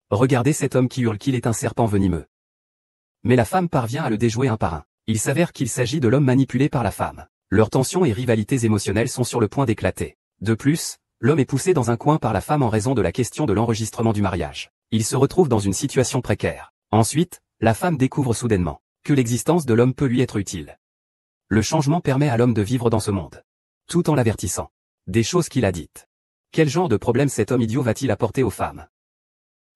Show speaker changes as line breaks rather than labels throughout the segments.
Regardez cet homme qui hurle qu'il est un serpent venimeux. Mais la femme parvient à le déjouer un par un. Il s'avère qu'il s'agit de l'homme manipulé par la femme. Leurs tensions et rivalités émotionnelles sont sur le point d'éclater. De plus, l'homme est poussé dans un coin par la femme en raison de la question de l'enregistrement du mariage. Il se retrouve dans une situation précaire. Ensuite, la femme découvre soudainement que l'existence de l'homme peut lui être utile. Le changement permet à l'homme de vivre dans ce monde, tout en l'avertissant des choses qu'il a dites. Quel genre de problème cet homme idiot va-t-il apporter aux femmes?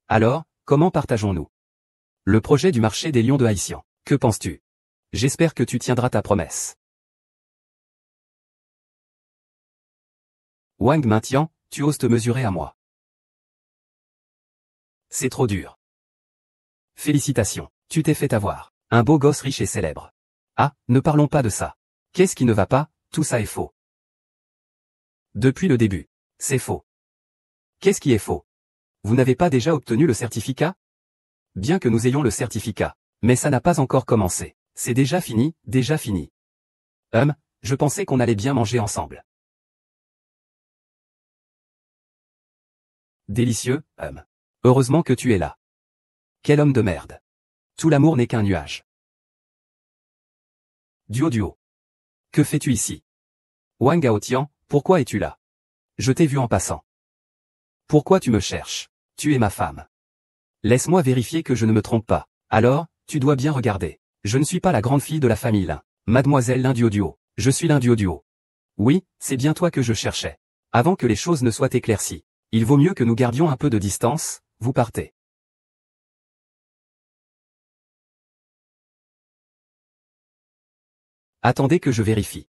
Alors, comment partageons-nous le projet du marché des lions de Haïtian? Que penses-tu? J'espère que tu tiendras ta promesse. Wang Mintian, tu oses te mesurer à moi. C'est trop dur. Félicitations, tu t'es fait avoir. Un beau gosse riche et célèbre. Ah, ne parlons pas de ça. Qu'est-ce qui ne va pas? Tout ça est faux. Depuis le début. C'est faux. Qu'est-ce qui est faux? Vous n'avez pas déjà obtenu le certificat? Bien que nous ayons le certificat. Mais ça n'a pas encore commencé. C'est déjà fini, déjà fini. Je pensais qu'on allait bien manger ensemble. Délicieux, Heureusement que tu es là. Quel homme de merde. Tout l'amour n'est qu'un nuage. Duo. Que fais-tu ici? Wang Gaotian, pourquoi es-tu là? Je t'ai vu en passant. Pourquoi tu me cherches? Tu es ma femme. Laisse-moi vérifier que je ne me trompe pas. Alors, tu dois bien regarder. Je ne suis pas la grande fille de la famille Lin. Mademoiselle Lin Duo. Je suis Lin Duo. Oui, c'est bien toi que je cherchais. Avant que les choses ne soient éclaircies. Il vaut mieux que nous gardions un peu de distance, vous partez. Attendez que je vérifie.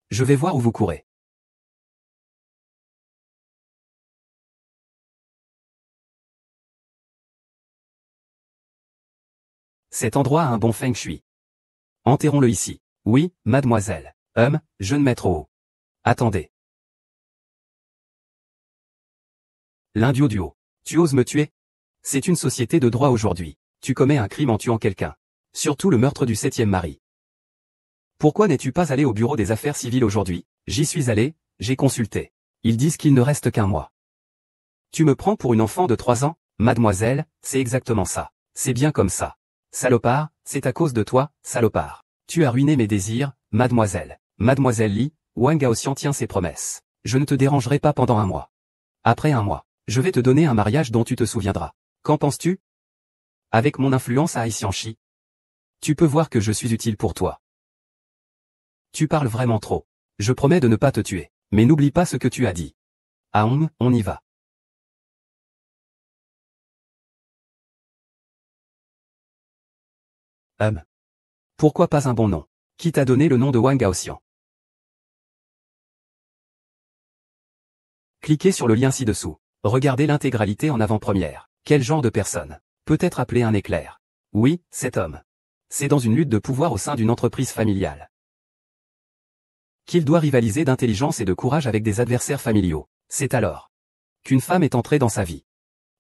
Je vais voir où vous courez. Cet endroit a un bon feng shui. Enterrons-le ici. Oui, mademoiselle. Jeune maître haut. Attendez. Lin Duo. Tu oses me tuer? C'est une société de droit aujourd'hui. Tu commets un crime en tuant quelqu'un. Surtout le meurtre du 7e mari. Pourquoi n'es-tu pas allé au bureau des affaires civiles aujourd'hui? J'y suis allé, j'ai consulté. Ils disent qu'il ne reste qu'un mois. Tu me prends pour une enfant de 3 ans? Mademoiselle, c'est exactement ça. C'est bien comme ça. Salopard, c'est à cause de toi, salopard. Tu as ruiné mes désirs, mademoiselle. Mademoiselle Li, Wang Gaoxian tient ses promesses. Je ne te dérangerai pas pendant un mois. Après un mois, je vais te donner un mariage dont tu te souviendras. Qu'en penses-tu? Avec mon influence à Haïtianchi. Tu peux voir que je suis utile pour toi. Tu parles vraiment trop. Je promets de ne pas te tuer. Mais n'oublie pas ce que tu as dit. Aong, on y va. Pourquoi pas un bon nom? Qui t'a donné le nom de Wang Gaoxian? Cliquez sur le lien ci-dessous. Regardez l'intégralité en avant-première. Quel genre de personne peut être appelé un éclair? Oui, cet homme. C'est dans une lutte de pouvoir au sein d'une entreprise familiale qu'il doit rivaliser d'intelligence et de courage avec des adversaires familiaux. C'est alors qu'une femme est entrée dans sa vie.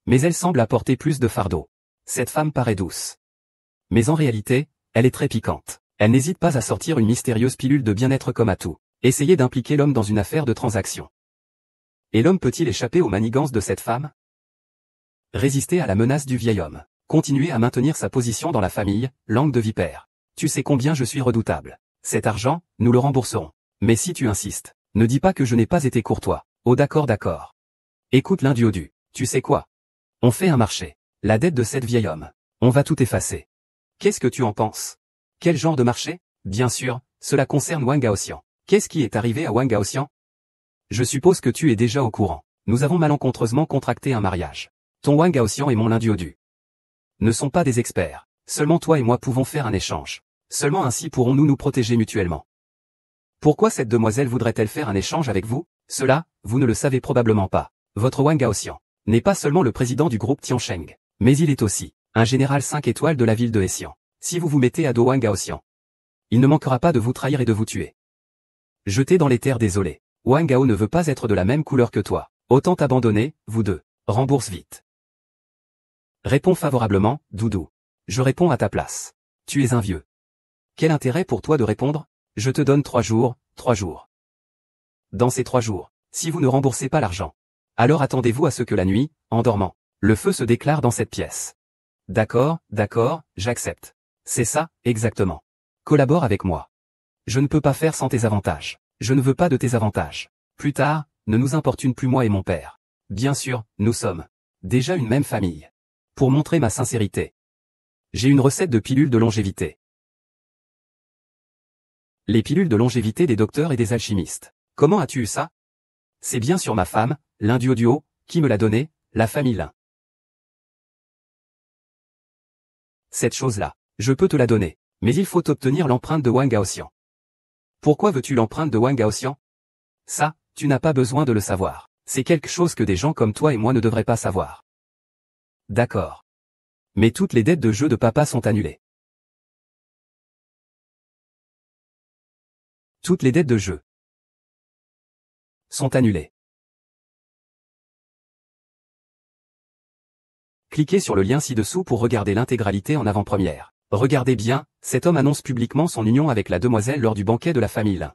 Mais elle semble apporter plus de fardeau. Cette femme paraît douce. Mais en réalité, elle est très piquante. Elle n'hésite pas à sortir une mystérieuse pilule de bien-être comme atout. Essayer d'impliquer l'homme dans une affaire de transaction. Et l'homme peut-il échapper aux manigances de cette femme? Résister à la menace du vieil homme. Continuer à maintenir sa position dans la famille, langue de vipère. Tu sais combien je suis redoutable. Cet argent, nous le rembourserons. Mais si tu insistes, ne dis pas que je n'ai pas été courtois. Oh d'accord. Écoute Lin Duo. Tu sais quoi? On fait un marché. La dette de cet vieil homme. On va tout effacer. Qu'est-ce que tu en penses? Quel genre de marché? Bien sûr, cela concerne Wang Gaoxian. Qu'est-ce qui est arrivé à Wang Gaoxian? Je suppose que tu es déjà au courant. Nous avons malencontreusement contracté un mariage. Ton Wang Gaoxian et mon Lin Duo ne sont pas des experts. Seulement toi et moi pouvons faire un échange. Seulement ainsi pourrons-nous nous protéger mutuellement. Pourquoi cette demoiselle voudrait-elle faire un échange avec vous? Cela, vous ne le savez probablement pas. Votre Wang Gaoxian n'est pas seulement le président du groupe Tiansheng, mais il est aussi un général 5 étoiles de la ville de Hessian. Si vous vous mettez à dos Wang Gaoxian, il ne manquera pas de vous trahir et de vous tuer. Jeté dans les terres désolées. Wang Gao ne veut pas être de la même couleur que toi. Autant t'abandonner, vous deux. Rembourse vite. Réponds favorablement, Doudou. Je réponds à ta place. Tu es un vieux. Quel intérêt pour toi de répondre? Je te donne 3 jours, 3 jours. Dans ces 3 jours, si vous ne remboursez pas l'argent, alors attendez-vous à ce que la nuit, en dormant, Le feu se déclare dans cette pièce. D'accord, j'accepte. C'est ça, exactement. Collabore avec moi. Je ne peux pas faire sans tes avantages. Je ne veux pas de tes avantages. Plus tard, ne nous importune plus moi et mon père. Bien sûr, nous sommes déjà une même famille. Pour montrer ma sincérité, j'ai une recette de pilules de longévité. Les pilules de longévité des docteurs et des alchimistes. Comment as-tu eu ça? C'est bien sûr ma femme, l'Induoduo, qui me l'a donné, la famille Lin. Cette chose-là, je peux te la donner, mais il faut obtenir l'empreinte de Wang Gaoxian. Pourquoi veux-tu l'empreinte de Wang Gaoxian? Ça, tu n'as pas besoin de le savoir. C'est quelque chose que des gens comme toi et moi ne devraient pas savoir. D'accord. Mais toutes les dettes de jeu de papa sont annulées. Toutes les dettes de jeu sont annulées. Cliquez sur le lien ci-dessous pour regarder l'intégralité en avant-première. Regardez bien, cet homme annonce publiquement son union avec la demoiselle lors du banquet de la famille Lin.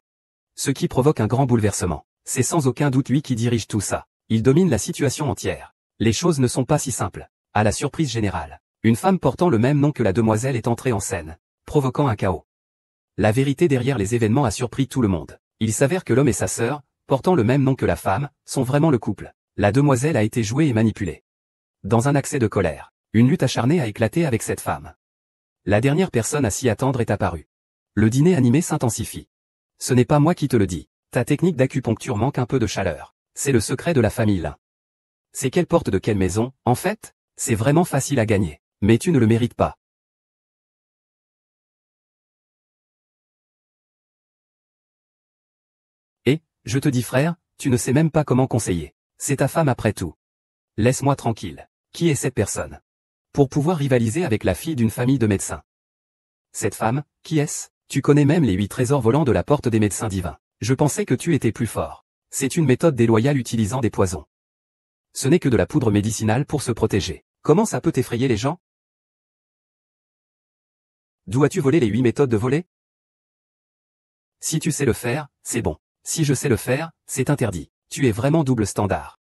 Ce qui provoque un grand bouleversement. C'est sans aucun doute lui qui dirige tout ça. Il domine la situation entière. Les choses ne sont pas si simples. À la surprise générale, une femme portant le même nom que la demoiselle est entrée en scène, provoquant un chaos. La vérité derrière les événements a surpris tout le monde. Il s'avère que l'homme et sa sœur, portant le même nom que la femme, sont vraiment le couple. La demoiselle a été jouée et manipulée. Dans un accès de colère, une lutte acharnée a éclaté avec cette femme. La dernière personne à s'y attendre est apparue. Le dîner animé s'intensifie. Ce n'est pas moi qui te le dis. Ta technique d'acupuncture manque un peu de chaleur. C'est le secret de la famille Lin. C'est quelle porte de quelle maison, en fait? C'est vraiment facile à gagner. Mais tu ne le mérites pas. Et, je te dis frère, tu ne sais même pas comment conseiller. C'est ta femme après tout. Laisse-moi tranquille. Qui est cette personne? Pour pouvoir rivaliser avec la fille d'une famille de médecins. Cette femme, qui est-ce? Tu connais même les 8 trésors volants de la porte des médecins divins. Je pensais que tu étais plus fort. C'est une méthode déloyale utilisant des poisons. Ce n'est que de la poudre médicinale pour se protéger. Comment ça peut effrayer les gens? D'où as-tu volé les 8 méthodes de voler? Si tu sais le faire, c'est bon. Si je sais le faire, c'est interdit. Tu es vraiment double standard.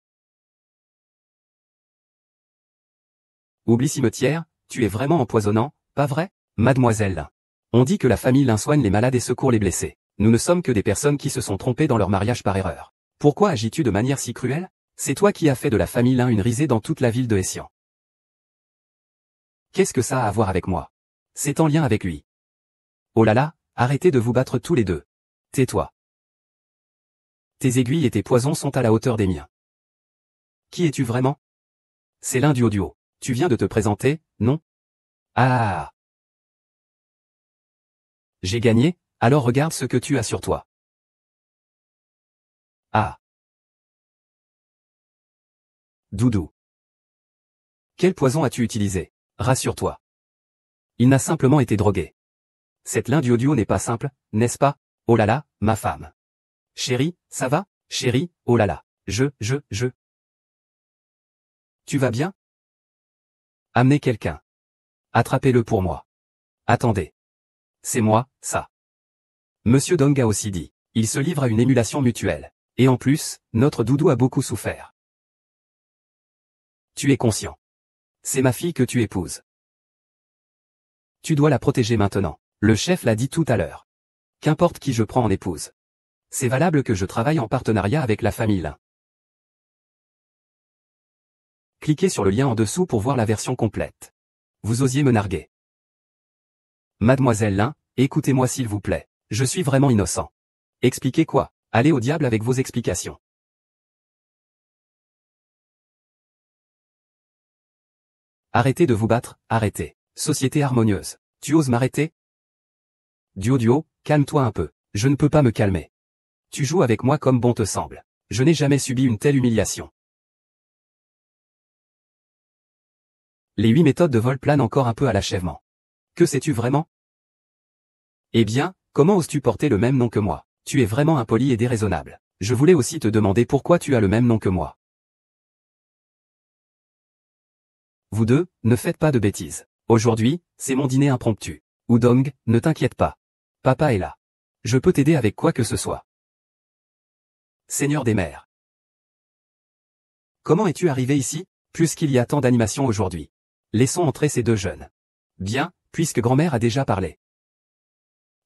Oublie cimetière, tu es vraiment empoisonnant, pas vrai? Mademoiselle Lin. On dit que la famille Lin soigne les malades et secourt les blessés. Nous ne sommes que des personnes qui se sont trompées dans leur mariage par erreur. Pourquoi agis-tu de manière si cruelle? C'est toi qui as fait de la famille Lin une risée dans toute la ville de Hessian. Qu'est-ce que ça a à voir avec moi? C'est en lien avec lui. Oh là là, arrêtez de vous battre tous les deux. Tais-toi. Tes aiguilles et tes poisons sont à la hauteur des miens. Qui es-tu vraiment? C'est l'Induoduo. Tu viens de te présenter, non? Ah. J'ai gagné, alors regarde ce que tu as sur toi. Ah. Doudou. Quel poison as-tu utilisé? Rassure-toi. Il n'a simplement été drogué. Cette l'Induoduo n'est pas simple, n'est-ce pas? Oh là là, ma femme. Chérie, ça va? Chérie, oh là là. Je. Tu vas bien? Amenez quelqu'un. Attrapez-le pour moi. Attendez. C'est moi, ça. Monsieur Dong a aussi dit. Il se livre à une émulation mutuelle. Et en plus, notre doudou a beaucoup souffert. Tu es conscient. C'est ma fille que tu épouses. Tu dois la protéger maintenant. Le chef l'a dit tout à l'heure. Qu'importe qui je prends en épouse. C'est valable que je travaille en partenariat avec la famille Lin. Cliquez sur le lien en dessous pour voir la version complète. Vous osiez me narguer. Mademoiselle Lin, écoutez-moi s'il vous plaît. Je suis vraiment innocent. Expliquez quoi? Allez au diable avec vos explications. Arrêtez de vous battre, arrêtez. Société harmonieuse. Tu oses m'arrêter? Duo, calme-toi un peu. Je ne peux pas me calmer. Tu joues avec moi comme bon te semble. Je n'ai jamais subi une telle humiliation. Les 8 méthodes de vol planent encore un peu à l'achèvement. Que sais-tu vraiment? Eh bien, comment oses-tu porter le même nom que moi? Tu es vraiment impoli et déraisonnable. Je voulais aussi te demander pourquoi tu as le même nom que moi. Vous deux, ne faites pas de bêtises. Aujourd'hui, c'est mon dîner impromptu. Udong, ne t'inquiète pas. Papa est là. Je peux t'aider avec quoi que ce soit. Seigneur des mers. Comment es-tu arrivé ici? Puisqu'il y a tant d'animation aujourd'hui. Laissons entrer ces deux jeunes. Bien, puisque grand-mère a déjà parlé.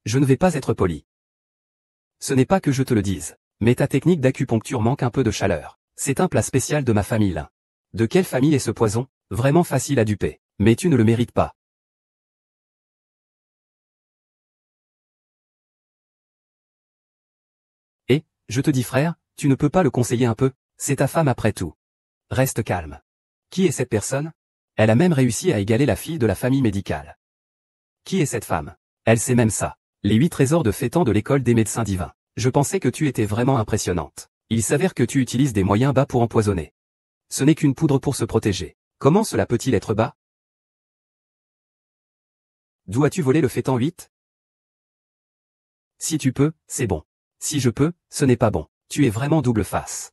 Je ne vais pas être poli. Ce n'est pas que je te le dise, mais ta technique d'acupuncture manque un peu de chaleur. C'est un plat spécial de ma famille Lin. De quelle famille est ce poison? Vraiment facile à duper. Mais tu ne le mérites pas. Et, je te dis frère, tu ne peux pas le conseiller un peu? C'est ta femme après tout. Reste calme. Qui est cette personne? Elle a même réussi à égaler la fille de la famille médicale. Qui est cette femme? Elle sait même ça. Les 8 trésors de Fétan de l'école des médecins divins. Je pensais que tu étais vraiment impressionnante. Il s'avère que tu utilises des moyens bas pour empoisonner. Ce n'est qu'une poudre pour se protéger. Comment cela peut-il être bas? D'où as-tu volé le Fétan 8? Si tu peux, c'est bon. Si je peux, ce n'est pas bon. Tu es vraiment double face.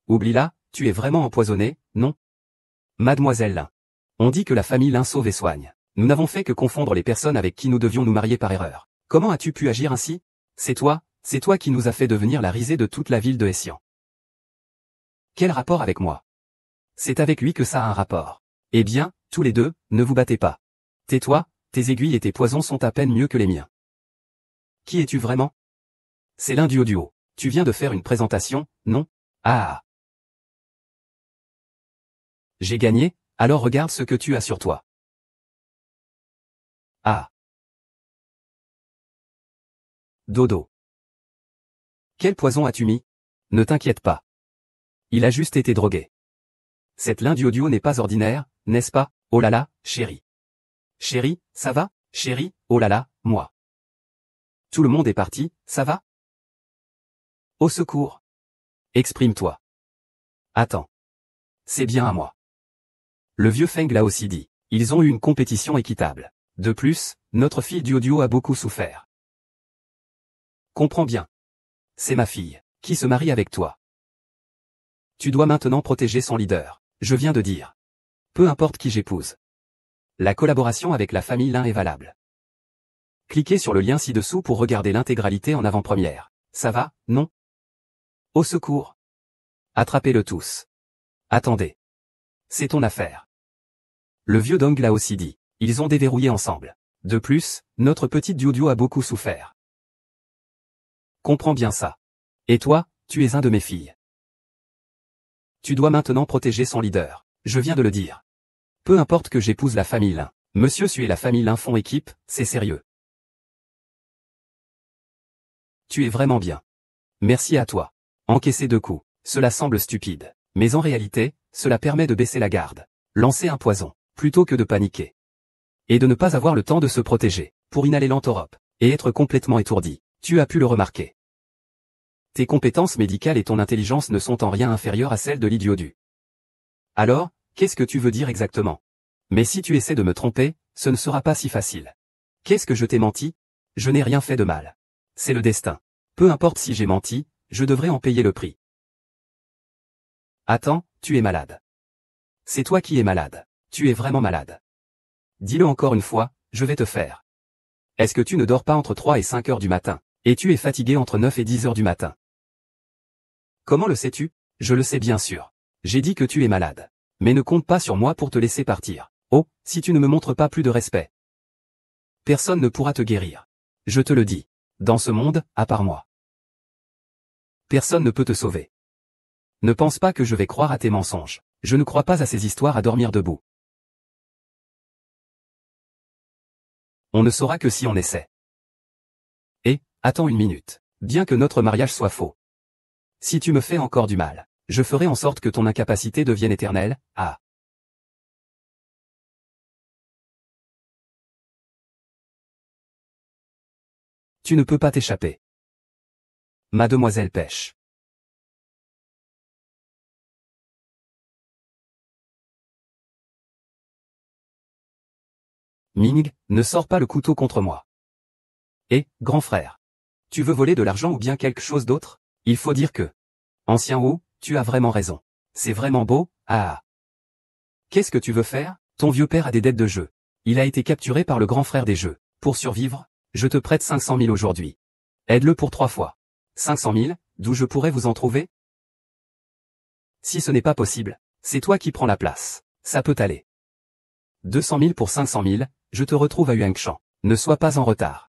Oublie-la, tu es vraiment empoisonnée, non? Mademoiselle Lin. On dit que la famille Lin sauve et soigne. Nous n'avons fait que confondre les personnes avec qui nous devions nous marier par erreur. Comment as-tu pu agir ainsi? C'est toi qui nous as fait devenir la risée de toute la ville de Essian. Quel rapport avec moi? C'est avec lui que ça a un rapport. Eh bien, tous les deux, ne vous battez pas. Tais-toi, tes aiguilles et tes poisons sont à peine mieux que les miens. Qui es-tu vraiment? C'est l'un du haut. Tu viens de faire une présentation, non? Ah. J'ai gagné, alors regarde ce que tu as sur toi. Ah. Dodo. Quel poison as-tu mis? Ne t'inquiète pas. Il a juste été drogué. Cette Lin du audio n'est pas ordinaire, n'est-ce pas? Oh là là, chérie. Chérie, ça va? Chérie, oh là là, moi. Tout le monde est parti, ça va? Au secours. Exprime-toi. Attends. C'est bien à moi. Le vieux Feng l'a aussi dit. Ils ont eu une compétition équitable. De plus, notre fille Duoduo a beaucoup souffert. Comprends bien. C'est ma fille, qui se marie avec toi. Tu dois maintenant protéger son leader. Je viens de dire. Peu importe qui j'épouse. La collaboration avec la famille Lin est valable. Cliquez sur le lien ci-dessous pour regarder l'intégralité en avant-première. Ça va, non? Au secours. Attrapez-le tous. Attendez. C'est ton affaire. Le vieux Dong l'a aussi dit. Ils ont déverrouillé ensemble. De plus, notre petite Duoduo a beaucoup souffert. Comprends bien ça. Et toi, tu es un de mes filles. Tu dois maintenant protéger son leader. Je viens de le dire. Peu importe que j'épouse la famille Lin. Monsieur Sue et la famille Lin font équipe, c'est sérieux. Tu es vraiment bien. Merci à toi. Encaisser 2 coups. Cela semble stupide. Mais en réalité, cela permet de baisser la garde. Lancer un poison, plutôt que de paniquer. Et de ne pas avoir le temps de se protéger, pour inhaler l'antorope, et être complètement étourdi. Tu as pu le remarquer. Tes compétences médicales et ton intelligence ne sont en rien inférieures à celles de l'idiot du. Alors, qu'est-ce que tu veux dire exactement? Mais si tu essaies de me tromper, ce ne sera pas si facile. Qu'est-ce que je t'ai menti? Je n'ai rien fait de mal. C'est le destin. Peu importe si j'ai menti, je devrais en payer le prix. Attends, tu es malade. C'est toi qui es malade. Tu es vraiment malade. Dis-le encore une fois, je vais te faire. Est-ce que tu ne dors pas entre 3 et 5 heures du matin, et tu es fatigué entre 9 et 10 heures du matin? Comment le sais-tu? Je le sais bien sûr. J'ai dit que tu es malade. Mais ne compte pas sur moi pour te laisser partir. Oh, si tu ne me montres pas plus de respect. Personne ne pourra te guérir. Je te le dis. Dans ce monde, à part moi. Personne ne peut te sauver. Ne pense pas que je vais croire à tes mensonges. Je ne crois pas à ces histoires à dormir debout. On ne saura que si on essaie. Et, attends une minute. Bien que notre mariage soit faux. Si tu me fais encore du mal, je ferai en sorte que ton incapacité devienne éternelle, ah. Tu ne peux pas t'échapper. Mademoiselle Pêche. Ming, ne sors pas le couteau contre moi. Et, grand frère. Tu veux voler de l'argent ou bien quelque chose d'autre? Il faut dire que. Ancien Wu, tu as vraiment raison. C'est vraiment beau, ah. Qu'est-ce que tu veux faire? Ton vieux père a des dettes de jeu. Il a été capturé par le grand frère des jeux. Pour survivre, je te prête 500 000 aujourd'hui. Aide-le pour 3 fois. 500 000, d'où je pourrais vous en trouver? Si ce n'est pas possible, c'est toi qui prends la place. Ça peut aller. 200 000 pour 500 000, je te retrouve à Huangshan. Ne sois pas en retard.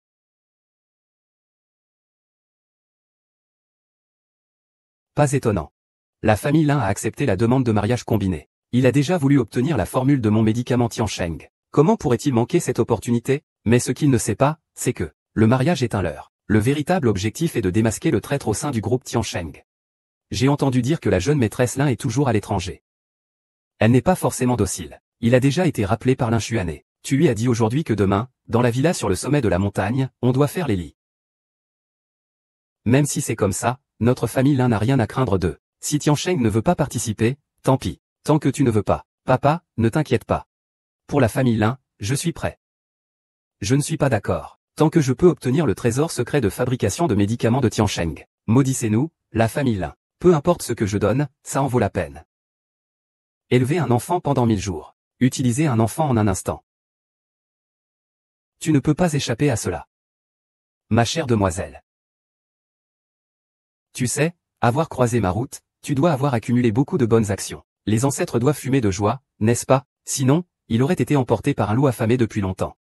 Pas étonnant. La famille Lin a accepté la demande de mariage combiné. Il a déjà voulu obtenir la formule de mon médicament Tiansheng. Comment pourrait-il manquer cette opportunité? Mais ce qu'il ne sait pas, c'est que le mariage est un leurre. Le véritable objectif est de démasquer le traître au sein du groupe Tiansheng. J'ai entendu dire que la jeune maîtresse Lin est toujours à l'étranger. Elle n'est pas forcément docile. Il a déjà été rappelé par Lin Xuan'e. Tu lui as dit aujourd'hui que demain, dans la villa sur le sommet de la montagne, on doit faire les lits. Même si c'est comme ça, notre famille Lin n'a rien à craindre d'eux. Si Tiansheng ne veut pas participer, tant pis. Tant que tu ne veux pas. Papa, ne t'inquiète pas. Pour la famille Lin, je suis prêt. Je ne suis pas d'accord. Tant que je peux obtenir le trésor secret de fabrication de médicaments de Tiansheng. Maudissez-nous, la famille Lin. Peu importe ce que je donne, ça en vaut la peine. Élever un enfant pendant 1000 jours. Utiliser un enfant en un instant. Tu ne peux pas échapper à cela. Ma chère demoiselle. Tu sais, avoir croisé ma route, tu dois avoir accumulé beaucoup de bonnes actions. Les ancêtres doivent fumer de joie, n'est-ce pas? Sinon, il aurait été emporté par un loup affamé depuis longtemps.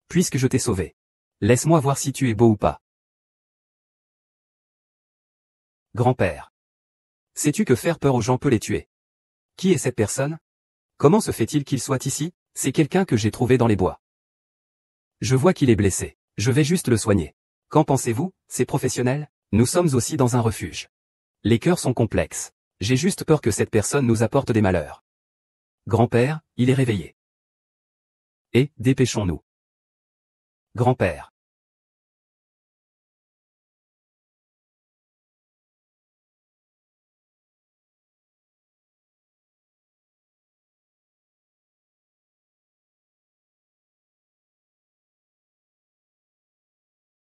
Puisque je t'ai sauvé. Laisse-moi voir si tu es beau ou pas. Grand-père. Sais-tu que faire peur aux gens peut les tuer? Qui est cette personne? Comment se fait-il qu'il soit ici? C'est quelqu'un que j'ai trouvé dans les bois. Je vois qu'il est blessé. Je vais juste le soigner. Qu'en pensez-vous? C'est professionnel? Nous sommes aussi dans un refuge. Les cœurs sont complexes. J'ai juste peur que cette personne nous apporte des malheurs. Grand-père, il est réveillé. Et, dépêchons-nous. Grand-père.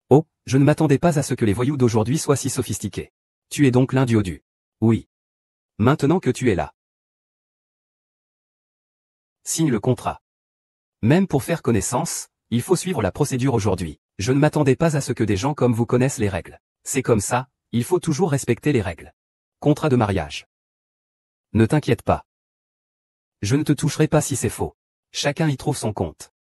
Oh, je ne m'attendais pas à ce que les voyous d'aujourd'hui soient si sophistiqués. Tu es donc l'un du haut du. Oui. Maintenant que tu es là. Signe le contrat. Même pour faire connaissance, il faut suivre la procédure aujourd'hui. Je ne m'attendais pas à ce que des gens comme vous connaissent les règles. C'est comme ça, il faut toujours respecter les règles. Contrat de mariage. Ne t'inquiète pas. Je ne te toucherai pas si c'est faux. Chacun y trouve son compte.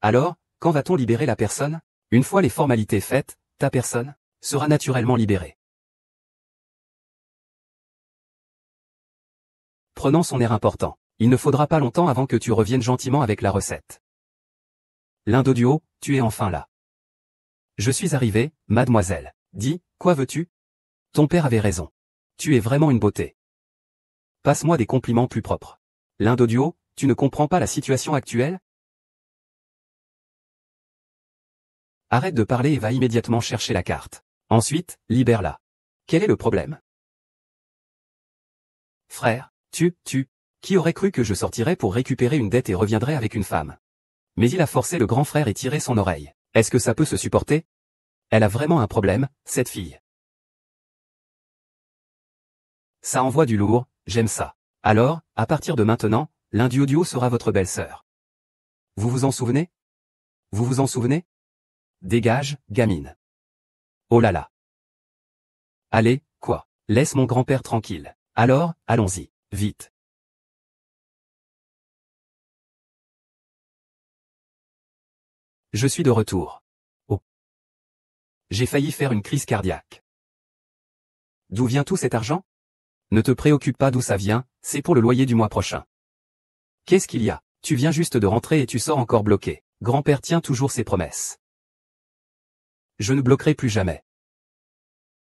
Alors, quand va-t-on libérer la personne? Une fois les formalités faites, ta personne sera naturellement libérée. Prenant son air important. Il ne faudra pas longtemps avant que tu reviennes gentiment avec la recette. L'Indoduo, tu es enfin là. Je suis arrivé, mademoiselle. Dis, quoi veux-tu? Ton père avait raison. Tu es vraiment une beauté. Passe-moi des compliments plus propres. L'Indoduo, tu ne comprends pas la situation actuelle? Arrête de parler et va immédiatement chercher la carte. Ensuite, libère-la. Quel est le problème? Frère, qui aurait cru que je sortirais pour récupérer une dette et reviendrais avec une femme? Mais il a forcé le grand frère et tiré son oreille. Est-ce que ça peut se supporter? Elle a vraiment un problème, cette fille. Ça envoie du lourd, j'aime ça. Alors, à partir de maintenant, l'Induoduo sera votre belle-sœur. Vous vous en souvenez? Vous vous en souvenez? Dégage, gamine. Oh là là. Allez, quoi? Laisse mon grand-père tranquille. Alors, allons-y, vite. Je suis de retour. Oh. J'ai failli faire une crise cardiaque. D'où vient tout cet argent? Ne te préoccupe pas d'où ça vient, c'est pour le loyer du mois prochain. Qu'est-ce qu'il y a? Tu viens juste de rentrer et tu sors encore bloqué. Grand-père tient toujours ses promesses. Je ne bloquerai plus jamais.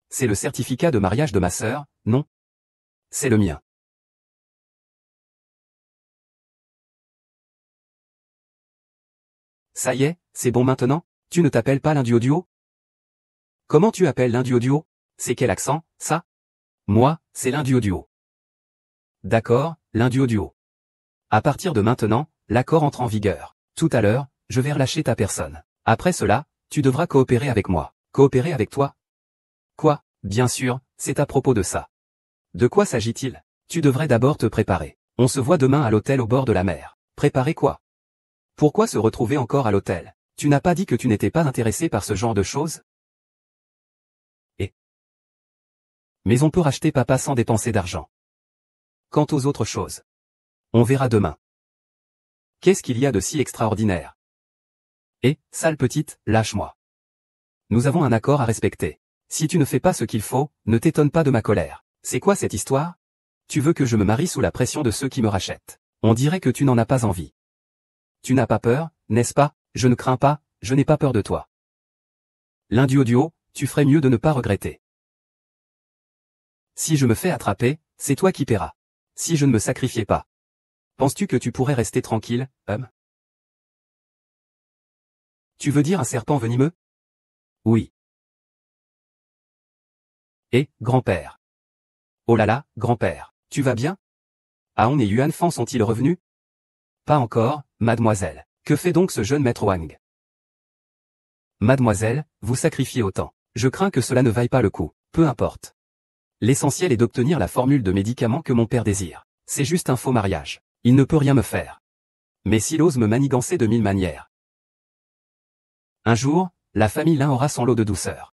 C'est le certificat de mariage de ma sœur, non? C'est le mien. Ça y est, c'est bon maintenant? Tu ne t'appelles pas l'Induoduo? Comment tu appelles l'Induoduo? C'est quel accent, ça? Moi, c'est l'Induoduo. D'accord, l'Induoduo. À partir de maintenant, l'accord entre en vigueur. Tout à l'heure, je vais relâcher ta personne. Après cela, tu devras coopérer avec moi. Coopérer avec toi? Quoi? Bien sûr, c'est à propos de ça. De quoi s'agit-il? Tu devrais d'abord te préparer. On se voit demain à l'hôtel au bord de la mer. Préparer quoi? Pourquoi se retrouver encore à l'hôtel? Tu n'as pas dit que tu n'étais pas intéressé par ce genre de choses? Mais on peut racheter papa sans dépenser d'argent. Quant aux autres choses, on verra demain. Qu'est-ce qu'il y a de si extraordinaire? Sale petite, lâche-moi. Nous avons un accord à respecter. Si tu ne fais pas ce qu'il faut, ne t'étonne pas de ma colère. C'est quoi cette histoire? Tu veux que je me marie sous la pression de ceux qui me rachètent. On dirait que tu n'en as pas envie. Tu n'as pas peur, n'est-ce pas? Je ne crains pas, je n'ai pas peur de toi. L'induo, tu ferais mieux de ne pas regretter. Si je me fais attraper, c'est toi qui paieras. Si je ne me sacrifiais pas. Penses-tu que tu pourrais rester tranquille, homme? Tu veux dire un serpent venimeux? Oui. Grand-père. Oh là là, grand-père, tu vas bien? Aon et Yuan Fan sont-ils revenus? Pas encore, mademoiselle. Que fait donc ce jeune maître Wang? Mademoiselle, vous sacrifiez autant. Je crains que cela ne vaille pas le coup. Peu importe. L'essentiel est d'obtenir la formule de médicament que mon père désire. C'est juste un faux mariage. Il ne peut rien me faire. Mais s'il ose me manigancer de 1000 manières. Un jour, la famille Lin aura son lot de douceur.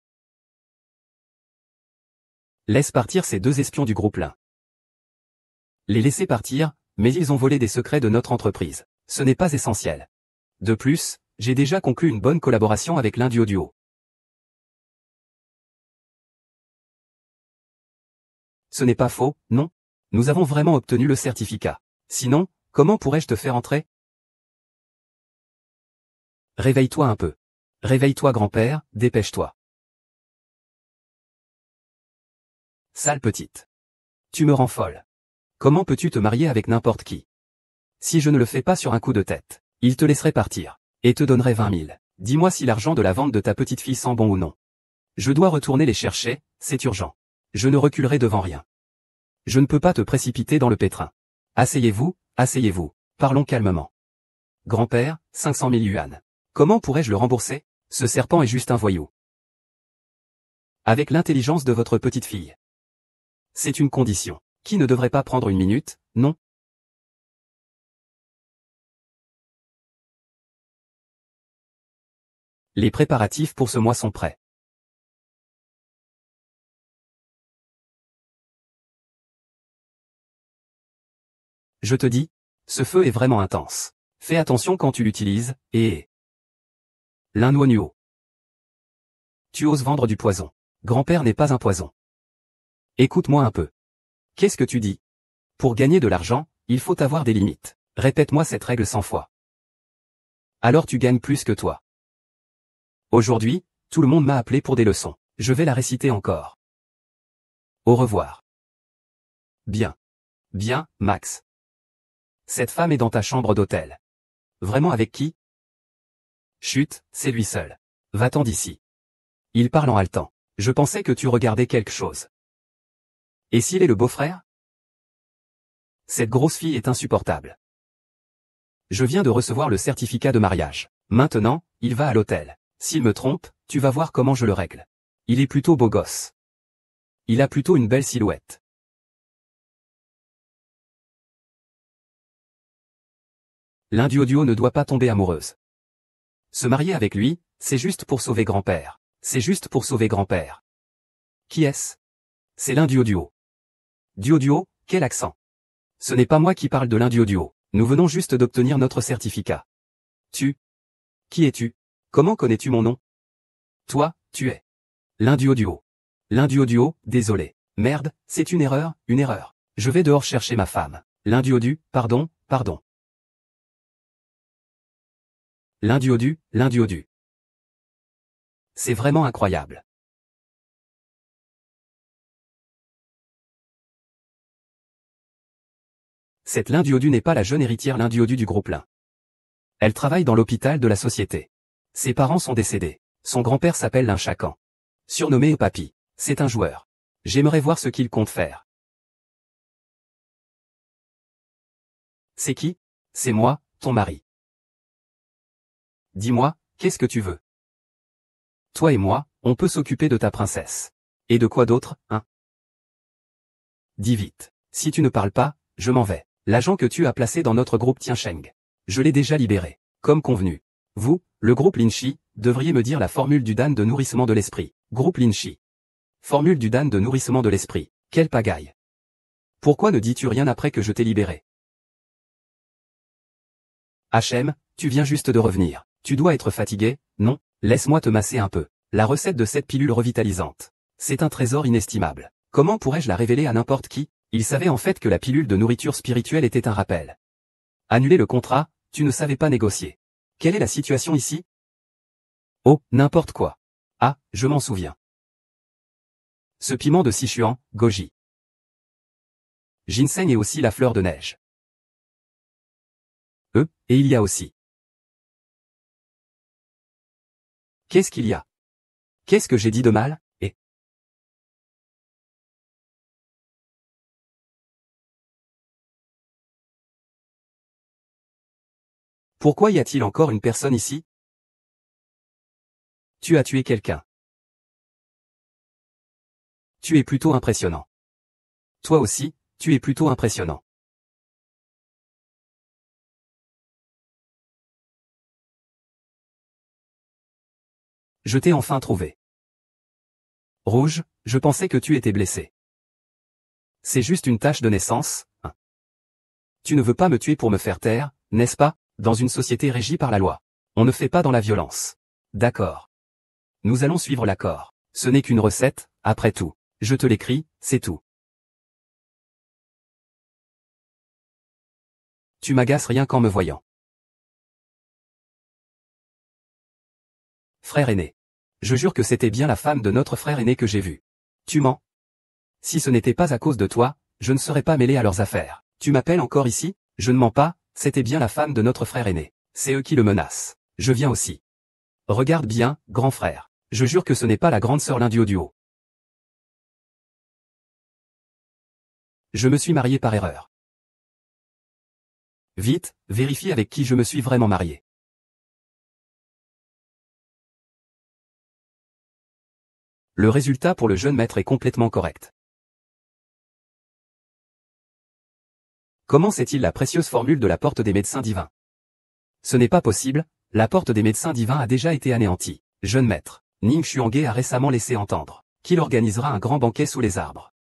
Laisse partir ces deux espions du groupe Lin. Les laisser partir, mais ils ont volé des secrets de notre entreprise. Ce n'est pas essentiel. De plus, j'ai déjà conclu une bonne collaboration avec l'induo. Ce n'est pas faux, non? Nous avons vraiment obtenu le certificat. Sinon, comment pourrais-je te faire entrer? Réveille-toi un peu. Réveille-toi grand-père, dépêche-toi. Sale petite. Tu me rends folle. Comment peux-tu te marier avec n'importe qui? Si je ne le fais pas sur un coup de tête, il te laisserait partir, et te donnerait 20 000. Dis-moi si l'argent de la vente de ta petite fille sent bon ou non. Je dois retourner les chercher, c'est urgent. Je ne reculerai devant rien. Je ne peux pas te précipiter dans le pétrin. Asseyez-vous, parlons calmement. Grand-père, 500 000 yuan. Comment pourrais-je le rembourser? Ce serpent est juste un voyou. Avec l'intelligence de votre petite fille. C'est une condition, qui ne devrait pas prendre une minute, non? Les préparatifs pour ce mois sont prêts. Je te dis, ce feu est vraiment intense. Fais attention quand tu l'utilises, et... L'innuo. Tu oses vendre du poison. Grand-père n'est pas un poison. Écoute-moi un peu. Qu'est-ce que tu dis? Pour gagner de l'argent, il faut avoir des limites. Répète-moi cette règle 100 fois. Alors tu gagnes plus que toi. Aujourd'hui, tout le monde m'a appelé pour des leçons. Je vais la réciter encore. Au revoir. Bien. Bien, Max. Cette femme est dans ta chambre d'hôtel. Vraiment avec qui? Chut, c'est lui seul. Va-t'en d'ici. Il parle en haletant. Je pensais que tu regardais quelque chose. Et s'il est le beau-frère? Cette grosse fille est insupportable. Je viens de recevoir le certificat de mariage. Maintenant, il va à l'hôtel. S'il me trompe, tu vas voir comment je le règle. Il est plutôt beau gosse. Il a plutôt une belle silhouette. L'induo ne doit pas tomber amoureuse. Se marier avec lui, c'est juste pour sauver grand-père. C'est juste pour sauver grand-père. Qui est-ce? C'est l'induo. Duo, quel accent? Ce n'est pas moi qui parle de l'induo. Nous venons juste d'obtenir notre certificat. Tu? Qui es-tu? Comment connais-tu mon nom? Toi, tu es. L'induo. L'induo, désolé. Merde, c'est une erreur. Je vais dehors chercher ma femme. L'induo, pardon. L'induo. C'est vraiment incroyable. Cette l'induo n'est pas la jeune héritière l'induo du groupe Lin. Elle travaille dans l'hôpital de la société. Ses parents sont décédés. Son grand-père s'appelle Lin Shakan. Surnommé Papy. C'est un joueur. J'aimerais voir ce qu'il compte faire. C'est qui? C'est moi, ton mari. Dis-moi, qu'est-ce que tu veux? Toi et moi, on peut s'occuper de ta princesse. Et de quoi d'autre, hein? Dis vite. Si tu ne parles pas, je m'en vais. L'agent que tu as placé dans notre groupe Tiansheng. Je l'ai déjà libéré. Comme convenu. Vous, le groupe Linchi, devriez me dire la formule du Dan de nourrissement de l'esprit. Groupe Linchi. Formule du Dan de nourrissement de l'esprit. Quelle pagaille. Pourquoi ne dis-tu rien après que je t'ai libéré? HM, tu viens juste de revenir. Tu dois être fatigué, non? Laisse-moi te masser un peu. La recette de cette pilule revitalisante. C'est un trésor inestimable. Comment pourrais-je la révéler à n'importe qui? Il savait en fait que la pilule de nourriture spirituelle était un rappel. Annuler le contrat, tu ne savais pas négocier. Quelle est la situation ici? Oh, n'importe quoi. Ah, je m'en souviens. Ce piment de Sichuan, goji. Ginseng est aussi la fleur de neige. Et il y a aussi. Qu'est-ce qu'il y a? Qu'est-ce que j'ai dit de mal? Et pourquoi y a-t-il encore une personne ici? Tu as tué quelqu'un. Tu es plutôt impressionnant. Toi aussi, tu es plutôt impressionnant. Je t'ai enfin trouvé. Rouge, je pensais que tu étais blessé. C'est juste une tache de naissance, hein. Tu ne veux pas me tuer pour me faire taire, n'est-ce pas? Dans une société régie par la loi. On ne fait pas dans la violence. D'accord. Nous allons suivre l'accord. Ce n'est qu'une recette, après tout. Je te l'écris, c'est tout. Tu m'agaces rien qu'en me voyant. Frère aîné. Je jure que c'était bien la femme de notre frère aîné que j'ai vue. Tu mens. Si ce n'était pas à cause de toi, je ne serais pas mêlé à leurs affaires. Tu m'appelles encore ici? Je ne mens pas, c'était bien la femme de notre frère aîné. C'est eux qui le menacent. Je viens aussi. Regarde bien, grand frère. Je jure que ce n'est pas la grande sœur Lindio du haut. Je me suis marié par erreur. Vite, vérifie avec qui je me suis vraiment marié. Le résultat pour le jeune maître est complètement correct. Comment sait-il la précieuse formule de la porte des médecins divins? Ce n'est pas possible, la porte des médecins divins a déjà été anéantie. Jeune maître, Ning Xuange a récemment laissé entendre qu'il organisera un grand banquet sous les arbres.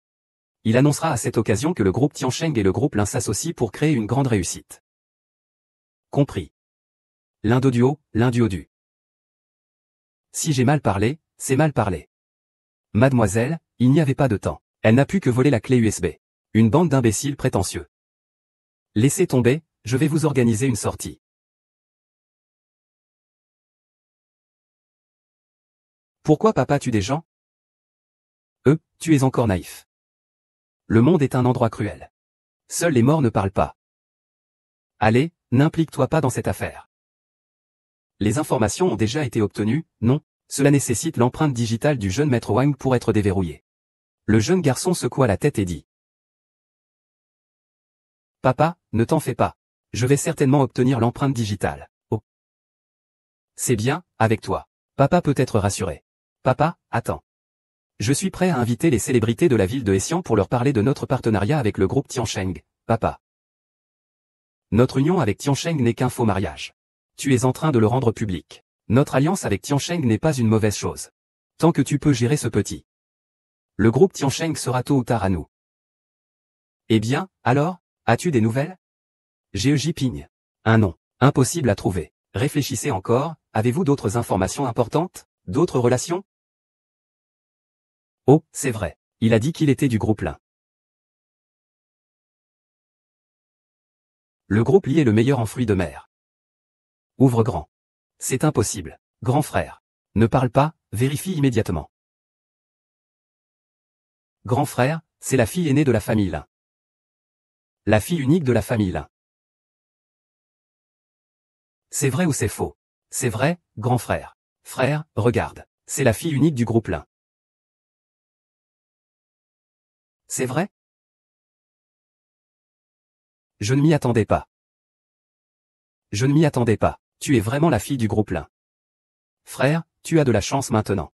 Il annoncera à cette occasion que le groupe Tiansheng et le groupe Lin s'associent pour créer une grande réussite. Compris. L'indo-duo-du. Si j'ai mal parlé, c'est mal parlé. Mademoiselle, il n'y avait pas de temps. Elle n'a pu que voler la clé USB. Une bande d'imbéciles prétentieux. Laissez tomber, je vais vous organiser une sortie. Pourquoi papa tue des gens? Tu es encore naïf. Le monde est un endroit cruel. Seuls les morts ne parlent pas. Allez, n'implique-toi pas dans cette affaire. Les informations ont déjà été obtenues, non? Cela nécessite l'empreinte digitale du jeune maître Wang pour être déverrouillée. Le jeune garçon secoua la tête et dit. Papa, ne t'en fais pas. Je vais certainement obtenir l'empreinte digitale. Oh. C'est bien, avec toi. Papa peut être rassuré. Papa, attends. Je suis prêt à inviter les célébrités de la ville de Hessian pour leur parler de notre partenariat avec le groupe Tiansheng, papa. Notre union avec Tiansheng n'est qu'un faux mariage. Tu es en train de le rendre public. Notre alliance avec Tiansheng n'est pas une mauvaise chose. Tant que tu peux gérer ce petit. Le groupe Tiansheng sera tôt ou tard à nous. Eh bien, alors, as-tu des nouvelles? Géoji Ping. Un nom. Impossible à trouver. Réfléchissez encore, avez-vous d'autres informations importantes? D'autres relations? Oh, c'est vrai. Il a dit qu'il était du groupe Lin. Le groupe Li est le meilleur en fruits de mer. Ouvre grand. C'est impossible. Grand frère. Ne parle pas, vérifie immédiatement. Grand frère, c'est la fille aînée de la famille Lin. La fille unique de la famille Lin. C'est vrai ou c'est faux? C'est vrai, grand frère. Frère, regarde. C'est la fille unique du groupe Lin. C'est vrai? Je ne m'y attendais pas. Je ne m'y attendais pas. Tu es vraiment la fille du groupe Lin. Frère, tu as de la chance maintenant.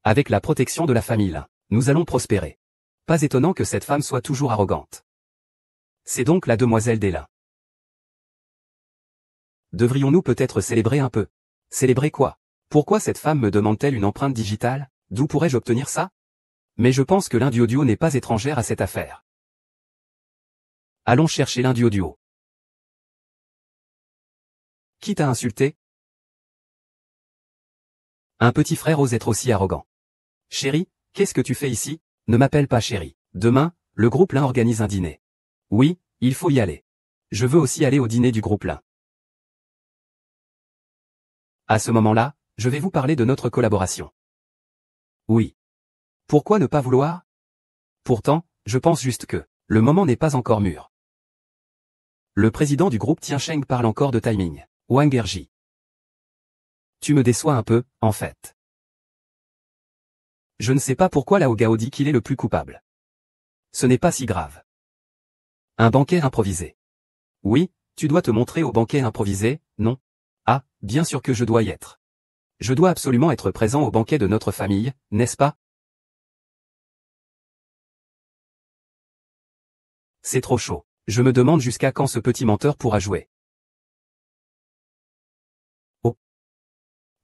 Avec la protection de la famille Lin, nous allons prospérer. Pas étonnant que cette femme soit toujours arrogante. C'est donc la demoiselle Délin. Devrions-nous peut-être célébrer un peu? Célébrer quoi? Pourquoi cette femme me demande-t-elle une empreinte digitale? D'où pourrais-je obtenir ça? Mais je pense que l'Indie Audio n'est pas étrangère à cette affaire. Allons chercher l'Indie Audio. Qui t'a insulté? Un petit frère ose être aussi arrogant. Chérie, qu'est-ce que tu fais ici? Ne m'appelle pas chérie. Demain, le groupe Lin organise un dîner. Oui, il faut y aller. Je veux aussi aller au dîner du groupe Lin. À ce moment-là, je vais vous parler de notre collaboration. Oui. Pourquoi ne pas vouloir? Pourtant, je pense juste que le moment n'est pas encore mûr. Le président du groupe Tiancheng parle encore de timing. Wang Erji. Tu me déçois un peu, en fait. Je ne sais pas pourquoi Lao Gao dit qu'il est le plus coupable. Ce n'est pas si grave. Un banquet improvisé. Oui, tu dois te montrer au banquet improvisé, non? Ah, bien sûr que je dois y être. Je dois absolument être présent au banquet de notre famille, n'est-ce pas? C'est trop chaud. Je me demande jusqu'à quand ce petit menteur pourra jouer. Oh.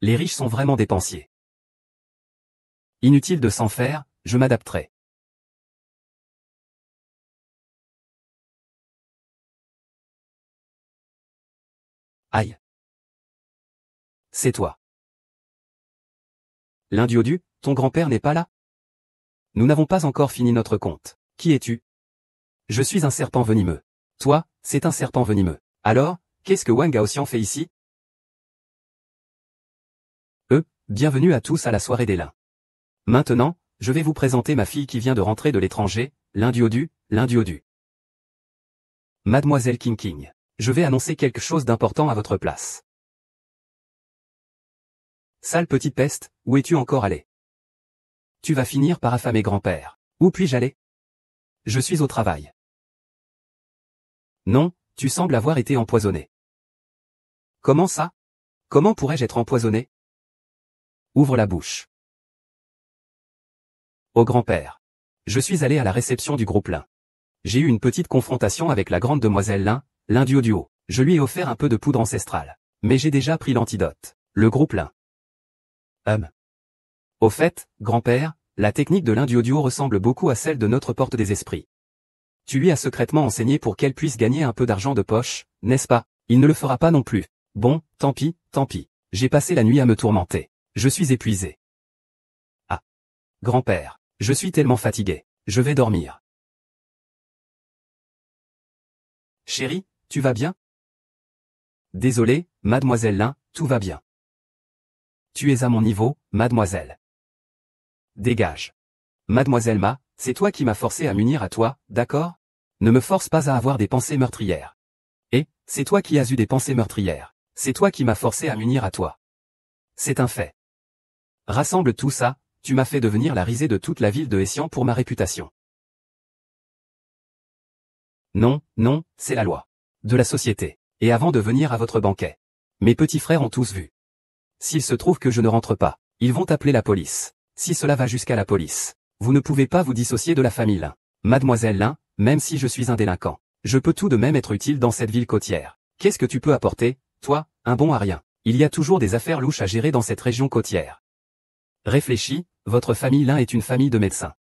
Les riches sont vraiment dépensiers. Inutile de s'en faire, je m'adapterai. Aïe. C'est toi. L'Indiodu, ton grand-père n'est pas là? Nous n'avons pas encore fini notre compte. Qui es-tu? Je suis un serpent venimeux. Toi, c'est un serpent venimeux. Alors, qu'est-ce que Wang Gaoxian fait ici? Bienvenue à tous à la soirée des Lins. Maintenant, je vais vous présenter ma fille qui vient de rentrer de l'étranger, l'Indiodu. Mademoiselle King King. Je vais annoncer quelque chose d'important à votre place. Sale petite peste, où es-tu encore allé? Tu vas finir par affamer grand-père. Où puis-je aller? Je suis au travail. Non, tu sembles avoir été empoisonné. Comment ça? Comment pourrais-je être empoisonné? Ouvre la bouche. Au grand-père. Je suis allé à la réception du groupe Lin. J'ai eu une petite confrontation avec la grande demoiselle Lin, l'Indioduo. Je lui ai offert un peu de poudre ancestrale. Mais j'ai déjà pris l'antidote. Le groupe Lin. Au fait, grand-père, la technique de l'Indioduo ressemble beaucoup à celle de notre porte des esprits. Tu lui as secrètement enseigné pour qu'elle puisse gagner un peu d'argent de poche, n'est-ce pas? Il ne le fera pas non plus. Bon, tant pis. J'ai passé la nuit à me tourmenter. Je suis épuisé. Ah. Grand-père, je suis tellement fatigué. Je vais dormir. Chérie, tu vas bien? Désolé, mademoiselle Lin, tout va bien. Tu es à mon niveau, mademoiselle. Dégage. Mademoiselle Ma, c'est toi qui m'as forcé à m'unir à toi, d'accord? Ne me force pas à avoir des pensées meurtrières. Et, c'est toi qui as eu des pensées meurtrières. C'est toi qui m'as forcé à m'unir à toi. C'est un fait. Rassemble tout ça, tu m'as fait devenir la risée de toute la ville de Hessian pour ma réputation. Non, c'est la loi. De la société. Et avant de venir à votre banquet. Mes petits frères ont tous vu. S'il se trouve que je ne rentre pas, ils vont appeler la police. Si cela va jusqu'à la police, vous ne pouvez pas vous dissocier de la famille Lin. Mademoiselle Lin, même si je suis un délinquant, je peux tout de même être utile dans cette ville côtière. Qu'est-ce que tu peux apporter, toi, un bon à rien? Il y a toujours des affaires louches à gérer dans cette région côtière. Réfléchis, votre famille Lin est une famille de médecins.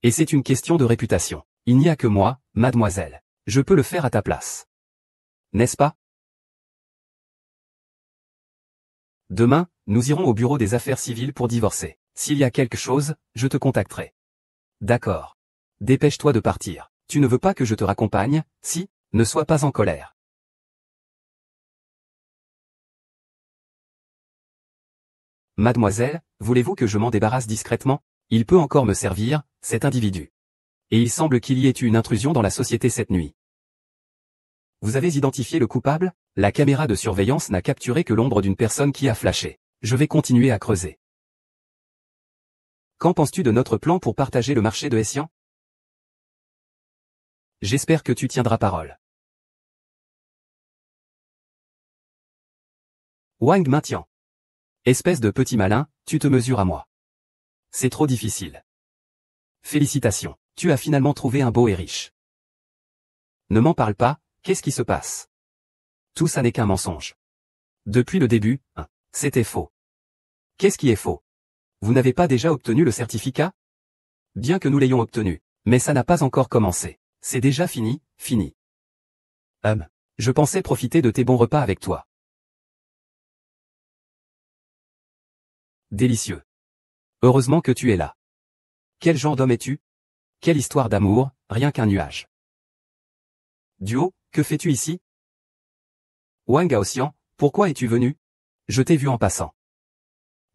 Et c'est une question de réputation. Il n'y a que moi, mademoiselle. Je peux le faire à ta place. N'est-ce pas? Demain, nous irons au bureau des affaires civiles pour divorcer. S'il y a quelque chose, je te contacterai. D'accord. Dépêche-toi de partir. Tu ne veux pas que je te raccompagne, si? Ne sois pas en colère. Mademoiselle, voulez-vous que je m'en débarrasse discrètement? Il peut encore me servir, cet individu. Et il semble qu'il y ait eu une intrusion dans la société cette nuit. Vous avez identifié le coupable? La caméra de surveillance n'a capturé que l'ombre d'une personne qui a flashé. Je vais continuer à creuser. Qu'en penses-tu de notre plan pour partager le marché de Hessian? J'espère que tu tiendras parole. Wang maintient. Espèce de petit malin, tu te mesures à moi. C'est trop difficile. Félicitations, tu as finalement trouvé un beau et riche. Ne m'en parle pas, qu'est-ce qui se passe? Tout ça n'est qu'un mensonge. Depuis le début, c'était faux. Qu'est-ce qui est faux? Vous n'avez pas déjà obtenu le certificat? Bien que nous l'ayons obtenu, mais ça n'a pas encore commencé. C'est déjà fini, fini. Je pensais profiter de tes bons repas avec toi. Délicieux. Heureusement que tu es là. Quel genre d'homme es-tu? Quelle histoire d'amour, rien qu'un nuage. Duo, que fais-tu ici? Wang Gaoxian, pourquoi es-tu venu? Je t'ai vu en passant.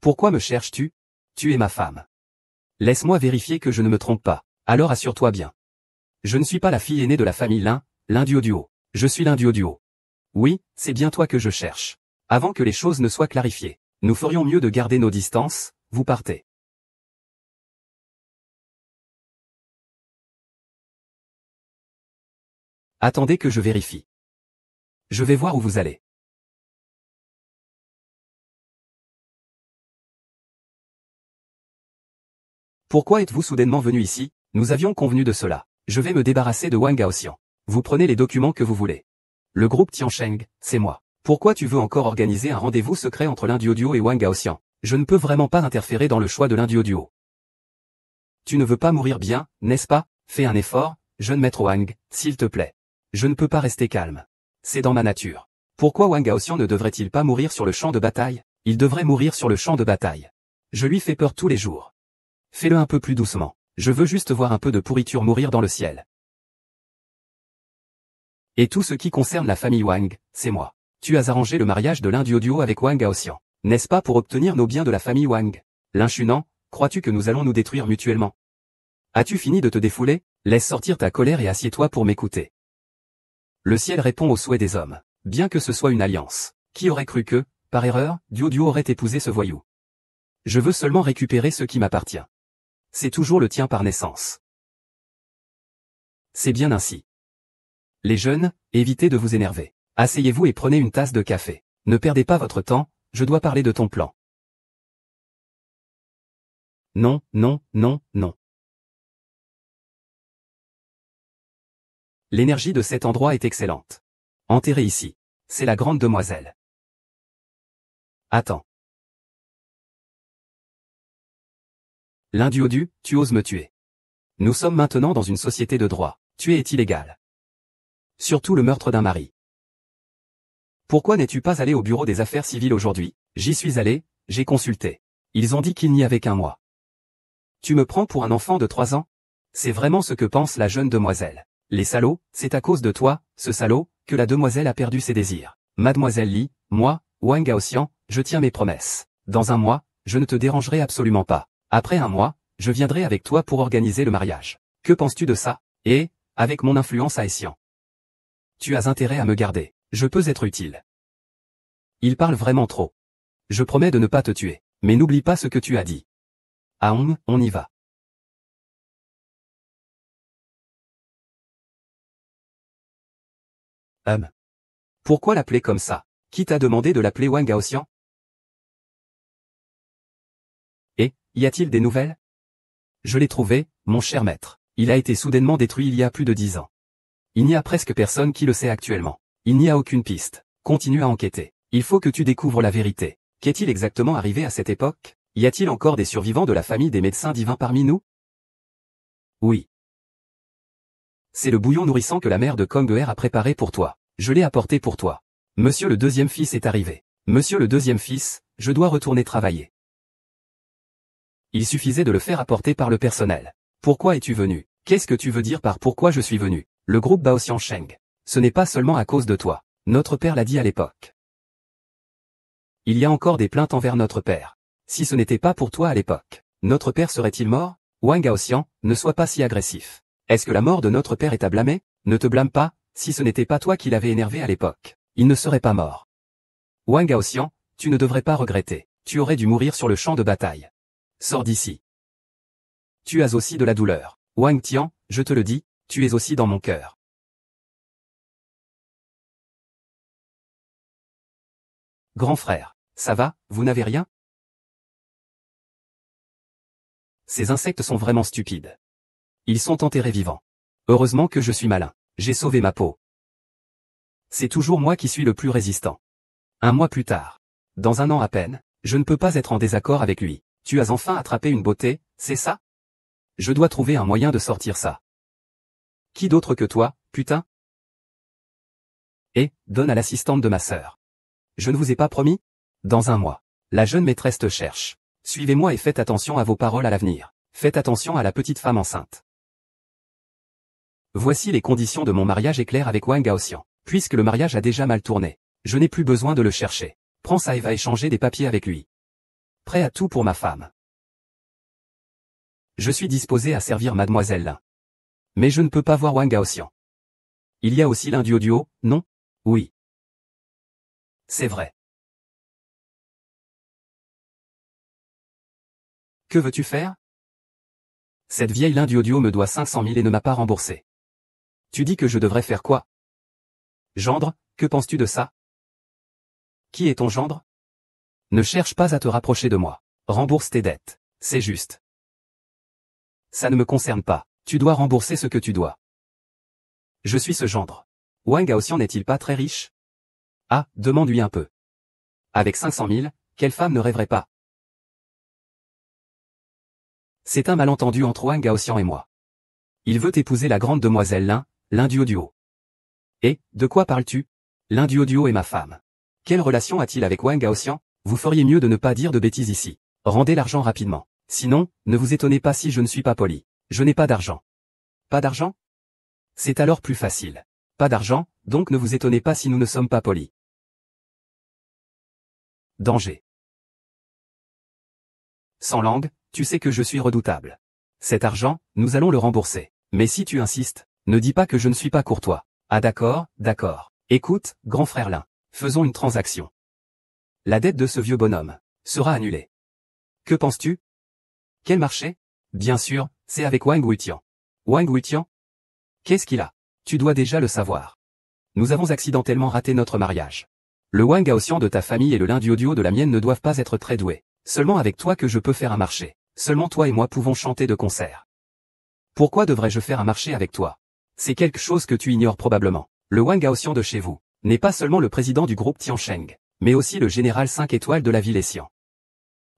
Pourquoi me cherches-tu? Tu es ma femme. Laisse-moi vérifier que je ne me trompe pas, alors assure-toi bien. Je ne suis pas la fille aînée de la famille Lin Duo. Je suis Lin Duo. Oui, c'est bien toi que je cherche. Avant que les choses ne soient clarifiées, nous ferions mieux de garder nos distances, vous partez. Attendez que je vérifie. Je vais voir où vous allez. Pourquoi êtes-vous soudainement venu ici? Nous avions convenu de cela. Je vais me débarrasser de Wang Gaoxian. Vous prenez les documents que vous voulez. Le groupe Tiansheng, c'est moi. Pourquoi tu veux encore organiser un rendez-vous secret entre Lin Duo et Wang Gaoxian? Je ne peux vraiment pas interférer dans le choix de Lin Duo. Tu ne veux pas mourir bien, n'est-ce pas? Fais un effort, jeune maître Wang, s'il te plaît. Je ne peux pas rester calme. C'est dans ma nature. Pourquoi Wang Gaoxian ne devrait-il pas mourir sur le champ de bataille? Il devrait mourir sur le champ de bataille. Je lui fais peur tous les jours. Fais-le un peu plus doucement. Je veux juste voir un peu de pourriture mourir dans le ciel. Et tout ce qui concerne la famille Wang, c'est moi. Tu as arrangé le mariage de Lin Duo avec Wang Gaoxian, n'est-ce pas pour obtenir nos biens de la famille Wang? Lin Chunan, crois-tu que nous allons nous détruire mutuellement? As-tu fini de te défouler? Laisse sortir ta colère et assieds-toi pour m'écouter. Le ciel répond aux souhaits des hommes, bien que ce soit une alliance. Qui aurait cru que, par erreur, Duo aurait épousé ce voyou? Je veux seulement récupérer ce qui m'appartient. C'est toujours le tien par naissance. C'est bien ainsi. Les jeunes, évitez de vous énerver. Asseyez-vous et prenez une tasse de café. Ne perdez pas votre temps, je dois parler de ton plan. Non, non, non, non. L'énergie de cet endroit est excellente. Enterrée ici. C'est la grande demoiselle. Attends. Lin Duo, tu oses me tuer. Nous sommes maintenant dans une société de droit. Tuer est illégal. Surtout le meurtre d'un mari. Pourquoi n'es-tu pas allé au bureau des affaires civiles aujourd'hui? J'y suis allé, j'ai consulté. Ils ont dit qu'il n'y avait qu'un mois. Tu me prends pour un enfant de 3 ans? C'est vraiment ce que pense la jeune demoiselle. Les salauds, c'est à cause de toi, ce salaud, que la demoiselle a perdu ses désirs. Mademoiselle Li, moi, Wang Gaoxian, je tiens mes promesses. Dans un mois, je ne te dérangerai absolument pas. Après un mois, je viendrai avec toi pour organiser le mariage. Que penses-tu de ça? Et, avec mon influence à Essian. Tu as intérêt à me garder. Je peux être utile. Il parle vraiment trop. Je promets de ne pas te tuer. Mais n'oublie pas ce que tu as dit. Aong, on y va. Pourquoi l'appeler comme ça? Qui t'a demandé de l'appeler Wang Gaoxian? Et, y a-t-il des nouvelles? Je l'ai trouvé, mon cher maître. Il a été soudainement détruit il y a plus de 10 ans. Il n'y a presque personne qui le sait actuellement. Il n'y a aucune piste. Continue à enquêter. Il faut que tu découvres la vérité. Qu'est-il exactement arrivé à cette époque? Y a-t-il encore des survivants de la famille des médecins divins parmi nous? Oui. C'est le bouillon nourrissant que la mère de Kong'er a préparé pour toi. Je l'ai apporté pour toi. Monsieur le deuxième fils est arrivé. Monsieur le deuxième fils, je dois retourner travailler. Il suffisait de le faire apporter par le personnel. Pourquoi es-tu venu? Qu'est-ce que tu veux dire par pourquoi je suis venu? Le groupe Baoxian Sheng. Ce n'est pas seulement à cause de toi. Notre père l'a dit à l'époque. Il y a encore des plaintes envers notre père. Si ce n'était pas pour toi à l'époque, notre père serait-il mort? Wang Gaoxian, ne sois pas si agressif. Est-ce que la mort de notre père est à blâmer? Ne te blâme pas, si ce n'était pas toi qui l'avais énervé à l'époque, il ne serait pas mort. Wang Gaoxian, tu ne devrais pas regretter. Tu aurais dû mourir sur le champ de bataille. Sors d'ici. Tu as aussi de la douleur. Wang Tian, je te le dis, tu es aussi dans mon cœur. Grand frère, ça va, vous n'avez rien? Ces insectes sont vraiment stupides. Ils sont enterrés vivants. Heureusement que je suis malin. J'ai sauvé ma peau. C'est toujours moi qui suis le plus résistant. Un mois plus tard. Dans un an à peine, je ne peux pas être en désaccord avec lui. Tu as enfin attrapé une beauté, c'est ça? Je dois trouver un moyen de sortir ça. Qui d'autre que toi, putain? Et, donne à l'assistante de ma sœur. Je ne vous ai pas promis? Dans un mois. La jeune maîtresse te cherche. Suivez-moi et faites attention à vos paroles à l'avenir. Faites attention à la petite femme enceinte. Voici les conditions de mon mariage éclair avec Wang Gaoxian. Puisque le mariage a déjà mal tourné, je n'ai plus besoin de le chercher. Prends ça et va échanger des papiers avec lui. Prêt à tout pour ma femme. Je suis disposé à servir mademoiselle Lin. Mais je ne peux pas voir Wang Gaoxian. Il y a aussi Lin Duoduo, non? Oui. C'est vrai. Que veux-tu faire? Cette vieille Lin Duoduo me doit 500 000 et ne m'a pas remboursé. Tu dis que je devrais faire quoi? Gendre, que penses-tu de ça? Qui est ton gendre? Ne cherche pas à te rapprocher de moi. Rembourse tes dettes. C'est juste. Ça ne me concerne pas. Tu dois rembourser ce que tu dois. Je suis ce gendre. Wang Gaoxian n'est-il pas très riche? Ah, demande-lui un peu. Avec 500 000, quelle femme ne rêverait pas? C'est un malentendu entre Wang Gaoxian et moi. Il veut épouser la grande demoiselle Lin Duoduo. Et, de quoi parles-tu? Lin Duoduo est ma femme. Quelle relation a-t-il avec Wang Gaoxian? Vous feriez mieux de ne pas dire de bêtises ici. Rendez l'argent rapidement. Sinon, ne vous étonnez pas si je ne suis pas poli. Je n'ai pas d'argent. Pas d'argent? C'est alors plus facile. Pas d'argent, donc ne vous étonnez pas si nous ne sommes pas polis. Danger. Sans langue, tu sais que je suis redoutable. Cet argent, nous allons le rembourser. Mais si tu insistes, ne dis pas que je ne suis pas courtois. Ah d'accord, d'accord. Écoute, grand frère Lin, faisons une transaction. La dette de ce vieux bonhomme sera annulée. Que penses-tu? Quel marché? Bien sûr, c'est avec Wang Wuitian. Wang Wuitian? Qu'est-ce qu'il a? Tu dois déjà le savoir. Nous avons accidentellement raté notre mariage. Le Wang Gaoxian de ta famille et le Lin Duoduo de la mienne ne doivent pas être très doués. Seulement avec toi que je peux faire un marché. Seulement toi et moi pouvons chanter de concert. Pourquoi devrais-je faire un marché avec toi? C'est quelque chose que tu ignores probablement. Le Wang Gaoxian de chez vous n'est pas seulement le président du groupe Tiansheng, mais aussi le général 5 étoiles de la ville Essian.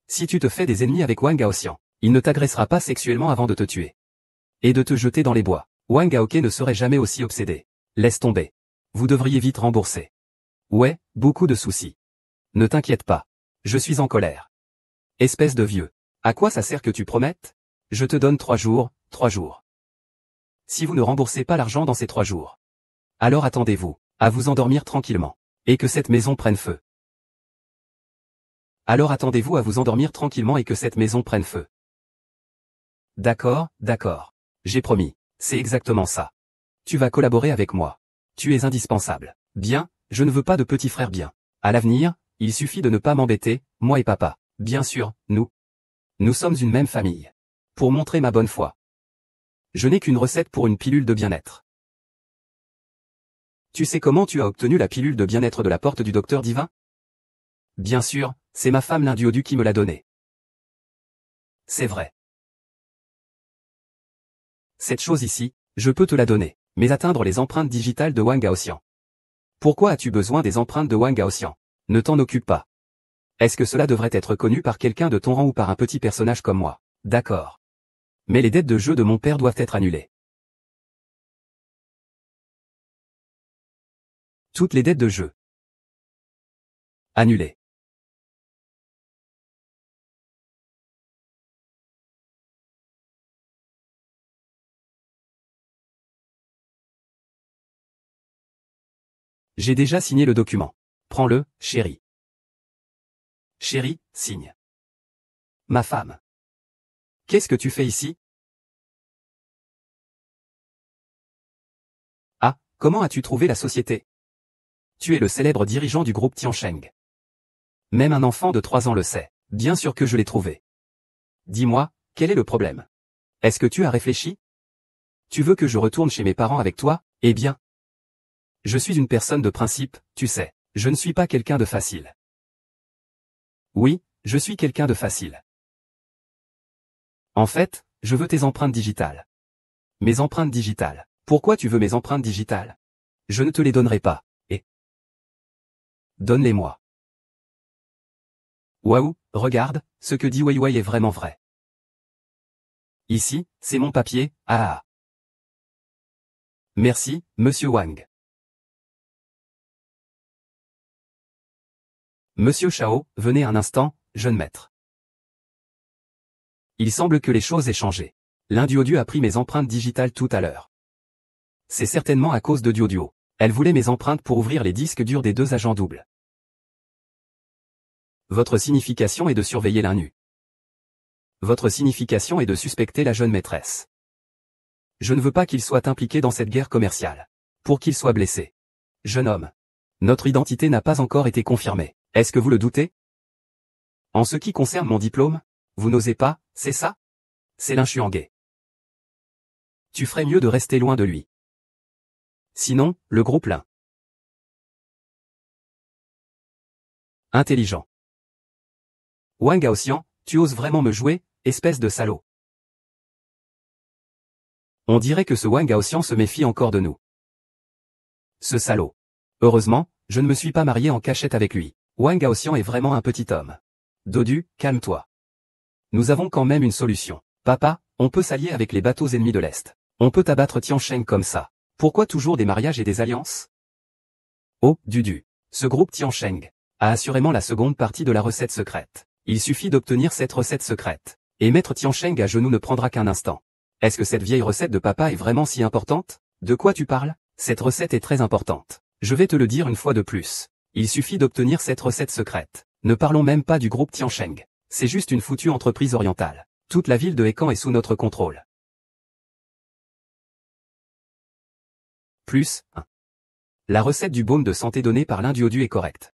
Si tu te fais des ennemis avec Wang Gaoxian, il ne t'agressera pas sexuellement avant de te tuer. Et de te jeter dans les bois. Wang Gaoke ne serait jamais aussi obsédé. Laisse tomber. Vous devriez vite rembourser. Ouais, beaucoup de soucis. Ne t'inquiète pas. Je suis en colère. Espèce de vieux. À quoi ça sert que tu promettes? Je te donne 3 jours, 3 jours. Si vous ne remboursez pas l'argent dans ces 3 jours, alors attendez-vous à vous endormir tranquillement. Et que cette maison prenne feu. Alors attendez-vous à vous endormir tranquillement et que cette maison prenne feu. D'accord, d'accord. J'ai promis. C'est exactement ça. Tu vas collaborer avec moi. Tu es indispensable. Bien, je ne veux pas de petit frère bien. À l'avenir, il suffit de ne pas m'embêter, moi et papa. Bien sûr, nous sommes une même famille. Pour montrer ma bonne foi. Je n'ai qu'une recette pour une pilule de bien-être. Tu sais comment tu as obtenu la pilule de bien-être de la porte du docteur divin? Bien sûr, c'est ma femme Lin Duoduo qui me l'a donnée. C'est vrai. Cette chose ici, je peux te la donner, mais atteindre les empreintes digitales de Wang Gaoxian. Pourquoi as-tu besoin des empreintes de Wang Gaoxian? Ne t'en occupe pas. Est-ce que cela devrait être connu par quelqu'un de ton rang ou par un petit personnage comme moi? D'accord. Mais les dettes de jeu de mon père doivent être annulées. Toutes les dettes de jeu. Annulées. J'ai déjà signé le document. Prends-le, chérie. Chérie, signe. Ma femme. Qu'est-ce que tu fais ici? Ah, comment as-tu trouvé la société? Tu es le célèbre dirigeant du groupe Tiansheng. Même un enfant de 3 ans le sait. Bien sûr que je l'ai trouvé. Dis-moi, quel est le problème? Est-ce que tu as réfléchi? Tu veux que je retourne chez mes parents avec toi? Eh bien, je suis une personne de principe, tu sais. Je ne suis pas quelqu'un de facile. Oui, je suis quelqu'un de facile. En fait, je veux tes empreintes digitales. Mes empreintes digitales. Pourquoi tu veux mes empreintes digitales? Je ne te les donnerai pas. Et donne-les-moi. Waouh, regarde, ce que dit Weiwei est vraiment vrai. Ici, c'est mon papier, ah. Merci, monsieur Wang. Monsieur Chao, venez un instant, jeune maître. Il semble que les choses aient changé. L'Induoduo a pris mes empreintes digitales tout à l'heure. C'est certainement à cause de Duoduo. Elle voulait mes empreintes pour ouvrir les disques durs des deux agents doubles. Votre signification est de surveiller l'innu. Votre signification est de suspecter la jeune maîtresse. Je ne veux pas qu'il soit impliqué dans cette guerre commerciale. Pour qu'il soit blessé. Jeune homme. Notre identité n'a pas encore été confirmée. Est-ce que vous le doutez? En ce qui concerne mon diplôme, vous n'osez pas, c'est ça? C'est Lin Xuanghe. Tu ferais mieux de rester loin de lui. Sinon, le groupe Lin. Intelligent. Wang Gaoxian, tu oses vraiment me jouer, espèce de salaud. On dirait que ce Wang Gaoxian se méfie encore de nous. Ce salaud. Heureusement, je ne me suis pas marié en cachette avec lui. Wang Gaoxian est vraiment un petit homme. Dodu, calme-toi. Nous avons quand même une solution. Papa, on peut s'allier avec les bateaux ennemis de l'Est. On peut abattre Tiansheng comme ça. Pourquoi toujours des mariages et des alliances? Oh, Dudu. Ce groupe Tiansheng a assurément la seconde partie de la recette secrète. Il suffit d'obtenir cette recette secrète. Et mettre Tiansheng à genoux ne prendra qu'un instant. Est-ce que cette vieille recette de papa est vraiment si importante? De quoi tu parles? Cette recette est très importante. Je vais te le dire une fois de plus. Il suffit d'obtenir cette recette secrète. Ne parlons même pas du groupe Tiansheng. C'est juste une foutue entreprise orientale. Toute la ville de Hécan est sous notre contrôle. Plus 1. La recette du baume de santé donnée par l'Induoduo est correcte.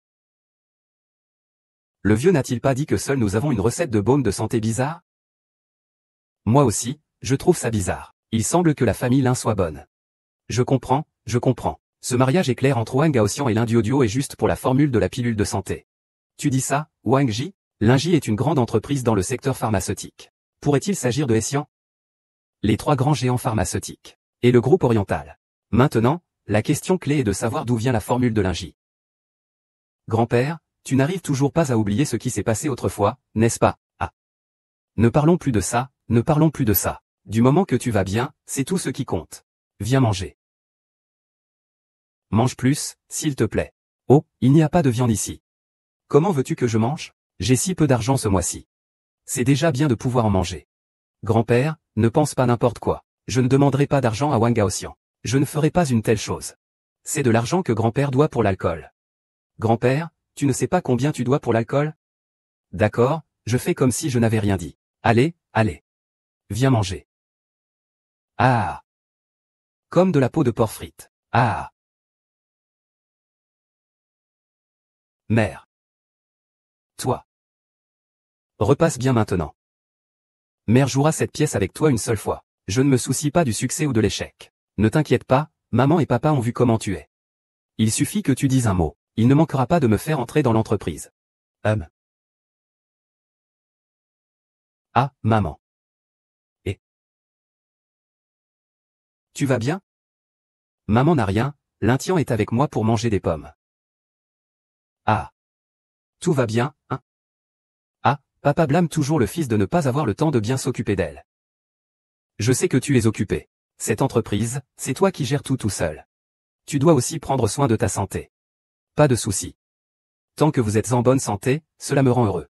Le vieux n'a-t-il pas dit que seul nous avons une recette de baume de santé bizarre? Moi aussi, je trouve ça bizarre. Il semble que la famille Lin soit bonne. Je comprends, je comprends. Ce mariage éclair entre Wang Gaoxian et l'Induoduo est juste pour la formule de la pilule de santé. Tu dis ça, Wang Ji? L'Inji est une grande entreprise dans le secteur pharmaceutique. Pourrait-il s'agir de Essian? Les trois grands géants pharmaceutiques. Et le groupe oriental. Maintenant, la question clé est de savoir d'où vient la formule de l'Inji. Grand-père, tu n'arrives toujours pas à oublier ce qui s'est passé autrefois, n'est-ce pas? Ah. Ne parlons plus de ça, ne parlons plus de ça. Du moment que tu vas bien, c'est tout ce qui compte. Viens manger. Mange plus, s'il te plaît. Oh, il n'y a pas de viande ici. Comment veux-tu que je mange? J'ai si peu d'argent ce mois-ci. C'est déjà bien de pouvoir en manger. Grand-père, ne pense pas n'importe quoi. Je ne demanderai pas d'argent à Wang Gaoxian. Je ne ferai pas une telle chose. C'est de l'argent que grand-père doit pour l'alcool. Grand-père, tu ne sais pas combien tu dois pour l'alcool? D'accord, je fais comme si je n'avais rien dit. Allez, allez. Viens manger. Ah. Comme de la peau de porc frite. Ah. Mère. Toi. Repasse bien maintenant. Mère jouera cette pièce avec toi une seule fois. Je ne me soucie pas du succès ou de l'échec. Ne t'inquiète pas, maman et papa ont vu comment tu es. Il suffit que tu dises un mot. Il ne manquera pas de me faire entrer dans l'entreprise. Ah, maman. Et tu vas bien? Maman n'a rien, Lintian est avec moi pour manger des pommes. Ah. Tout va bien, hein? Ah, papa blâme toujours le fils de ne pas avoir le temps de bien s'occuper d'elle. Je sais que tu es occupé. Cette entreprise, c'est toi qui gères tout seul. Tu dois aussi prendre soin de ta santé. Pas de souci. Tant que vous êtes en bonne santé, cela me rend heureux.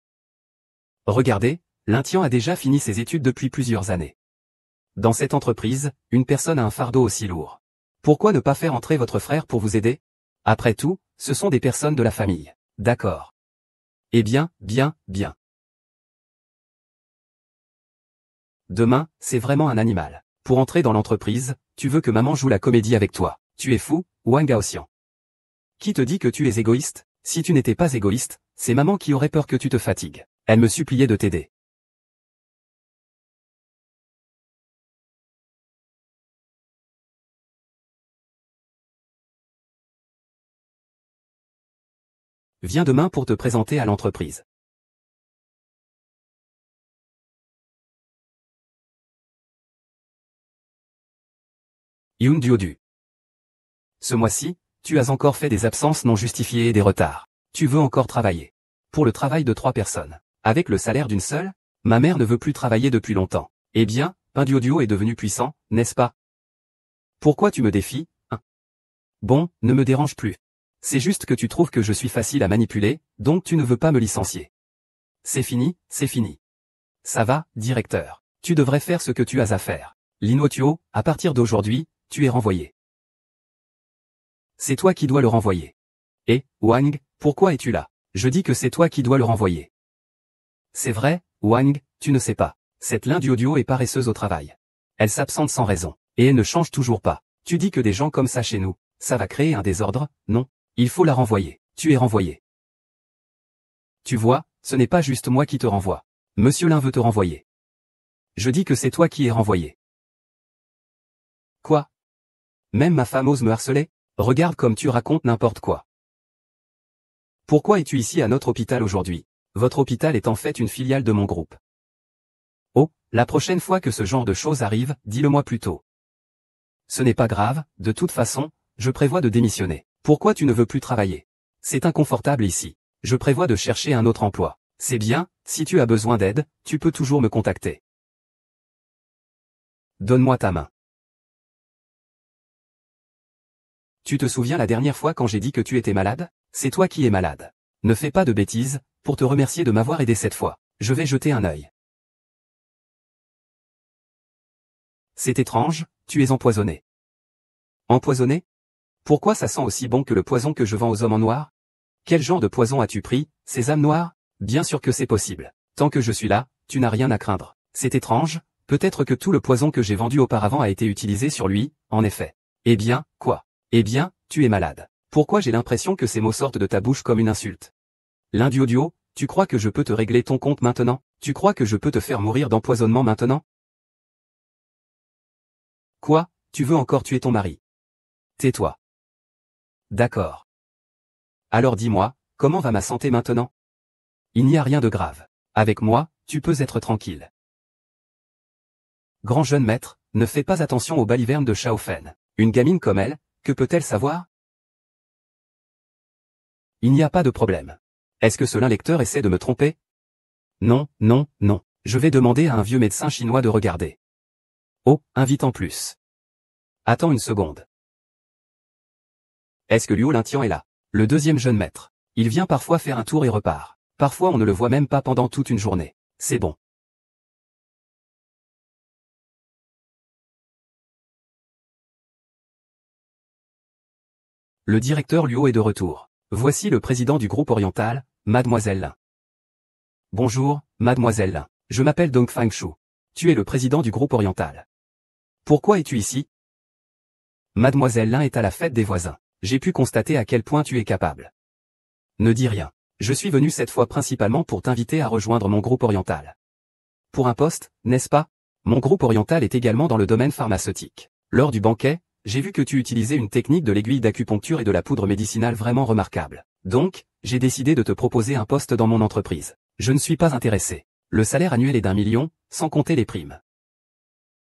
Regardez, Lintian a déjà fini ses études depuis plusieurs années. Dans cette entreprise, une personne a un fardeau aussi lourd. Pourquoi ne pas faire entrer votre frère pour vous aider? Après tout, ce sont des personnes de la famille. D'accord. Eh bien, bien. Demain, c'est vraiment un animal. Pour entrer dans l'entreprise, tu veux que maman joue la comédie avec toi. Tu es fou, Wang Gaoxian. Qui te dit que tu es égoïste? Si tu n'étais pas égoïste, c'est maman qui aurait peur que tu te fatigues. Elle me suppliait de t'aider. Viens demain pour te présenter à l'entreprise. Yoon Duodu. Ce mois-ci, tu as encore fait des absences non justifiées et des retards. Tu veux encore travailler. Pour le travail de 3 personnes. Avec le salaire d'une seule, ma mère ne veut plus travailler depuis longtemps. Eh bien, Pinduoduo est devenu puissant, n'est-ce pas? Pourquoi tu me défies, hein? Bon, ne me dérange plus. C'est juste que tu trouves que je suis facile à manipuler, donc tu ne veux pas me licencier. C'est fini, c'est fini. Ça va, directeur. Tu devrais faire ce que tu as à faire. Lin Tuo, à partir d'aujourd'hui, tu es renvoyé. C'est toi qui dois le renvoyer. Et, Wang, pourquoi es-tu là? Je dis que c'est toi qui dois le renvoyer. C'est vrai, Wang, tu ne sais pas. Cette Lin Duoduo est paresseuse au travail. Elle s'absente sans raison, et elle ne change toujours pas. Tu dis que des gens comme ça chez nous, ça va créer un désordre? Non. Il faut la renvoyer. Tu es renvoyé. Tu vois, ce n'est pas juste moi qui te renvoie. Monsieur Lin veut te renvoyer. Je dis que c'est toi qui es renvoyé. Quoi? Même ma femme ose me harceler? Regarde comme tu racontes n'importe quoi. Pourquoi es-tu ici à notre hôpital aujourd'hui? Votre hôpital est en fait une filiale de mon groupe. Oh, la prochaine fois que ce genre de choses arrive, dis-le-moi plus tôt. Ce n'est pas grave, de toute façon, je prévois de démissionner. Pourquoi tu ne veux plus travailler? C'est inconfortable ici. Je prévois de chercher un autre emploi. C'est bien, si tu as besoin d'aide, tu peux toujours me contacter. Donne-moi ta main. Tu te souviens la dernière fois quand j'ai dit que tu étais malade? C'est toi qui es malade. Ne fais pas de bêtises, pour te remercier de m'avoir aidé cette fois. Je vais jeter un œil. C'est étrange, tu es empoisonné. Empoisonné? Pourquoi ça sent aussi bon que le poison que je vends aux hommes en noir? Quel genre de poison as-tu pris, sésame noir? Bien sûr que c'est possible. Tant que je suis là, tu n'as rien à craindre. C'est étrange, peut-être que tout le poison que j'ai vendu auparavant a été utilisé sur lui, en effet. Eh bien, quoi? Eh bien, tu es malade. Pourquoi j'ai l'impression que ces mots sortent de ta bouche comme une insulte? Lin Duoduo, tu crois que je peux te régler ton compte maintenant? Tu crois que je peux te faire mourir d'empoisonnement maintenant? Quoi? Tu veux encore tuer ton mari? Tais-toi. D'accord. Alors dis-moi, comment va ma santé maintenant? Il n'y a rien de grave. Avec moi, tu peux être tranquille. Grand jeune maître, ne fais pas attention aux balivernes de Shaofen. Une gamine comme elle, que peut-elle savoir? Il n'y a pas de problème. Est-ce que ce lecteur essaie de me tromper? Non, non, non. Je vais demander à un vieux médecin chinois de regarder. Oh, invite en plus. Attends une seconde. Est-ce que Luo Lintian est là? Le deuxième jeune maître. Il vient parfois faire un tour et repart. Parfois on ne le voit même pas pendant toute une journée. C'est bon. Le directeur Luo est de retour. Voici le président du groupe oriental, Mademoiselle Lin. Bonjour, Mademoiselle Lin. Je m'appelle Dong Fangshu. Tu es le président du groupe oriental. Pourquoi es-tu ici? Mademoiselle Lin est à la fête des voisins. J'ai pu constater à quel point tu es capable. Ne dis rien. Je suis venu cette fois principalement pour t'inviter à rejoindre mon groupe oriental. Pour un poste, n'est-ce pas? Mon groupe oriental est également dans le domaine pharmaceutique. Lors du banquet, j'ai vu que tu utilisais une technique de l'aiguille d'acupuncture et de la poudre médicinale vraiment remarquable. Donc, j'ai décidé de te proposer un poste dans mon entreprise. Je ne suis pas intéressé. Le salaire annuel est d'1 million, sans compter les primes.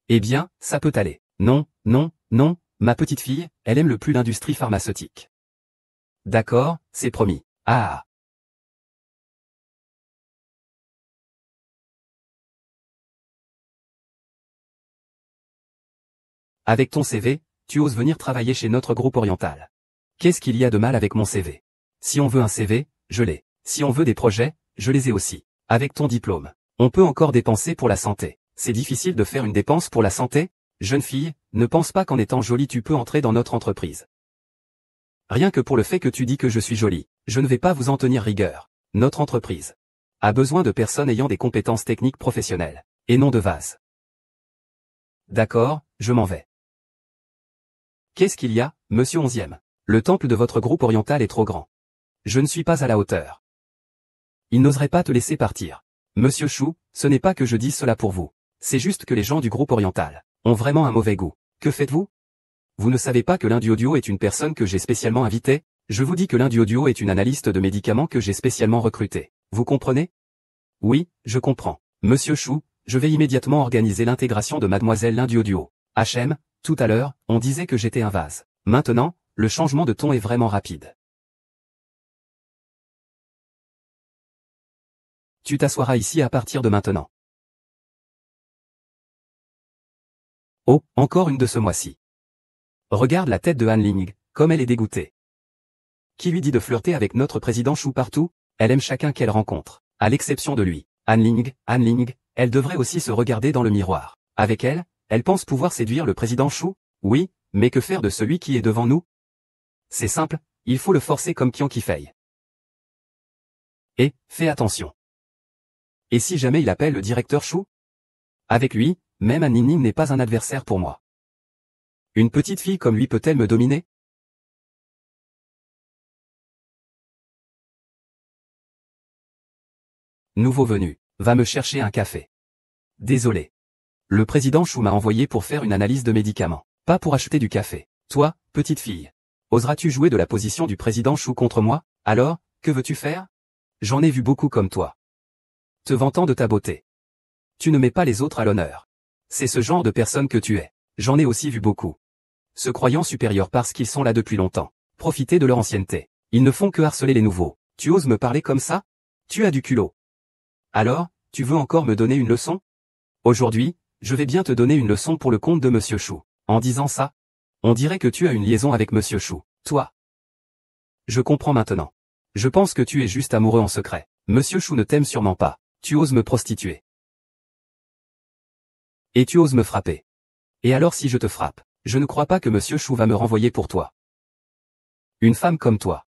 Eh bien, ça peut aller. Non, non, non, ma petite fille, elle aime le plus l'industrie pharmaceutique. D'accord, c'est promis. Ah. Avec ton CV, tu oses venir travailler chez notre groupe oriental. Qu'est-ce qu'il y a de mal avec mon CV? Si on veut un CV, je l'ai. Si on veut des projets, je les ai aussi. Avec ton diplôme, on peut encore dépenser pour la santé. C'est difficile de faire une dépense pour la santé? Jeune fille, ne pense pas qu'en étant jolie tu peux entrer dans notre entreprise. Rien que pour le fait que tu dis que je suis jolie, je ne vais pas vous en tenir rigueur. Notre entreprise a besoin de personnes ayant des compétences techniques professionnelles, et non de vases. D'accord, je m'en vais. Qu'est-ce qu'il y a, monsieur 11e? Le temple de votre groupe oriental est trop grand. Je ne suis pas à la hauteur. Il n'oserait pas te laisser partir. Monsieur Chou, ce n'est pas que je dise cela pour vous. C'est juste que les gens du groupe oriental ont vraiment un mauvais goût. Que faites-vous? Vous ne savez pas que Lin Duoduo est une personne que j'ai spécialement invitée? Je vous dis que Lin Duoduo est une analyste de médicaments que j'ai spécialement recrutée. Vous comprenez? Oui, je comprends. Monsieur Chou, je vais immédiatement organiser l'intégration de Mademoiselle Lin Duoduo. HM, Tout à l'heure, on disait que j'étais un vase. Maintenant, le changement de ton est vraiment rapide. Tu t'assoiras ici à partir de maintenant. Oh, encore une de ce mois-ci. Regarde la tête de Han Ling, comme elle est dégoûtée. Qui lui dit de flirter avec notre président Chou partout? Elle aime chacun qu'elle rencontre, à l'exception de lui. Han Ling, elle devrait aussi se regarder dans le miroir. Avec elle, elle pense pouvoir séduire le président Chou? Oui, mais que faire de celui qui est devant nous? C'est simple, il faut le forcer comme Qian Qifei. Et, fais attention. Et si jamais il appelle le directeur Chou? Avec lui, même Han Ning n'est pas un adversaire pour moi. Une petite fille comme lui peut-elle me dominer? Nouveau venu, va me chercher un café. Désolé. Le président Chou m'a envoyé pour faire une analyse de médicaments, pas pour acheter du café. Toi, petite fille, oseras-tu jouer de la position du président Chou contre moi? Alors, que veux-tu faire? J'en ai vu beaucoup comme toi. Te vantant de ta beauté. Tu ne mets pas les autres à l'honneur. C'est ce genre de personne que tu es. J'en ai aussi vu beaucoup. Se croyant supérieurs parce qu'ils sont là depuis longtemps. Profiter de leur ancienneté. Ils ne font que harceler les nouveaux. Tu oses me parler comme ça? Tu as du culot. Alors, tu veux encore me donner une leçon? Aujourd'hui, je vais bien te donner une leçon pour le compte de Monsieur Chou. En disant ça, on dirait que tu as une liaison avec Monsieur Chou. Toi. Je comprends maintenant. Je pense que tu es juste amoureux en secret. Monsieur Chou ne t'aime sûrement pas. Tu oses me prostituer. Et tu oses me frapper. Et alors si je te frappe, je ne crois pas que Monsieur Chou va me renvoyer pour toi. Une femme comme toi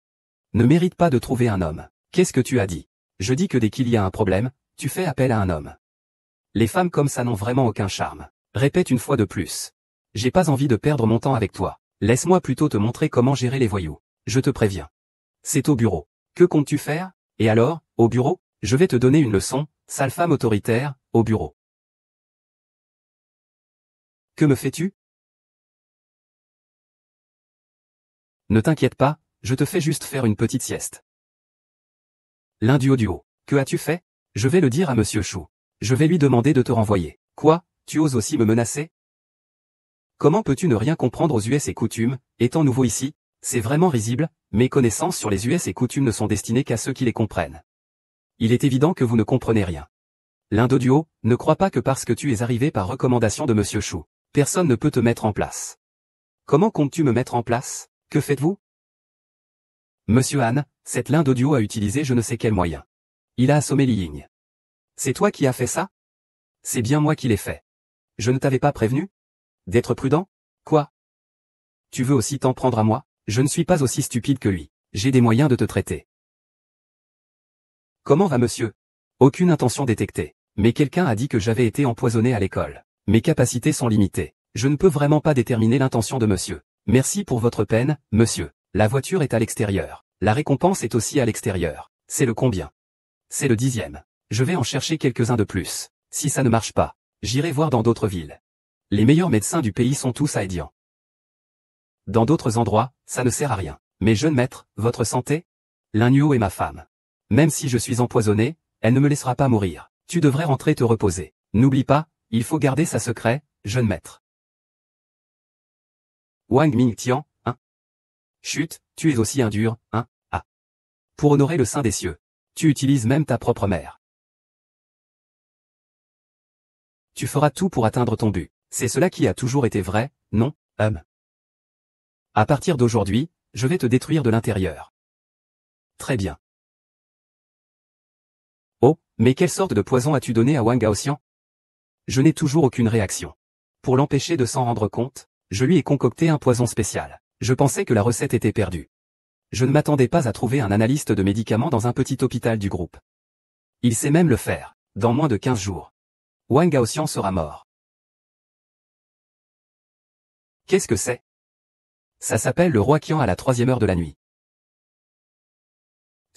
ne mérite pas de trouver un homme. Qu'est-ce que tu as dit? Je dis que dès qu'il y a un problème, tu fais appel à un homme. Les femmes comme ça n'ont vraiment aucun charme. Répète une fois de plus. J'ai pas envie de perdre mon temps avec toi. Laisse-moi plutôt te montrer comment gérer les voyous. Je te préviens. C'est au bureau. Que comptes-tu faire? Et alors, au bureau? Je vais te donner une leçon, sale femme autoritaire, au bureau. Que me fais-tu? Ne t'inquiète pas, je te fais juste faire une petite sieste. Duo. Que as-tu fait? Je vais le dire à Monsieur Chou. Je vais lui demander de te renvoyer. Quoi? Tu oses aussi me menacer? Comment peux-tu ne rien comprendre aux US et coutumes, étant nouveau ici? C'est vraiment risible, mes connaissances sur les US et coutumes ne sont destinées qu'à ceux qui les comprennent. Il est évident que vous ne comprenez rien. Duo, ne crois pas que parce que tu es arrivé par recommandation de Monsieur Chou, personne ne peut te mettre en place. Comment comptes-tu me mettre en place? Que faites-vous? Monsieur Han, cet Duo a utilisé je ne sais quel moyen. Il a assommé Li Ying. C'est toi qui as fait ça? C'est bien moi qui l'ai fait. Je ne t'avais pas prévenu? D'être prudent? Quoi? Tu veux aussi t'en prendre à moi? Je ne suis pas aussi stupide que lui. J'ai des moyens de te traiter. Comment va monsieur? Aucune intention détectée. Mais quelqu'un a dit que j'avais été empoisonné à l'école. Mes capacités sont limitées. Je ne peux vraiment pas déterminer l'intention de monsieur. Merci pour votre peine, monsieur. La voiture est à l'extérieur. La récompense est aussi à l'extérieur. C'est le combien? C'est le 10e. Je vais en chercher quelques-uns de plus. Si ça ne marche pas, j'irai voir dans d'autres villes. Les meilleurs médecins du pays sont tous à Edian. Dans d'autres endroits, ça ne sert à rien. Mais jeune maître, votre santé? Nuo est ma femme. Même si je suis empoisonné, elle ne me laissera pas mourir. Tu devrais rentrer te reposer. N'oublie pas, il faut garder ça secret, jeune maître. Wang Mingtian, hein? Chut, tu es aussi un dur, hein? Ah. Pour honorer le Saint des cieux, tu utilises même ta propre mère. Tu feras tout pour atteindre ton but. C'est cela qui a toujours été vrai, non, À partir d'aujourd'hui, je vais te détruire de l'intérieur. Très bien. Oh, mais quelle sorte de poison as-tu donné à Wang Gaoxian? Je n'ai toujours aucune réaction. Pour l'empêcher de s'en rendre compte, je lui ai concocté un poison spécial. Je pensais que la recette était perdue. Je ne m'attendais pas à trouver un analyste de médicaments dans un petit hôpital du groupe. Il sait même le faire, dans moins de 15 jours. Wang Gaoxian sera mort. Qu'est-ce que c'est? Ça s'appelle le roi Qian à la 3e heure de la nuit.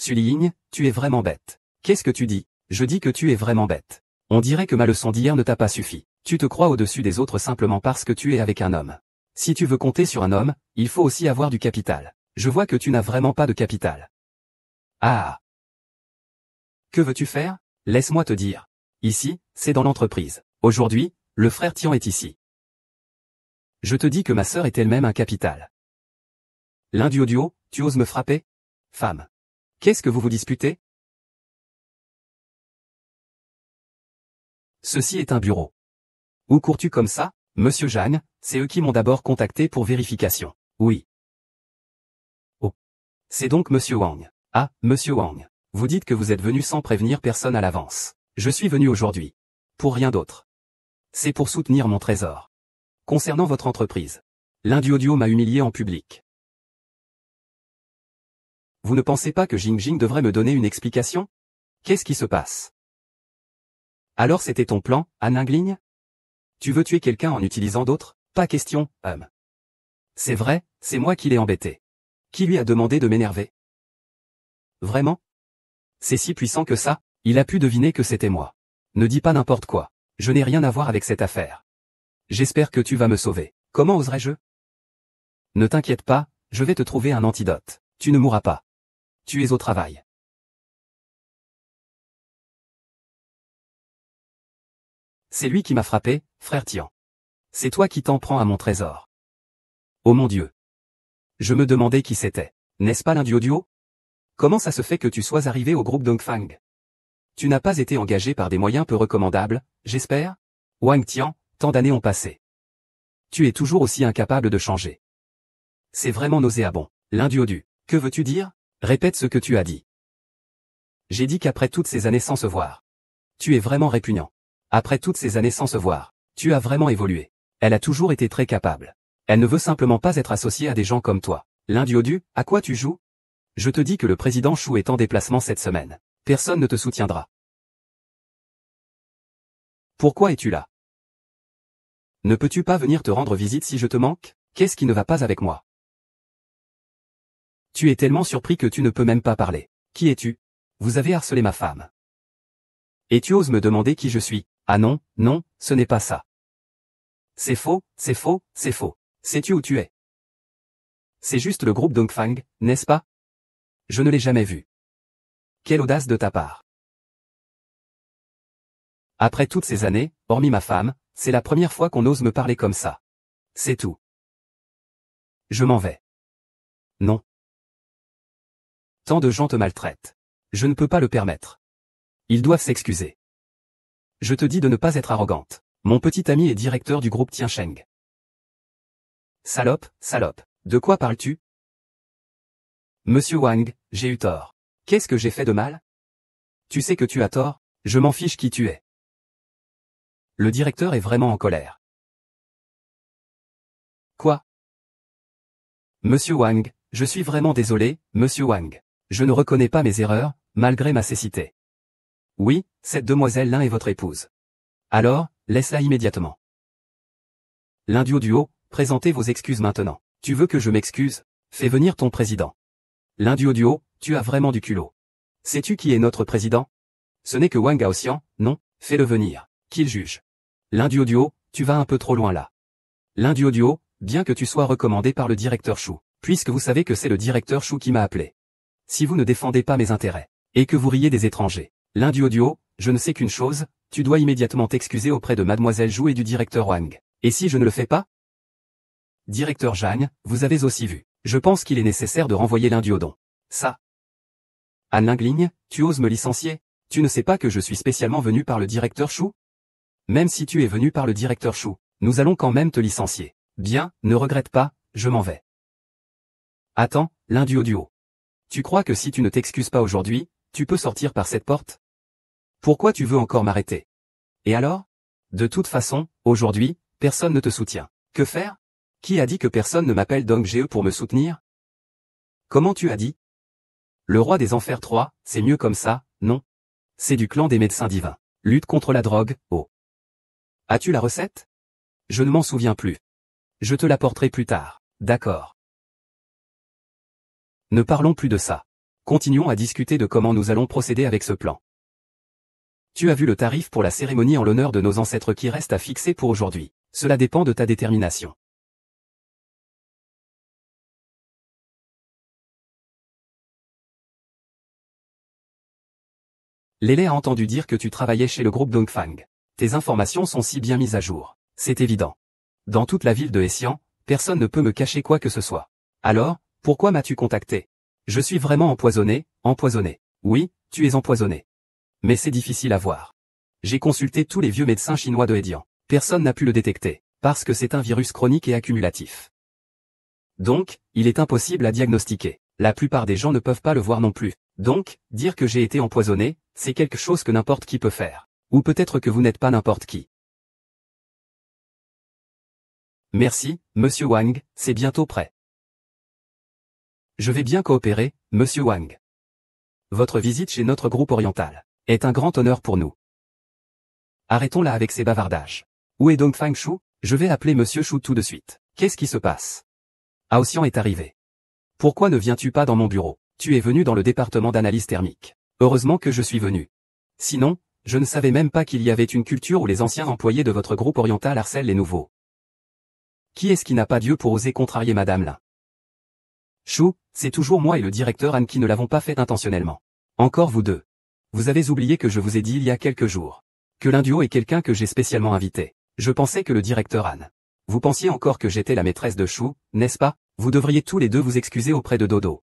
Li Ying, tu es vraiment bête. Qu'est-ce que tu dis? Je dis que tu es vraiment bête. On dirait que ma leçon d'hier ne t'a pas suffi. Tu te crois au-dessus des autres simplement parce que tu es avec un homme. Si tu veux compter sur un homme, il faut aussi avoir du capital. Je vois que tu n'as vraiment pas de capital. Ah! Que veux-tu faire? Laisse-moi te dire. Ici, c'est dans l'entreprise. Aujourd'hui, le frère Tian est ici. Je te dis que ma sœur est elle-même un capital. Lundi audio, tu oses me frapper? Femme. Qu'est-ce que vous vous disputez? Ceci est un bureau. Où cours-tu comme ça, monsieur Jeanne? C'est eux qui m'ont d'abord contacté pour vérification. Oui. Oh. C'est donc monsieur Wang. Ah, monsieur Wang. Vous dites que vous êtes venu sans prévenir personne à l'avance. Je suis venu aujourd'hui. Pour rien d'autre. C'est pour soutenir mon trésor. Concernant votre entreprise. Lundi audio m'a humilié en public. Vous ne pensez pas que Jingjing devrait me donner une explication? Qu'est-ce qui se passe? Alors c'était ton plan, Han Lingling? Tu veux tuer quelqu'un en utilisant d'autres? Pas question, C'est vrai, c'est moi qui l'ai embêté. Qui lui a demandé de m'énerver? Vraiment? C'est si puissant que ça? Il a pu deviner que c'était moi. Ne dis pas n'importe quoi. Je n'ai rien à voir avec cette affaire. J'espère que tu vas me sauver. Comment oserais-je? Ne t'inquiète pas, je vais te trouver un antidote. Tu ne mourras pas. Tu es au travail. C'est lui qui m'a frappé, frère Tian. C'est toi qui t'en prends à mon trésor. Oh mon Dieu. Je me demandais qui c'était. N'est-ce pas lundi audio? Comment ça se fait que tu sois arrivé au groupe Dongfang? Tu n'as pas été engagé par des moyens peu recommandables, j'espère? Wang Tian, tant d'années ont passé. Tu es toujours aussi incapable de changer. C'est vraiment nauséabond. Lundi audio. Que veux-tu dire? Répète ce que tu as dit. J'ai dit qu'après toutes ces années sans se voir. Tu es vraiment répugnant. Après toutes ces années sans se voir, tu as vraiment évolué. Elle a toujours été très capable. Elle ne veut simplement pas être associée à des gens comme toi. Lundi audio, à quoi tu joues? Je te dis que le président Chou est en déplacement cette semaine. Personne ne te soutiendra. Pourquoi es-tu là? Ne peux-tu pas venir te rendre visite si je te manque? Qu'est-ce qui ne va pas avec moi? Tu es tellement surpris que tu ne peux même pas parler. Qui es-tu? Vous avez harcelé ma femme. Et tu oses me demander qui je suis? Ah non, non, ce n'est pas ça. C'est faux, c'est faux, c'est faux. Sais-tu où tu es? C'est juste le groupe Dongfang, n'est-ce pas? Je ne l'ai jamais vu. Quelle audace de ta part. Après toutes ces années, hormis ma femme, c'est la première fois qu'on ose me parler comme ça. C'est tout. Je m'en vais. Non. Tant de gens te maltraitent. Je ne peux pas le permettre. Ils doivent s'excuser. Je te dis de ne pas être arrogante. Mon petit ami est directeur du groupe Tiansheng. Salope, salope. De quoi parles-tu? Monsieur Wang, j'ai eu tort. Qu'est-ce que j'ai fait de mal? Tu sais que tu as tort, je m'en fiche qui tu es. Le directeur est vraiment en colère. Quoi? Monsieur Wang, je suis vraiment désolé, monsieur Wang. Je ne reconnais pas mes erreurs, malgré ma cécité. Oui, cette demoiselle-là est votre épouse. Alors, laisse-la immédiatement. Lundi audio, présentez vos excuses maintenant. Tu veux que je m'excuse? Fais venir ton président. Lundi audio, tu as vraiment du culot. Sais-tu qui est notre président? Ce n'est que Wang Gaoxian, non, fais-le venir, qu'il juge. Lundi audio, tu vas un peu trop loin là. Lundi audio, bien que tu sois recommandé par le directeur Chou, puisque vous savez que c'est le directeur Chou qui m'a appelé. Si vous ne défendez pas mes intérêts, et que vous riez des étrangers, lundi audio, je ne sais qu'une chose, tu dois immédiatement t'excuser auprès de mademoiselle Zhou et du directeur Wang. Et si je ne le fais pas? Directeur Zhang, vous avez aussi vu. Je pense qu'il est nécessaire de renvoyer lundi au don. Ça. Han Lingling, tu oses me licencier? Tu ne sais pas que je suis spécialement venu par le directeur Chou? Même si tu es venu par le directeur Chou, nous allons quand même te licencier. Bien, ne regrette pas, je m'en vais. Attends, lundi audio. Tu crois que si tu ne t'excuses pas aujourd'hui, tu peux sortir par cette porte? Pourquoi tu veux encore m'arrêter? Et alors? De toute façon, aujourd'hui, personne ne te soutient. Que faire? Qui a dit que personne ne m'appelle Dong Ge pour me soutenir? Comment tu as dit? Le roi des enfers 3, c'est mieux comme ça, non? C'est du clan des médecins divins. Lutte contre la drogue, oh. As-tu la recette? Je ne m'en souviens plus. Je te l'apporterai plus tard, d'accord. Ne parlons plus de ça. Continuons à discuter de comment nous allons procéder avec ce plan. Tu as vu le tarif pour la cérémonie en l'honneur de nos ancêtres qui reste à fixer pour aujourd'hui. Cela dépend de ta détermination. Lélé a entendu dire que tu travaillais chez le groupe Dongfang. Tes informations sont si bien mises à jour. C'est évident. Dans toute la ville de Essian, personne ne peut me cacher quoi que ce soit. Alors, pourquoi m'as-tu contacté? Je suis vraiment empoisonné, empoisonné. Oui, tu es empoisonné. Mais c'est difficile à voir. J'ai consulté tous les vieux médecins chinois de Hédian. Personne n'a pu le détecter, parce que c'est un virus chronique et accumulatif. Donc, il est impossible à diagnostiquer. La plupart des gens ne peuvent pas le voir non plus. Donc, dire que j'ai été empoisonné, c'est quelque chose que n'importe qui peut faire. Ou peut-être que vous n'êtes pas n'importe qui. Merci, Monsieur Wang, c'est bientôt prêt. Je vais bien coopérer, Monsieur Wang. Votre visite chez notre groupe oriental est un grand honneur pour nous. Arrêtons là avec ces bavardages. Où est donc Fang Shu? Je vais appeler Monsieur Shu tout de suite. Qu'est-ce qui se passe? Aoxian est arrivé. Pourquoi ne viens-tu pas dans mon bureau? Tu es venu dans le département d'analyse thermique. Heureusement que je suis venu. Sinon, je ne savais même pas qu'il y avait une culture où les anciens employés de votre groupe oriental harcèlent les nouveaux. Qui est-ce qui n'a pas Dieu pour oser contrarier Madame Lin? Chou, c'est toujours moi et le directeur Han qui ne l'avons pas fait intentionnellement. Encore vous deux. Vous avez oublié que je vous ai dit il y a quelques jours que l'un duo est quelqu'un que j'ai spécialement invité. Je pensais que le directeur Han. Vous pensiez encore que j'étais la maîtresse de Chou, n'est-ce pas? Vous devriez tous les deux vous excuser auprès de Dodo.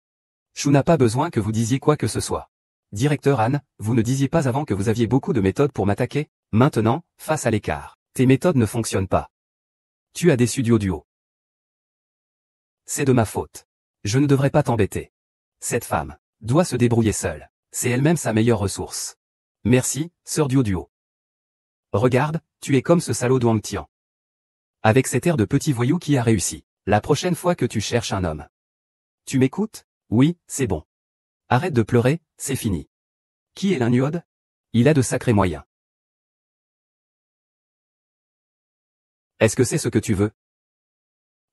Chou n'a pas besoin que vous disiez quoi que ce soit. Directeur Han, vous ne disiez pas avant que vous aviez beaucoup de méthodes pour m'attaquer? Maintenant, face à l'écart, tes méthodes ne fonctionnent pas. Tu as déçu Duo. C'est de ma faute. Je ne devrais pas t'embêter. Cette femme doit se débrouiller seule. C'est elle-même sa meilleure ressource. Merci, sœur Duo. Regarde, tu es comme ce salaud Duang Tian. Avec cet air de petit voyou qui a réussi. La prochaine fois que tu cherches un homme. Tu m'écoutes? Oui, c'est bon. Arrête de pleurer, c'est fini. Qui est l'Innuode? Il a de sacrés moyens. Est-ce que c'est ce que tu veux?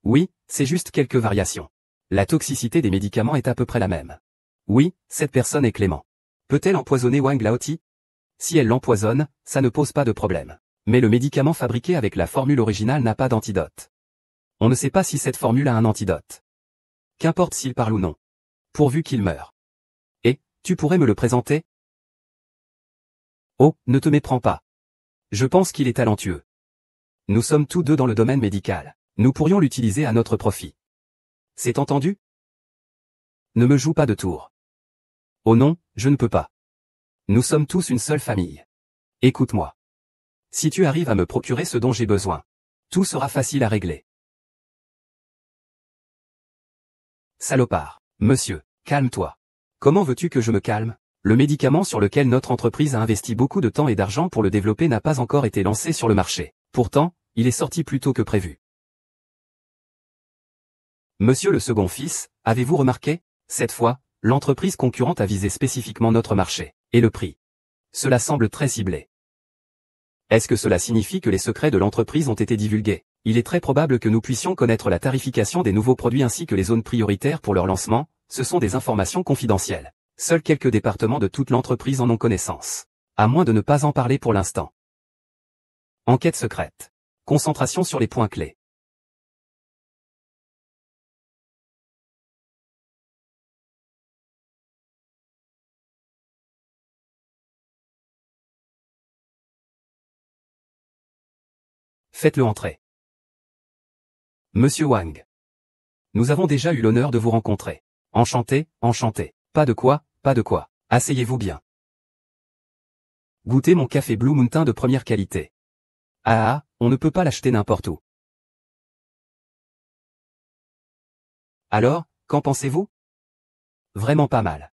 Oui, c'est juste quelques variations. La toxicité des médicaments est à peu près la même. Oui, cette personne est Clément. Peut-elle empoisonner Wang Laoti? Si elle l'empoisonne, ça ne pose pas de problème. Mais le médicament fabriqué avec la formule originale n'a pas d'antidote. On ne sait pas si cette formule a un antidote. Qu'importe s'il parle ou non. Pourvu qu'il meure. Et, tu pourrais me le présenter? Oh, ne te méprends pas. Je pense qu'il est talentueux. Nous sommes tous deux dans le domaine médical. Nous pourrions l'utiliser à notre profit. C'est entendu? Ne me joue pas de tour. Oh non, je ne peux pas. Nous sommes tous une seule famille. Écoute-moi. Si tu arrives à me procurer ce dont j'ai besoin, tout sera facile à régler. Salopard. Monsieur, calme-toi. Comment veux-tu que je me calme? Le médicament sur lequel notre entreprise a investi beaucoup de temps et d'argent pour le développer n'a pas encore été lancé sur le marché. Pourtant, il est sorti plus tôt que prévu. Monsieur le second fils, avez-vous remarqué? Cette fois, l'entreprise concurrente a visé spécifiquement notre marché. Et le prix? Cela semble très ciblé. Est-ce que cela signifie que les secrets de l'entreprise ont été divulgués? Il est très probable que nous puissions connaître la tarification des nouveaux produits ainsi que les zones prioritaires pour leur lancement. Ce sont des informations confidentielles. Seuls quelques départements de toute l'entreprise en ont connaissance. À moins de ne pas en parler pour l'instant. Enquête secrète. Concentration sur les points clés. Faites-le entrer. Monsieur Wang. Nous avons déjà eu l'honneur de vous rencontrer. Enchanté, enchanté. Pas de quoi, pas de quoi. Asseyez-vous bien. Goûtez mon café Blue Mountain de première qualité. Ah, on ne peut pas l'acheter n'importe où. Alors, qu'en pensez-vous? Vraiment pas mal.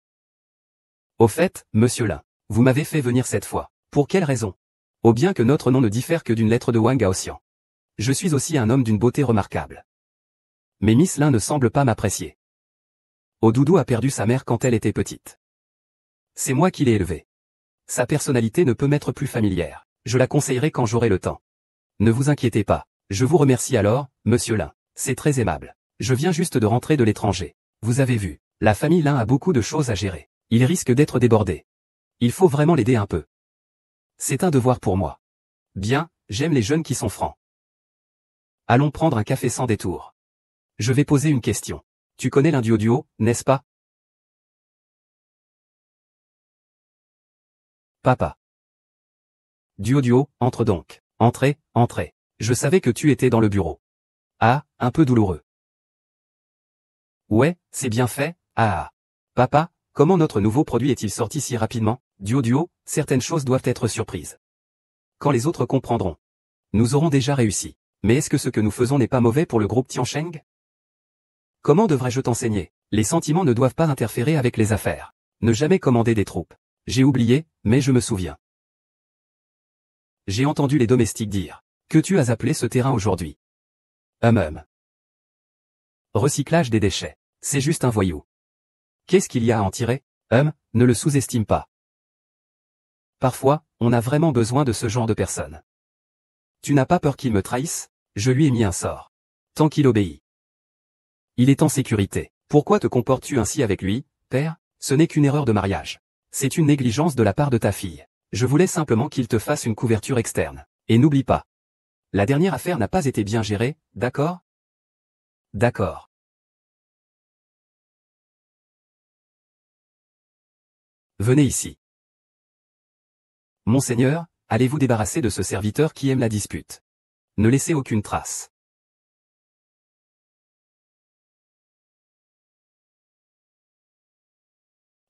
Au fait, monsieur Lin, vous m'avez fait venir cette fois. Pour quelle raison? Oh bien que notre nom ne diffère que d'une lettre de Wang Gaoxian. Je suis aussi un homme d'une beauté remarquable. Mais Miss Lin ne semble pas m'apprécier. Oh Doudou a perdu sa mère quand elle était petite. C'est moi qui l'ai élevée. Sa personnalité ne peut m'être plus familière. Je la conseillerai quand j'aurai le temps. Ne vous inquiétez pas. Je vous remercie alors, monsieur Lin. C'est très aimable. Je viens juste de rentrer de l'étranger. Vous avez vu, la famille Lin a beaucoup de choses à gérer. Il risque d'être débordé. Il faut vraiment l'aider un peu. C'est un devoir pour moi. Bien, j'aime les jeunes qui sont francs. Allons prendre un café sans détour. Je vais poser une question. Tu connais l'Induo, n'est-ce pas? Papa. Duo, entre donc. Entrez, entrez. Je savais que tu étais dans le bureau. Ah, un peu douloureux. Ouais, c'est bien fait, ah. Papa, comment notre nouveau produit est-il sorti si rapidement? Duo, certaines choses doivent être surprises. Quand les autres comprendront. Nous aurons déjà réussi. Mais est-ce que ce que nous faisons n'est pas mauvais pour le groupe Tiansheng? Comment devrais-je t'enseigner? Les sentiments ne doivent pas interférer avec les affaires. Ne jamais commander des troupes. J'ai oublié, mais je me souviens. J'ai entendu les domestiques dire que tu as appelé ce terrain aujourd'hui. Recyclage des déchets. C'est juste un voyou. Qu'est-ce qu'il y a à en tirer? Ne le sous-estime pas. Parfois, on a vraiment besoin de ce genre de personnes. Tu n'as pas peur qu'il me trahisse? Je lui ai mis un sort. Tant qu'il obéit. Il est en sécurité. Pourquoi te comportes-tu ainsi avec lui, père? Ce n'est qu'une erreur de mariage. C'est une négligence de la part de ta fille. Je voulais simplement qu'il te fasse une couverture externe. Et n'oublie pas. La dernière affaire n'a pas été bien gérée, d'accord? D'accord. Venez ici. Monseigneur, allez vous débarrasser de ce serviteur qui aime la dispute. Ne laissez aucune trace.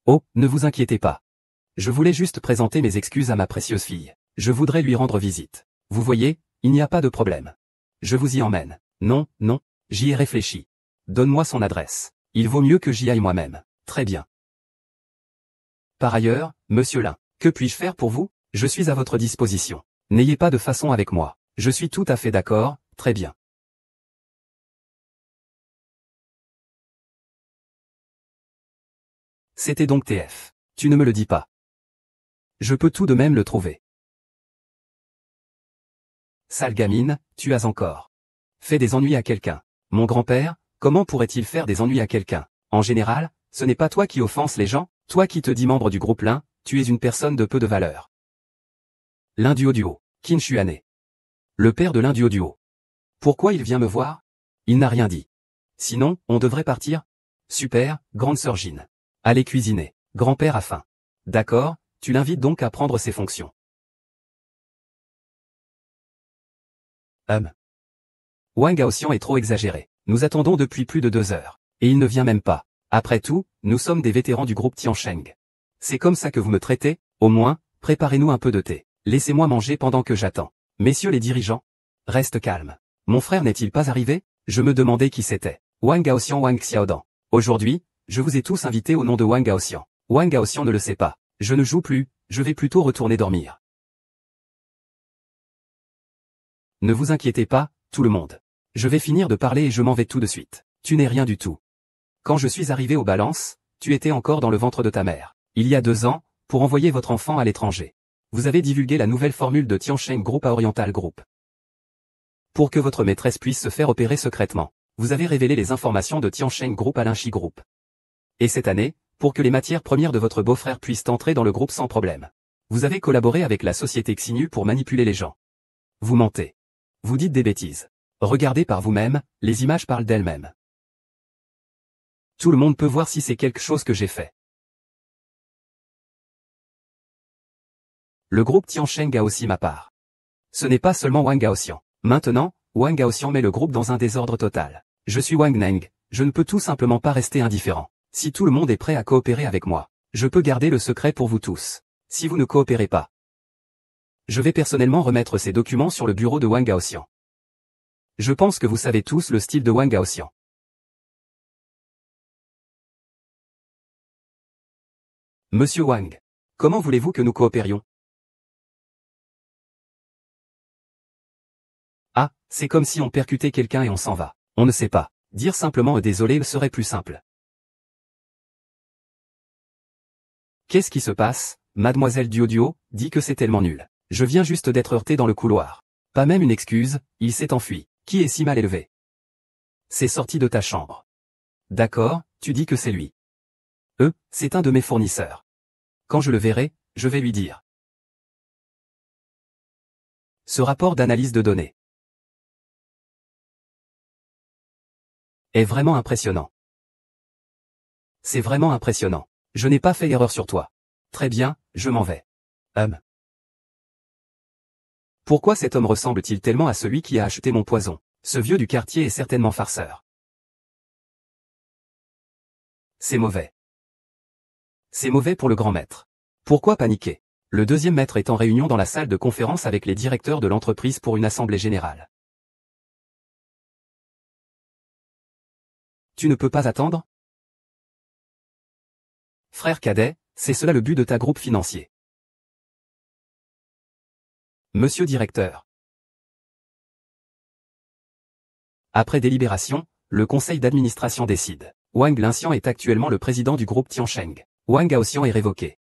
Oh, ne vous inquiétez pas. Je voulais juste présenter mes excuses à ma précieuse fille. Je voudrais lui rendre visite. Vous voyez, il n'y a pas de problème. Je vous y emmène. Non, j'y ai réfléchi. Donne-moi son adresse. Il vaut mieux que j'y aille moi-même. Très bien. Par ailleurs, monsieur Lin, que puis-je faire pour vous? Je suis à votre disposition. N'ayez pas de façon avec moi. Je suis tout à fait d'accord, très bien. C'était donc TF. Tu ne me le dis pas. Je peux tout de même le trouver. Sale gamine, tu as encore fait des ennuis à quelqu'un. Mon grand-père, comment pourrait-il faire des ennuis à quelqu'un? En général, ce n'est pas toi qui offenses les gens, toi qui te dis membre du groupe Lin, tu es une personne de peu de valeur. Lin Duo, Qin Xuan'e. Le père de Lin Duo. Pourquoi il vient me voir? Il n'a rien dit. Sinon, on devrait partir? Super, grande sœur Jin. Allez cuisiner. Grand-père a faim. D'accord, tu l'invites donc à prendre ses fonctions. Wang Gaoxian est trop exagéré. Nous attendons depuis plus de 2 heures. Et il ne vient même pas. Après tout, nous sommes des vétérans du groupe Tiansheng. C'est comme ça que vous me traitez? Au moins, préparez-nous un peu de thé. Laissez-moi manger pendant que j'attends. Messieurs les dirigeants, reste calme. Mon frère n'est-il pas arrivé? Je me demandais qui c'était. Wang Gaoxian Wang Xiaodan. Aujourd'hui, je vous ai tous invités au nom de Wang Gaoxian. Wang Gaoxian ne le sait pas. Je ne joue plus, je vais plutôt retourner dormir. Ne vous inquiétez pas, tout le monde. Je vais finir de parler et je m'en vais tout de suite. Tu n'es rien du tout. Quand je suis arrivé aux balances, tu étais encore dans le ventre de ta mère. Il y a 2 ans, pour envoyer votre enfant à l'étranger. Vous avez divulgué la nouvelle formule de Tiansheng Group à Oriental Group. Pour que votre maîtresse puisse se faire opérer secrètement, vous avez révélé les informations de Tiansheng Group à Linchi Group. Et cette année, pour que les matières premières de votre beau-frère puissent entrer dans le groupe sans problème. Vous avez collaboré avec la société Xinu pour manipuler les gens. Vous mentez. Vous dites des bêtises. Regardez par vous-même, les images parlent d'elles-mêmes. Tout le monde peut voir si c'est quelque chose que j'ai fait. Le groupe Tiansheng a aussi ma part. Ce n'est pas seulement Wang Gaoxian. Maintenant, Wang Gaoxian met le groupe dans un désordre total. Je suis Wang Neng, je ne peux tout simplement pas rester indifférent. Si tout le monde est prêt à coopérer avec moi, je peux garder le secret pour vous tous. Si vous ne coopérez pas, je vais personnellement remettre ces documents sur le bureau de Wang Gaoxian. Je pense que vous savez tous le style de Wang Gaoxian. Monsieur Wang, comment voulez-vous que nous coopérions? Ah, c'est comme si on percutait quelqu'un et on s'en va. On ne sait pas. Dire simplement désolé serait plus simple. Qu'est-ce qui se passe? Mademoiselle Duo dit que c'est tellement nul. Je viens juste d'être heurté dans le couloir. Pas même une excuse, il s'est enfui. Qui est si mal élevé? C'est sorti de ta chambre. D'accord, tu dis que c'est lui. C'est un de mes fournisseurs. Quand je le verrai, je vais lui dire. Ce rapport d'analyse de données est vraiment impressionnant. C'est vraiment impressionnant. Je n'ai pas fait erreur sur toi. Très bien, je m'en vais. Pourquoi cet homme ressemble-t-il tellement à celui qui a acheté mon poison? Ce vieux du quartier est certainement farceur. C'est mauvais. C'est mauvais pour le grand maître. Pourquoi paniquer? Le deuxième maître est en réunion dans la salle de conférence avec les directeurs de l'entreprise pour une assemblée générale. Tu ne peux pas attendre? Frère cadet, c'est cela le but de ta groupe financier. Monsieur directeur. Après délibération, le conseil d'administration décide. Wang Linxian est actuellement le président du groupe Tiansheng. Wang Gaoxian est révoqué.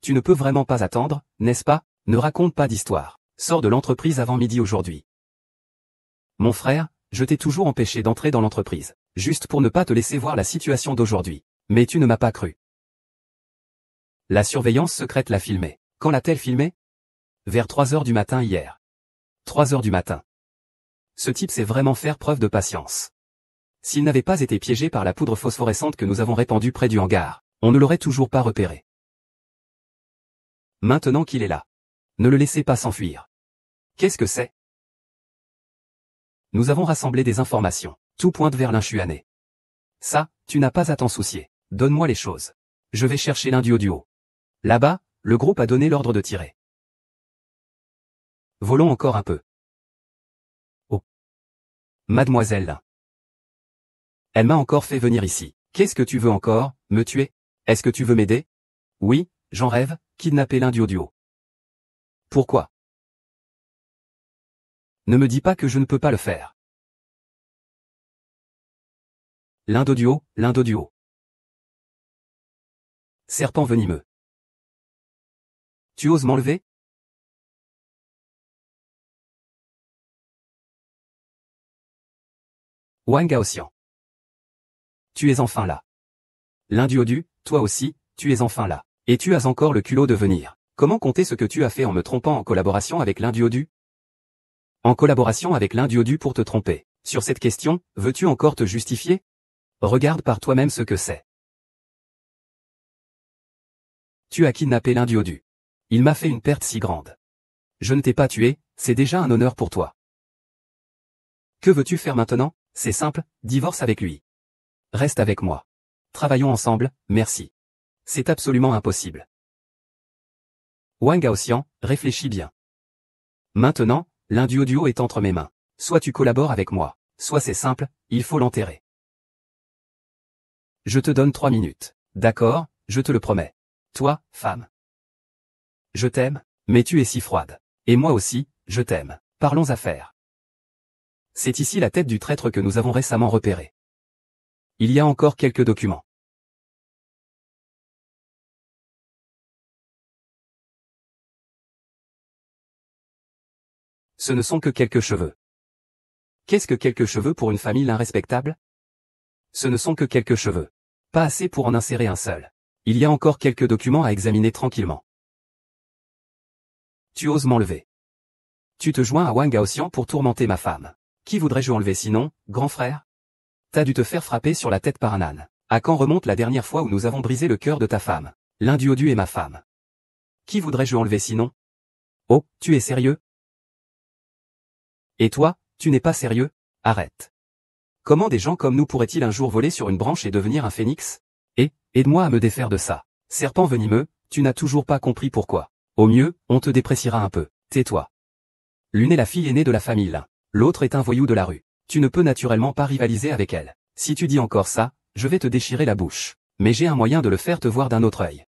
Tu ne peux vraiment pas attendre, n'est-ce pas? Ne raconte pas d'histoire. Sors de l'entreprise avant midi aujourd'hui. Mon frère, je t'ai toujours empêché d'entrer dans l'entreprise, juste pour ne pas te laisser voir la situation d'aujourd'hui. Mais tu ne m'as pas cru. La surveillance secrète l'a filmé. Quand l'a-t-elle filmé? Vers 3 heures du matin hier. 3 heures du matin. Ce type sait vraiment faire preuve de patience. S'il n'avait pas été piégé par la poudre phosphorescente que nous avons répandue près du hangar, on ne l'aurait toujours pas repéré. Maintenant qu'il est là. Ne le laissez pas s'enfuir. Qu'est-ce que c'est? Nous avons rassemblé des informations. Tout pointe vers l'Inshuané. Ça, tu n'as pas à t'en soucier. Donne-moi les choses. Je vais chercher l'un du haut. Là-bas, le groupe a donné l'ordre de tirer. Volons encore un peu. Oh. Mademoiselle. Elle m'a encore fait venir ici. Qu'est-ce que tu veux encore, me tuer? Est-ce que tu veux m'aider? Oui, j'en rêve, kidnapper l'un du haut. Pourquoi? Ne me dis pas que je ne peux pas le faire. L'Indoduo, l'Indoduo. Serpent venimeux. Tu oses m'enlever? Wang Gaoxian. Tu es enfin là. L'Induodu, toi aussi, tu es enfin là. Et tu as encore le culot de venir. Comment compter ce que tu as fait en me trompant en collaboration avec l'Induodu? En collaboration avec l'Induodu pour te tromper. Sur cette question, veux-tu encore te justifier? Regarde par toi-même ce que c'est. Tu as kidnappé l'Induodu. Il m'a fait une perte si grande. Je ne t'ai pas tué, c'est déjà un honneur pour toi. Que veux-tu faire maintenant? C'est simple, divorce avec lui. Reste avec moi. Travaillons ensemble, merci. C'est absolument impossible. Wang Gaoxian, réfléchis bien. Maintenant, l'Induoduo est entre mes mains. Soit tu collabores avec moi, soit c'est simple, il faut l'enterrer. Je te donne 3 minutes. D'accord, je te le promets. Toi, femme. Je t'aime, mais tu es si froide. Et moi aussi, je t'aime. Parlons affaires. C'est ici la tête du traître que nous avons récemment repéré. Il y a encore quelques documents. Ce ne sont que quelques cheveux. Qu'est-ce que quelques cheveux pour une famille irrespectable? Ce ne sont que quelques cheveux. Pas assez pour en insérer un seul. Il y a encore quelques documents à examiner tranquillement. Tu oses m'enlever. Tu te joins à Wang Gaoxian pour tourmenter ma femme. Qui voudrais-je enlever sinon, grand frère? T'as dû te faire frapper sur la tête par un âne. À quand remonte la dernière fois où nous avons brisé le cœur de ta femme? L'Induodu est ma femme. Qui voudrais-je enlever sinon? Oh, tu es sérieux? Et toi, tu n'es pas sérieux? Arrête. Comment des gens comme nous pourraient-ils un jour voler sur une branche et devenir un phénix? Aide-moi à me défaire de ça. Serpent venimeux, tu n'as toujours pas compris pourquoi. Au mieux, on te dépréciera un peu. Tais-toi. L'une est la fille aînée de la famille, l'autre est un voyou de la rue. Tu ne peux naturellement pas rivaliser avec elle. Si tu dis encore ça, je vais te déchirer la bouche. Mais j'ai un moyen de le faire te voir d'un autre œil.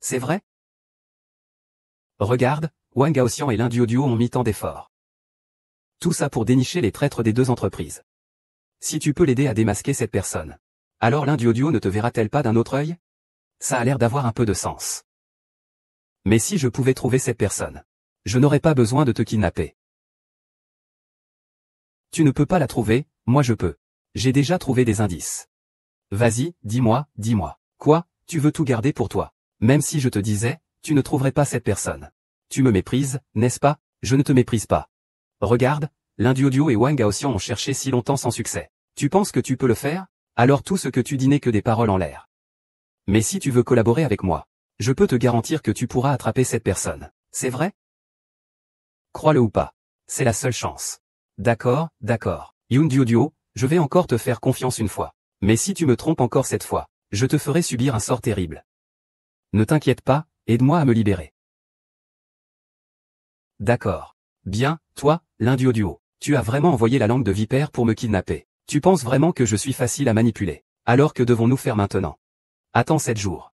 C'est vrai? Regarde, Wang Gaoxian et l'Induoduo ont mis tant d'efforts. Tout ça pour dénicher les traîtres des deux entreprises. Si tu peux l'aider à démasquer cette personne, alors l'Induoduo ne te verra-t-elle pas d'un autre œil? Ça a l'air d'avoir un peu de sens. Mais si je pouvais trouver cette personne, je n'aurais pas besoin de te kidnapper. Tu ne peux pas la trouver, moi je peux. J'ai déjà trouvé des indices. Vas-y, dis-moi, dis-moi. Quoi, tu veux tout garder pour toi? Même si je te disais, tu ne trouverais pas cette personne. Tu me méprises, n'est-ce pas? Je ne te méprise pas. Regarde, l'Induoduo et Wang Gaoxian ont cherché si longtemps sans succès. Tu penses que tu peux le faire? Alors tout ce que tu dis n'est que des paroles en l'air. Mais si tu veux collaborer avec moi, je peux te garantir que tu pourras attraper cette personne. C'est vrai? Crois-le ou pas. C'est la seule chance. D'accord, d'accord. Yun Duoduo, je vais encore te faire confiance une fois. Mais si tu me trompes encore cette fois, je te ferai subir un sort terrible. Ne t'inquiète pas, aide-moi à me libérer. D'accord. Bien, toi, l'un Duoduo, tu as vraiment envoyé la langue de vipère pour me kidnapper. Tu penses vraiment que je suis facile à manipuler. Alors que devons-nous faire maintenant? Attends 7 jours.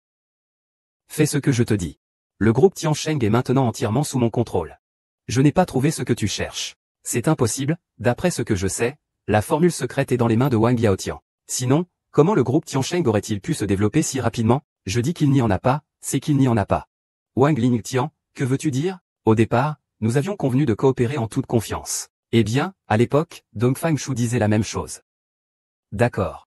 Fais ce que je te dis. Le groupe Tiansheng est maintenant entièrement sous mon contrôle. Je n'ai pas trouvé ce que tu cherches. C'est impossible, d'après ce que je sais, la formule secrète est dans les mains de Wang Yaotian. Sinon, comment le groupe Tiansheng aurait-il pu se développer si rapidement? Je dis qu'il n'y en a pas, c'est qu'il n'y en a pas. Wang Lingtian, que veux-tu dire? Au départ, nous avions convenu de coopérer en toute confiance. Eh bien, à l'époque, Dongfang Shu disait la même chose. D'accord.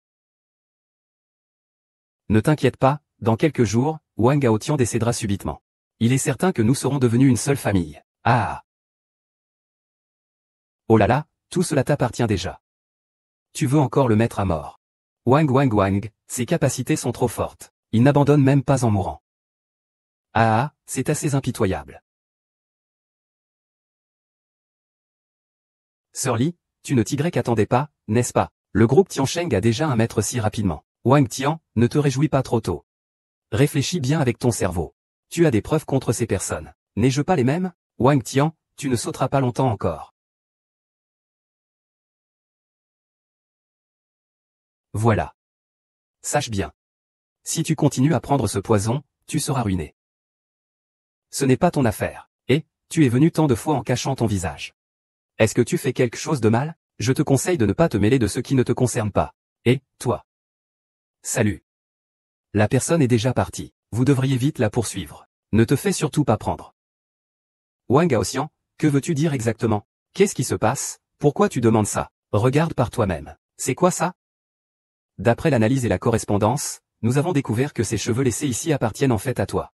Ne t'inquiète pas, dans quelques jours, Wang Gaotian décédera subitement. Il est certain que nous serons devenus une seule famille. Ah! Oh là là, tout cela t'appartient déjà. Tu veux encore le mettre à mort. Wang, ses capacités sont trop fortes. Il n'abandonne même pas en mourant. Ah, c'est assez impitoyable. Sir Li, tu ne t'attendais pas, n'est-ce pas? Le groupe Tiansheng a déjà un maître si rapidement. Wang Tian, ne te réjouis pas trop tôt. Réfléchis bien avec ton cerveau. Tu as des preuves contre ces personnes. N'ai-je pas les mêmes? Wang Tian, tu ne sauteras pas longtemps encore. Voilà. Sache bien. Si tu continues à prendre ce poison, tu seras ruiné. Ce n'est pas ton affaire. Et, tu es venu tant de fois en cachant ton visage. Est-ce que tu fais quelque chose de mal? Je te conseille de ne pas te mêler de ce qui ne te concerne pas. Et, toi. Salut. La personne est déjà partie. Vous devriez vite la poursuivre. Ne te fais surtout pas prendre. Wang Gaoxian, que veux-tu dire exactement? Qu'est-ce qui se passe? Pourquoi tu demandes ça? Regarde par toi-même. C'est quoi ça? D'après l'analyse et la correspondance, nous avons découvert que ces cheveux laissés ici appartiennent en fait à toi.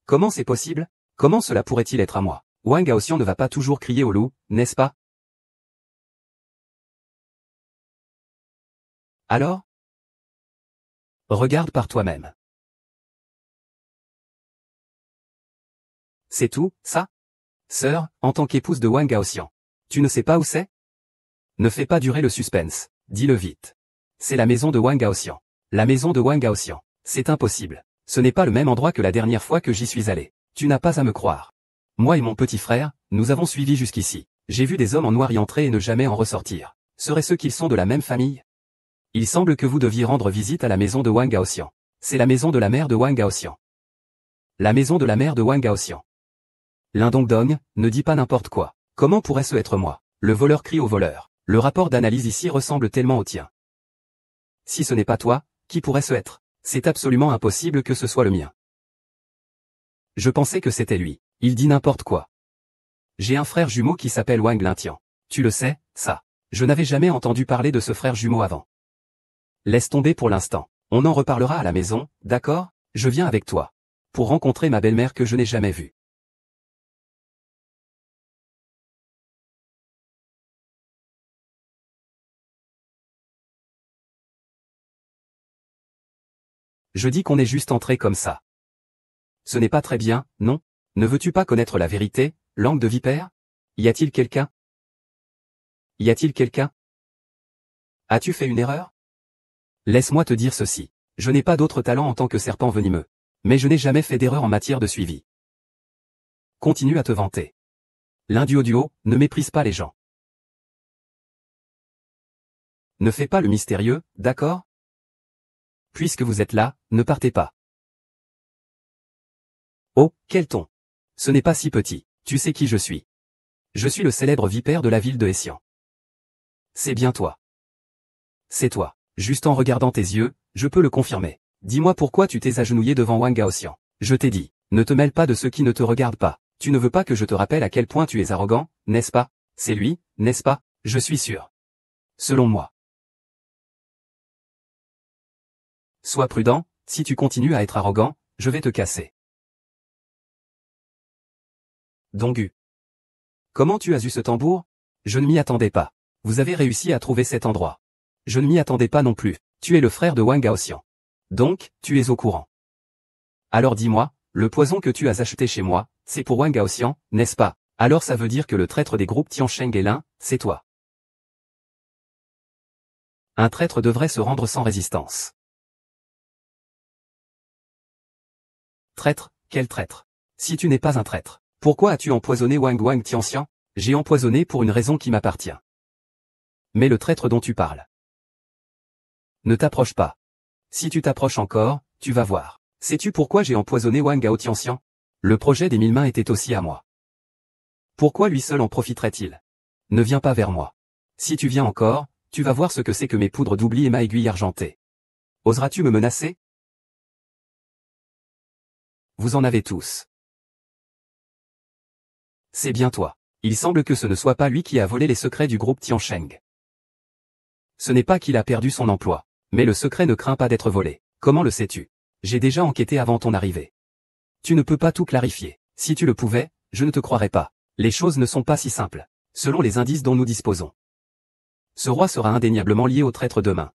Comment c'est possible? Comment cela pourrait-il être à moi? Wang Gaoxian ne va pas toujours crier au loup, n'est-ce pas? Alors? Regarde par toi-même. C'est tout, ça? Sœur, en tant qu'épouse de Wang Gaoxian. Tu ne sais pas où c'est? Ne fais pas durer le suspense, dis-le vite. C'est la maison de Wang Gaoxian. La maison de Wang Gaoxian. C'est impossible. Ce n'est pas le même endroit que la dernière fois que j'y suis allé. Tu n'as pas à me croire. Moi et mon petit frère, nous avons suivi jusqu'ici. J'ai vu des hommes en noir y entrer et ne jamais en ressortir. Seraient-ce qu'ils sont de la même famille? Il semble que vous deviez rendre visite à la maison de Wang Gaoxian. C'est la maison de la mère de Wang Gaoxian. La maison de la mère de Wang Gaoxian. Lindong, ne dis pas n'importe quoi. Comment pourrait-ce être moi? Le voleur crie au voleur. Le rapport d'analyse ici ressemble tellement au tien. Si ce n'est pas toi, qui pourrait ce être? C'est absolument impossible que ce soit le mien. Je pensais que c'était lui. Il dit n'importe quoi. J'ai un frère jumeau qui s'appelle Wang Lintian. Tu le sais, ça. Je n'avais jamais entendu parler de ce frère jumeau avant. Laisse tomber pour l'instant. On en reparlera à la maison, d'accord? Je viens avec toi. Pour rencontrer ma belle-mère que je n'ai jamais vue. Je dis qu'on est juste entré comme ça. Ce n'est pas très bien, non? Ne veux-tu pas connaître la vérité, langue de vipère? Y a-t-il quelqu'un? Y a-t-il quelqu'un? As-tu fait une erreur? Laisse-moi te dire ceci. Je n'ai pas d'autre talent en tant que serpent venimeux. Mais je n'ai jamais fait d'erreur en matière de suivi. Continue à te vanter. L'Induo, ne méprise pas les gens. Ne fais pas le mystérieux, d'accord? Puisque vous êtes là, ne partez pas. Oh, quel ton! Ce n'est pas si petit, tu sais qui je suis. Je suis le célèbre vipère de la ville de Essian. C'est bien toi. C'est toi. Juste en regardant tes yeux, je peux le confirmer. Dis-moi pourquoi tu t'es agenouillé devant Wang Gaoxian. Je t'ai dit, ne te mêle pas de ceux qui ne te regardent pas. Tu ne veux pas que je te rappelle à quel point tu es arrogant, n'est-ce pas? C'est lui, n'est-ce pas? Je suis sûr. Selon moi. Sois prudent, si tu continues à être arrogant, je vais te casser. Dongu. Comment tu as eu ce tambour? Je ne m'y attendais pas. Vous avez réussi à trouver cet endroit. Je ne m'y attendais pas non plus. Tu es le frère de Wang Gaoxian. Donc, tu es au courant. Alors dis-moi, le poison que tu as acheté chez moi, c'est pour Wang Gaoxian, n'est-ce pas? Alors ça veut dire que le traître des groupes Tiansheng est l'un, c'est toi. Un traître devrait se rendre sans résistance. Traître, quel traître? Si tu n'es pas un traître, pourquoi as-tu empoisonné Wang Tianxian? J'ai empoisonné pour une raison qui m'appartient. Mais le traître dont tu parles. Ne t'approche pas. Si tu t'approches encore, tu vas voir. Sais-tu pourquoi j'ai empoisonné Wang Tianxian? Le projet des 1000 mains était aussi à moi. Pourquoi lui seul en profiterait-il? Ne viens pas vers moi. Si tu viens encore, tu vas voir ce que c'est que mes poudres d'oubli et ma aiguille argentée. Oseras-tu me menacer? Vous en avez tous. C'est bien toi. Il semble que ce ne soit pas lui qui a volé les secrets du groupe Tiansheng. Ce n'est pas qu'il a perdu son emploi. Mais le secret ne craint pas d'être volé. Comment le sais-tu? J'ai déjà enquêté avant ton arrivée. Tu ne peux pas tout clarifier. Si tu le pouvais, je ne te croirais pas. Les choses ne sont pas si simples. Selon les indices dont nous disposons. Ce roi sera indéniablement lié au traître demain.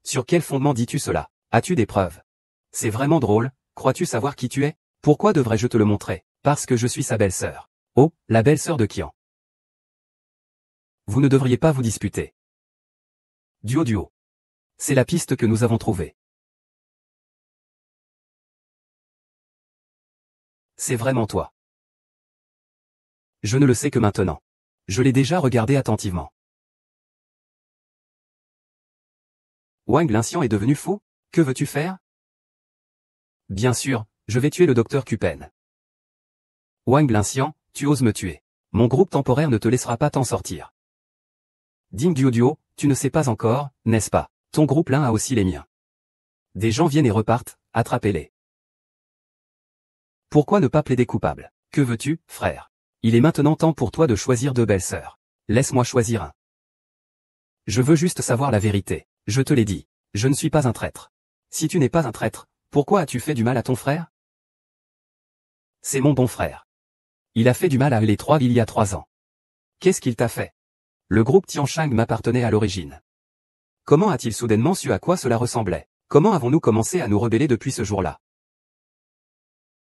Sur quel fondement dis-tu cela? As-tu des preuves? C'est vraiment drôle, crois-tu savoir qui tu es? Pourquoi devrais-je te le montrer? Parce que je suis sa belle-sœur. Oh, la belle-sœur de Qian. Vous ne devriez pas vous disputer. Duo. C'est la piste que nous avons trouvée. C'est vraiment toi. Je ne le sais que maintenant. Je l'ai déjà regardé attentivement. Wang Lincian est devenu fou? Que veux-tu faire? Bien sûr, je vais tuer le docteur Kupen. Wang Lincian, tu oses me tuer. Mon groupe temporaire ne te laissera pas t'en sortir. Ding Duo, tu ne sais pas encore, n'est-ce pas? Ton groupe l'un a aussi les miens. Des gens viennent et repartent, attrapez-les. Pourquoi ne pas plaider coupable? Que veux-tu, frère? Il est maintenant temps pour toi de choisir deux belles-sœurs. Laisse-moi choisir un. Je veux juste savoir la vérité. Je te l'ai dit. Je ne suis pas un traître. Si tu n'es pas un traître, pourquoi as-tu fait du mal à ton frère? C'est mon bon frère. Il a fait du mal à les trois il y a 3 ans. Qu'est-ce qu'il t'a fait? Le groupe Tiansheng m'appartenait à l'origine. Comment a-t-il soudainement su à quoi cela ressemblait? Comment avons-nous commencé à nous rebeller depuis ce jour-là?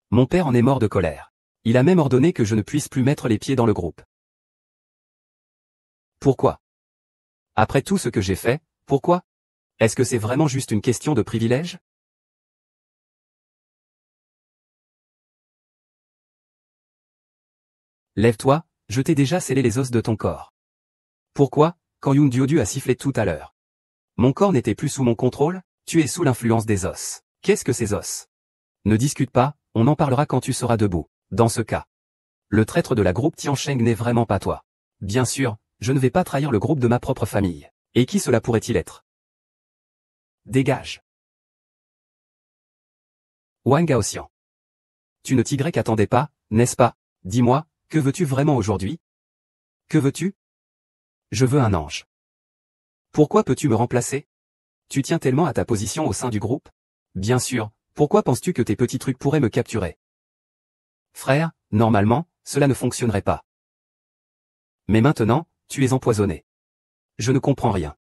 Mon père en est mort de colère. Il a même ordonné que je ne puisse plus mettre les pieds dans le groupe. Pourquoi? Après tout ce que j'ai fait, pourquoi? Est-ce que c'est vraiment juste une question de privilège? Lève-toi, je t'ai déjà scellé les os de ton corps. Pourquoi, quand Yung Diu a sifflé tout à l'heure? Mon corps n'était plus sous mon contrôle, tu es sous l'influence des os. Qu'est-ce que ces os? Ne discute pas, on en parlera quand tu seras debout. Dans ce cas, le traître de la groupe Tiansheng n'est vraiment pas toi. Bien sûr, je ne vais pas trahir le groupe de ma propre famille. Et qui cela pourrait-il être? Dégage. Wang Gaoxian. Tu ne t'attendais pas, n'est-ce pas? Dis-moi, que veux-tu vraiment aujourd'hui? Que veux-tu? Je veux un ange. Pourquoi peux-tu me remplacer? Tu tiens tellement à ta position au sein du groupe? Bien sûr, pourquoi penses-tu que tes petits trucs pourraient me capturer? Frère, normalement, cela ne fonctionnerait pas. Mais maintenant, tu es empoisonné. Je ne comprends rien.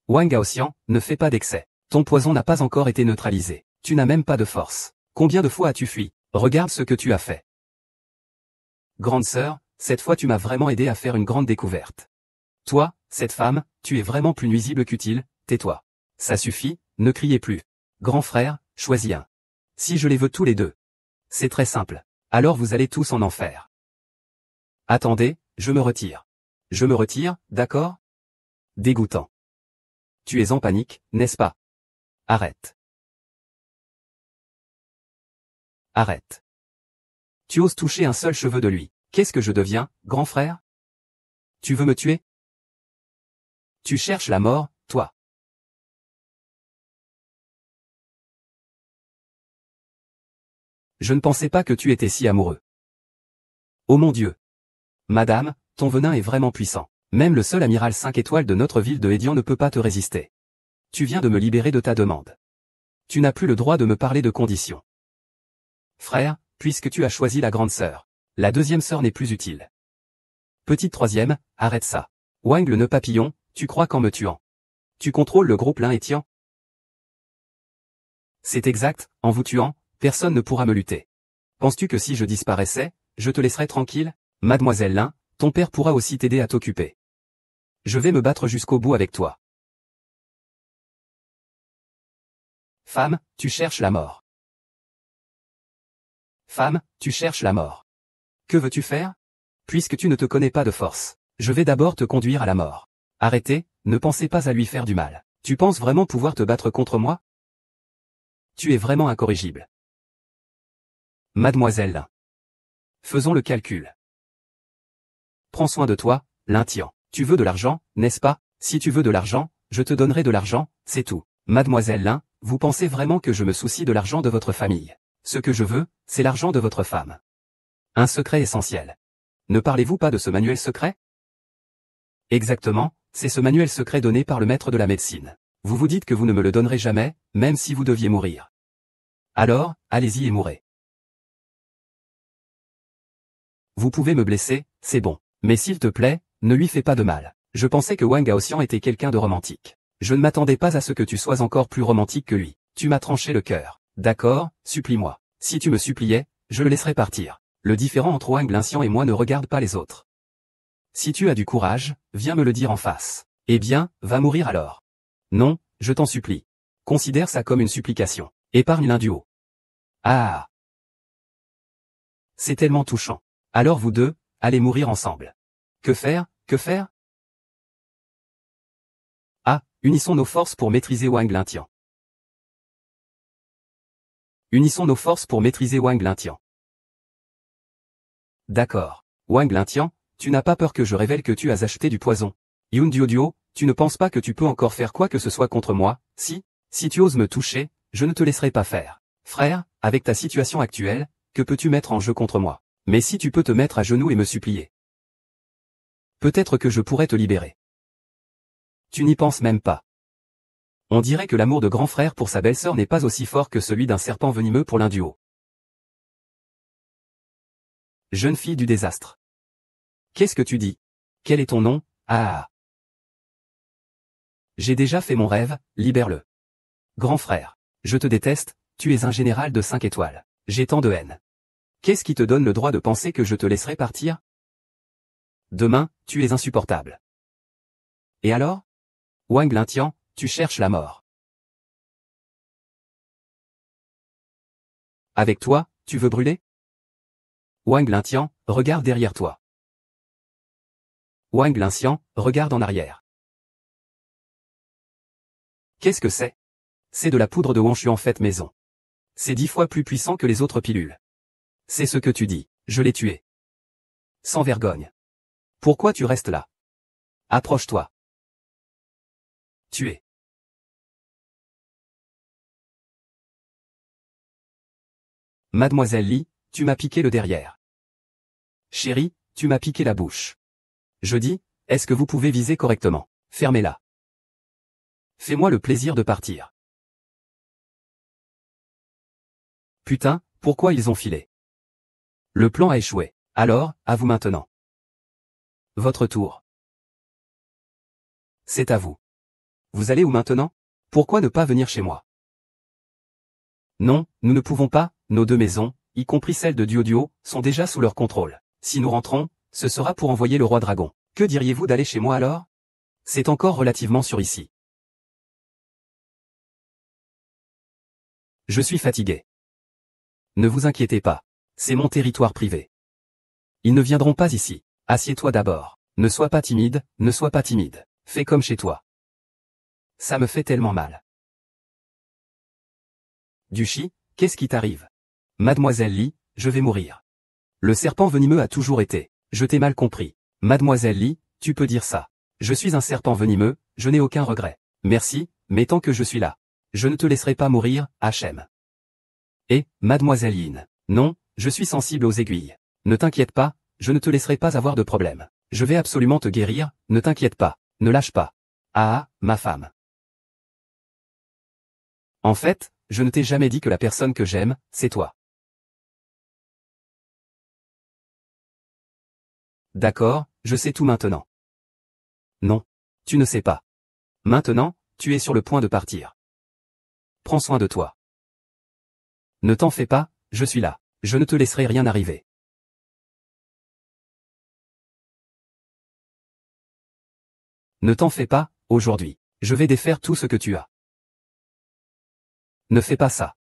Wang Gaoxian, ne fais pas d'excès. Ton poison n'a pas encore été neutralisé. Tu n'as même pas de force. Combien de fois as-tu fui? Regarde ce que tu as fait. Grande sœur, cette fois tu m'as vraiment aidé à faire une grande découverte. Toi, cette femme, tu es vraiment plus nuisible qu'utile, tais-toi. Ça suffit, ne criez plus. Grand frère, choisis un. Si je les veux tous les deux. C'est très simple. Alors vous allez tous en enfer. Attendez, je me retire. Je me retire, d'accord? Dégoûtant. Tu es en panique, n'est-ce pas? Arrête. Arrête. Tu oses toucher un seul cheveu de lui. Qu'est-ce que je deviens, grand frère? Tu veux me tuer? Tu cherches la mort, toi. Je ne pensais pas que tu étais si amoureux. Oh mon Dieu. Madame, ton venin est vraiment puissant. Même le seul amiral 5 étoiles de notre ville de Hédian ne peut pas te résister. Tu viens de me libérer de ta demande. Tu n'as plus le droit de me parler de conditions. Frère, puisque tu as choisi la grande sœur, la deuxième sœur n'est plus utile. Petite troisième, arrête ça. Wang le nœud papillon, tu crois qu'en me tuant, tu contrôles le groupe Lin et Tian? C'est exact, en vous tuant, personne ne pourra me lutter. Penses-tu que si je disparaissais, je te laisserais tranquille? Mademoiselle Lin, ton père pourra aussi t'aider à t'occuper. Je vais me battre jusqu'au bout avec toi. Femme, tu cherches la mort. Femme, tu cherches la mort. Que veux-tu faire? Puisque tu ne te connais pas de force, je vais d'abord te conduire à la mort. Arrêtez, ne pensez pas à lui faire du mal. Tu penses vraiment pouvoir te battre contre moi? Tu es vraiment incorrigible. Mademoiselle Lin. Faisons le calcul. Prends soin de toi, Lin Tian. Tu veux de l'argent, n'est-ce pas? Si tu veux de l'argent, je te donnerai de l'argent, c'est tout. Mademoiselle Lin, vous pensez vraiment que je me soucie de l'argent de votre famille? Ce que je veux, c'est l'argent de votre femme. Un secret essentiel. Ne parlez-vous pas de ce manuel secret? Exactement, c'est ce manuel secret donné par le maître de la médecine. Vous vous dites que vous ne me le donnerez jamais, même si vous deviez mourir. Alors, allez-y et mourrez. Vous pouvez me blesser, c'est bon. Mais s'il te plaît, ne lui fais pas de mal. Je pensais que Wang Gaoxian était quelqu'un de romantique. Je ne m'attendais pas à ce que tu sois encore plus romantique que lui. Tu m'as tranché le cœur. D'accord, supplie-moi. Si tu me suppliais, je le laisserais partir. Le différent entre Wang Lincian et moi ne regarde pas les autres. Si tu as du courage, viens me le dire en face. Eh bien, va mourir alors. Non, je t'en supplie. Considère ça comme une supplication. Épargne l'un du haut. Ah! C'est tellement touchant. Alors vous deux, allez mourir ensemble. Que faire, que faire? Ah, unissons nos forces pour maîtriser Wang Lintian. Unissons nos forces pour maîtriser Wang Lintian. D'accord. Wang Lintian, tu n'as pas peur que je révèle que tu as acheté du poison. Yun Duoduo, tu ne penses pas que tu peux encore faire quoi que ce soit contre moi? Si tu oses me toucher, je ne te laisserai pas faire. Frère, avec ta situation actuelle, que peux-tu mettre en jeu contre moi? Mais si tu peux te mettre à genoux et me supplier. Peut-être que je pourrais te libérer. Tu n'y penses même pas. On dirait que l'amour de grand frère pour sa belle-sœur n'est pas aussi fort que celui d'un serpent venimeux pour l'un du haut. Jeune fille du désastre. Qu'est-ce que tu dis? Quel est ton nom? Ah. J'ai déjà fait mon rêve, libère-le. Grand frère. Je te déteste, tu es un général de 5 étoiles. J'ai tant de haine. Qu'est-ce qui te donne le droit de penser que je te laisserai partir? Demain, tu es insupportable. Et alors? Wang Lintian, tu cherches la mort. Avec toi, tu veux brûler? Wang Lintian, regarde derrière toi. Wang Lintian, regarde en arrière. Qu'est-ce que c'est? C'est de la poudre de Wanshuan faite maison. C'est 10 fois plus puissant que les autres pilules. C'est ce que tu dis, je l'ai tué. Sans vergogne. Pourquoi tu restes là? Approche-toi. Tué. Mademoiselle Li, tu m'as piqué le derrière. Chérie, tu m'as piqué la bouche. Je dis, est-ce que vous pouvez viser correctement? Fermez-la. Fais-moi le plaisir de partir. Putain, pourquoi ils ont filé? Le plan a échoué. Alors, à vous maintenant. Votre tour. C'est à vous. Vous allez où maintenant? Pourquoi ne pas venir chez moi? Non, nous ne pouvons pas, nos deux maisons, y compris celle de Duoduo, sont déjà sous leur contrôle. Si nous rentrons, ce sera pour envoyer le roi dragon. Que diriez-vous d'aller chez moi alors? C'est encore relativement sûr ici. Je suis fatigué. Ne vous inquiétez pas. C'est mon territoire privé. Ils ne viendront pas ici. Assieds-toi d'abord. Ne sois pas timide, ne sois pas timide. Fais comme chez toi. Ça me fait tellement mal. Duchi, qu'est-ce qui t'arrive? Mademoiselle Li, je vais mourir. Le serpent venimeux a toujours été. Je t'ai mal compris. Mademoiselle Li, tu peux dire ça. Je suis un serpent venimeux, je n'ai aucun regret. Merci, mais tant que je suis là. Je ne te laisserai pas mourir, Hachem. Et, Mademoiselle Yin. Non, je suis sensible aux aiguilles. Ne t'inquiète pas, je ne te laisserai pas avoir de problème. Je vais absolument te guérir, ne t'inquiète pas. Ne lâche pas. Ah, ma femme. En fait, je ne t'ai jamais dit que la personne que j'aime, c'est toi. D'accord, je sais tout maintenant. Non. Tu ne sais pas. Maintenant, tu es sur le point de partir. Prends soin de toi. Ne t'en fais pas, je suis là. Je ne te laisserai rien arriver. Ne t'en fais pas, aujourd'hui. Je vais défaire tout ce que tu as. Ne fais pas ça.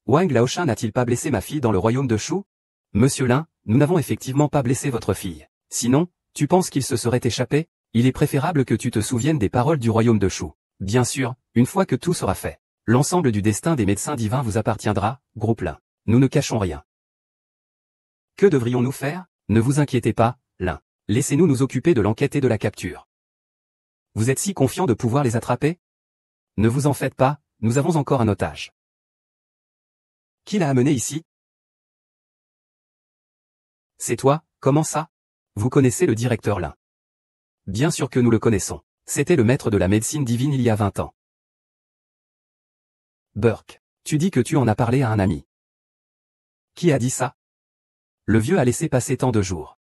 Wang Laoshan n'a-t-il pas blessé ma fille dans le royaume de Shu? Monsieur Lin, nous n'avons effectivement pas blessé votre fille. Sinon, tu penses qu'il se serait échappé? Il est préférable que tu te souviennes des paroles du royaume de Shu. Bien sûr, une fois que tout sera fait, l'ensemble du destin des médecins divins vous appartiendra, groupe Lin. Nous ne cachons rien. Que devrions-nous faire? Ne vous inquiétez pas, Lin. Laissez-nous nous occuper de l'enquête et de la capture. Vous êtes si confiant de pouvoir les attraper? Ne vous en faites pas, nous avons encore un otage. Qui l'a amené ici? C'est toi, comment ça? Vous connaissez le directeur Lin? Bien sûr que nous le connaissons. C'était le maître de la médecine divine il y a 20 ans. Burke, tu dis que tu en as parlé à un ami. Qui a dit ça? Le vieux a laissé passer tant de jours.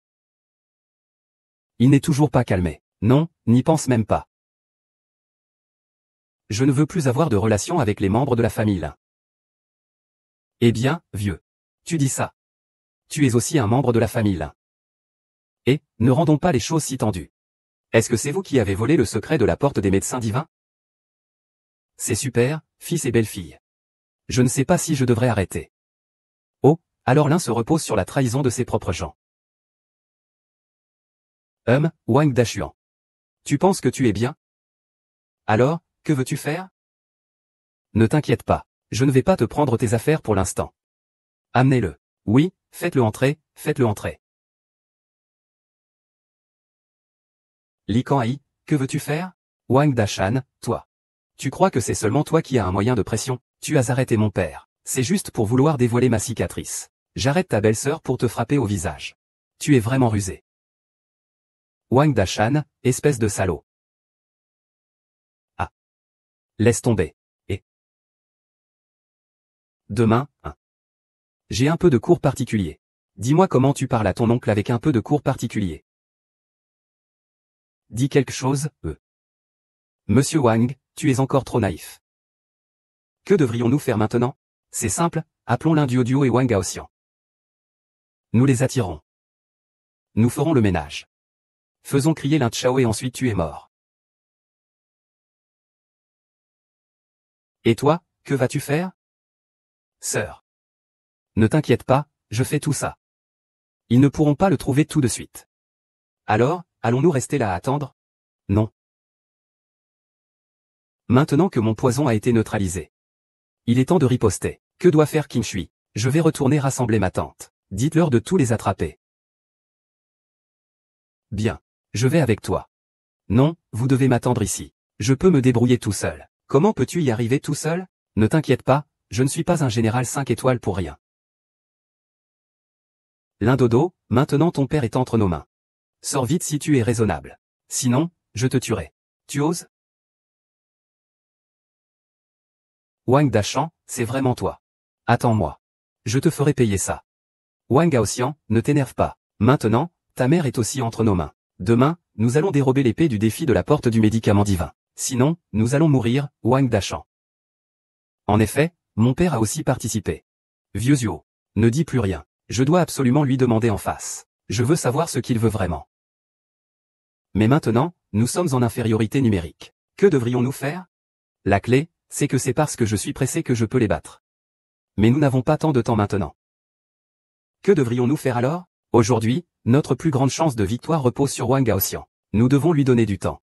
Il n'est toujours pas calmé. Non, n'y pense même pas. Je ne veux plus avoir de relation avec les membres de la famille Lin. Eh bien, vieux. Tu dis ça. Tu es aussi un membre de la famille Lin. Et, ne rendons pas les choses si tendues. Est-ce que c'est vous qui avez volé le secret de la porte des médecins divins? C'est super, fils et belle-fille. Je ne sais pas si je devrais arrêter. Oh, alors l'un se repose sur la trahison de ses propres gens. Wang Dashuan. Tu penses que tu es bien? Alors, que veux-tu faire? Ne t'inquiète pas, je ne vais pas te prendre tes affaires pour l'instant. Amenez-le. Oui, faites-le entrer, faites-le entrer. Li Kangyi, que veux-tu faire? Wang Dashan, toi. Tu crois que c'est seulement toi qui as un moyen de pression? Tu as arrêté mon père. C'est juste pour vouloir dévoiler ma cicatrice. J'arrête ta belle-sœur pour te frapper au visage. Tu es vraiment rusé. Wang Dashan, espèce de salaud. Ah. Laisse tomber. Et. Demain, J'ai un peu de cours particulier. Dis-moi comment tu parles à ton oncle avec un peu de cours particulier. Dis quelque chose, Monsieur Wang, tu es encore trop naïf. Que devrions-nous faire maintenant? C'est simple, appelons l'un Duo et Wang Gaoxian. Nous les attirons. Nous ferons le ménage. Faisons crier l'un Chao et ensuite tu es mort. Et toi, que vas-tu faire? Sœur. Ne t'inquiète pas, je fais tout ça. Ils ne pourront pas le trouver tout de suite. Alors, allons-nous rester là à attendre? Non. Maintenant que mon poison a été neutralisé. Il est temps de riposter. Que doit faire Qin Shui? Je vais retourner rassembler ma tante. Dites-leur de tous les attraper. Bien. Je vais avec toi. Non, vous devez m'attendre ici. Je peux me débrouiller tout seul. Comment peux-tu y arriver tout seul? Ne t'inquiète pas, je ne suis pas un général 5 étoiles pour rien. Lindodo, maintenant ton père est entre nos mains. Sors vite si tu es raisonnable. Sinon, je te tuerai. Tu oses? Wang Dashan, c'est vraiment toi. Attends-moi. Je te ferai payer ça. Wang Gaoxian, ne t'énerve pas. Maintenant, ta mère est aussi entre nos mains. Demain, nous allons dérober l'épée du défi de la porte du médicament divin. Sinon, nous allons mourir, Wang Dashan. En effet, mon père a aussi participé. Vieux Zhuo, ne dis plus rien. Je dois absolument lui demander en face. Je veux savoir ce qu'il veut vraiment. Mais maintenant, nous sommes en infériorité numérique. Que devrions-nous faire? La clé, c'est que c'est parce que je suis pressé que je peux les battre. Mais nous n'avons pas tant de temps maintenant. Que devrions-nous faire alors? Aujourd'hui, notre plus grande chance de victoire repose sur Wang Gaoxian. Nous devons lui donner du temps.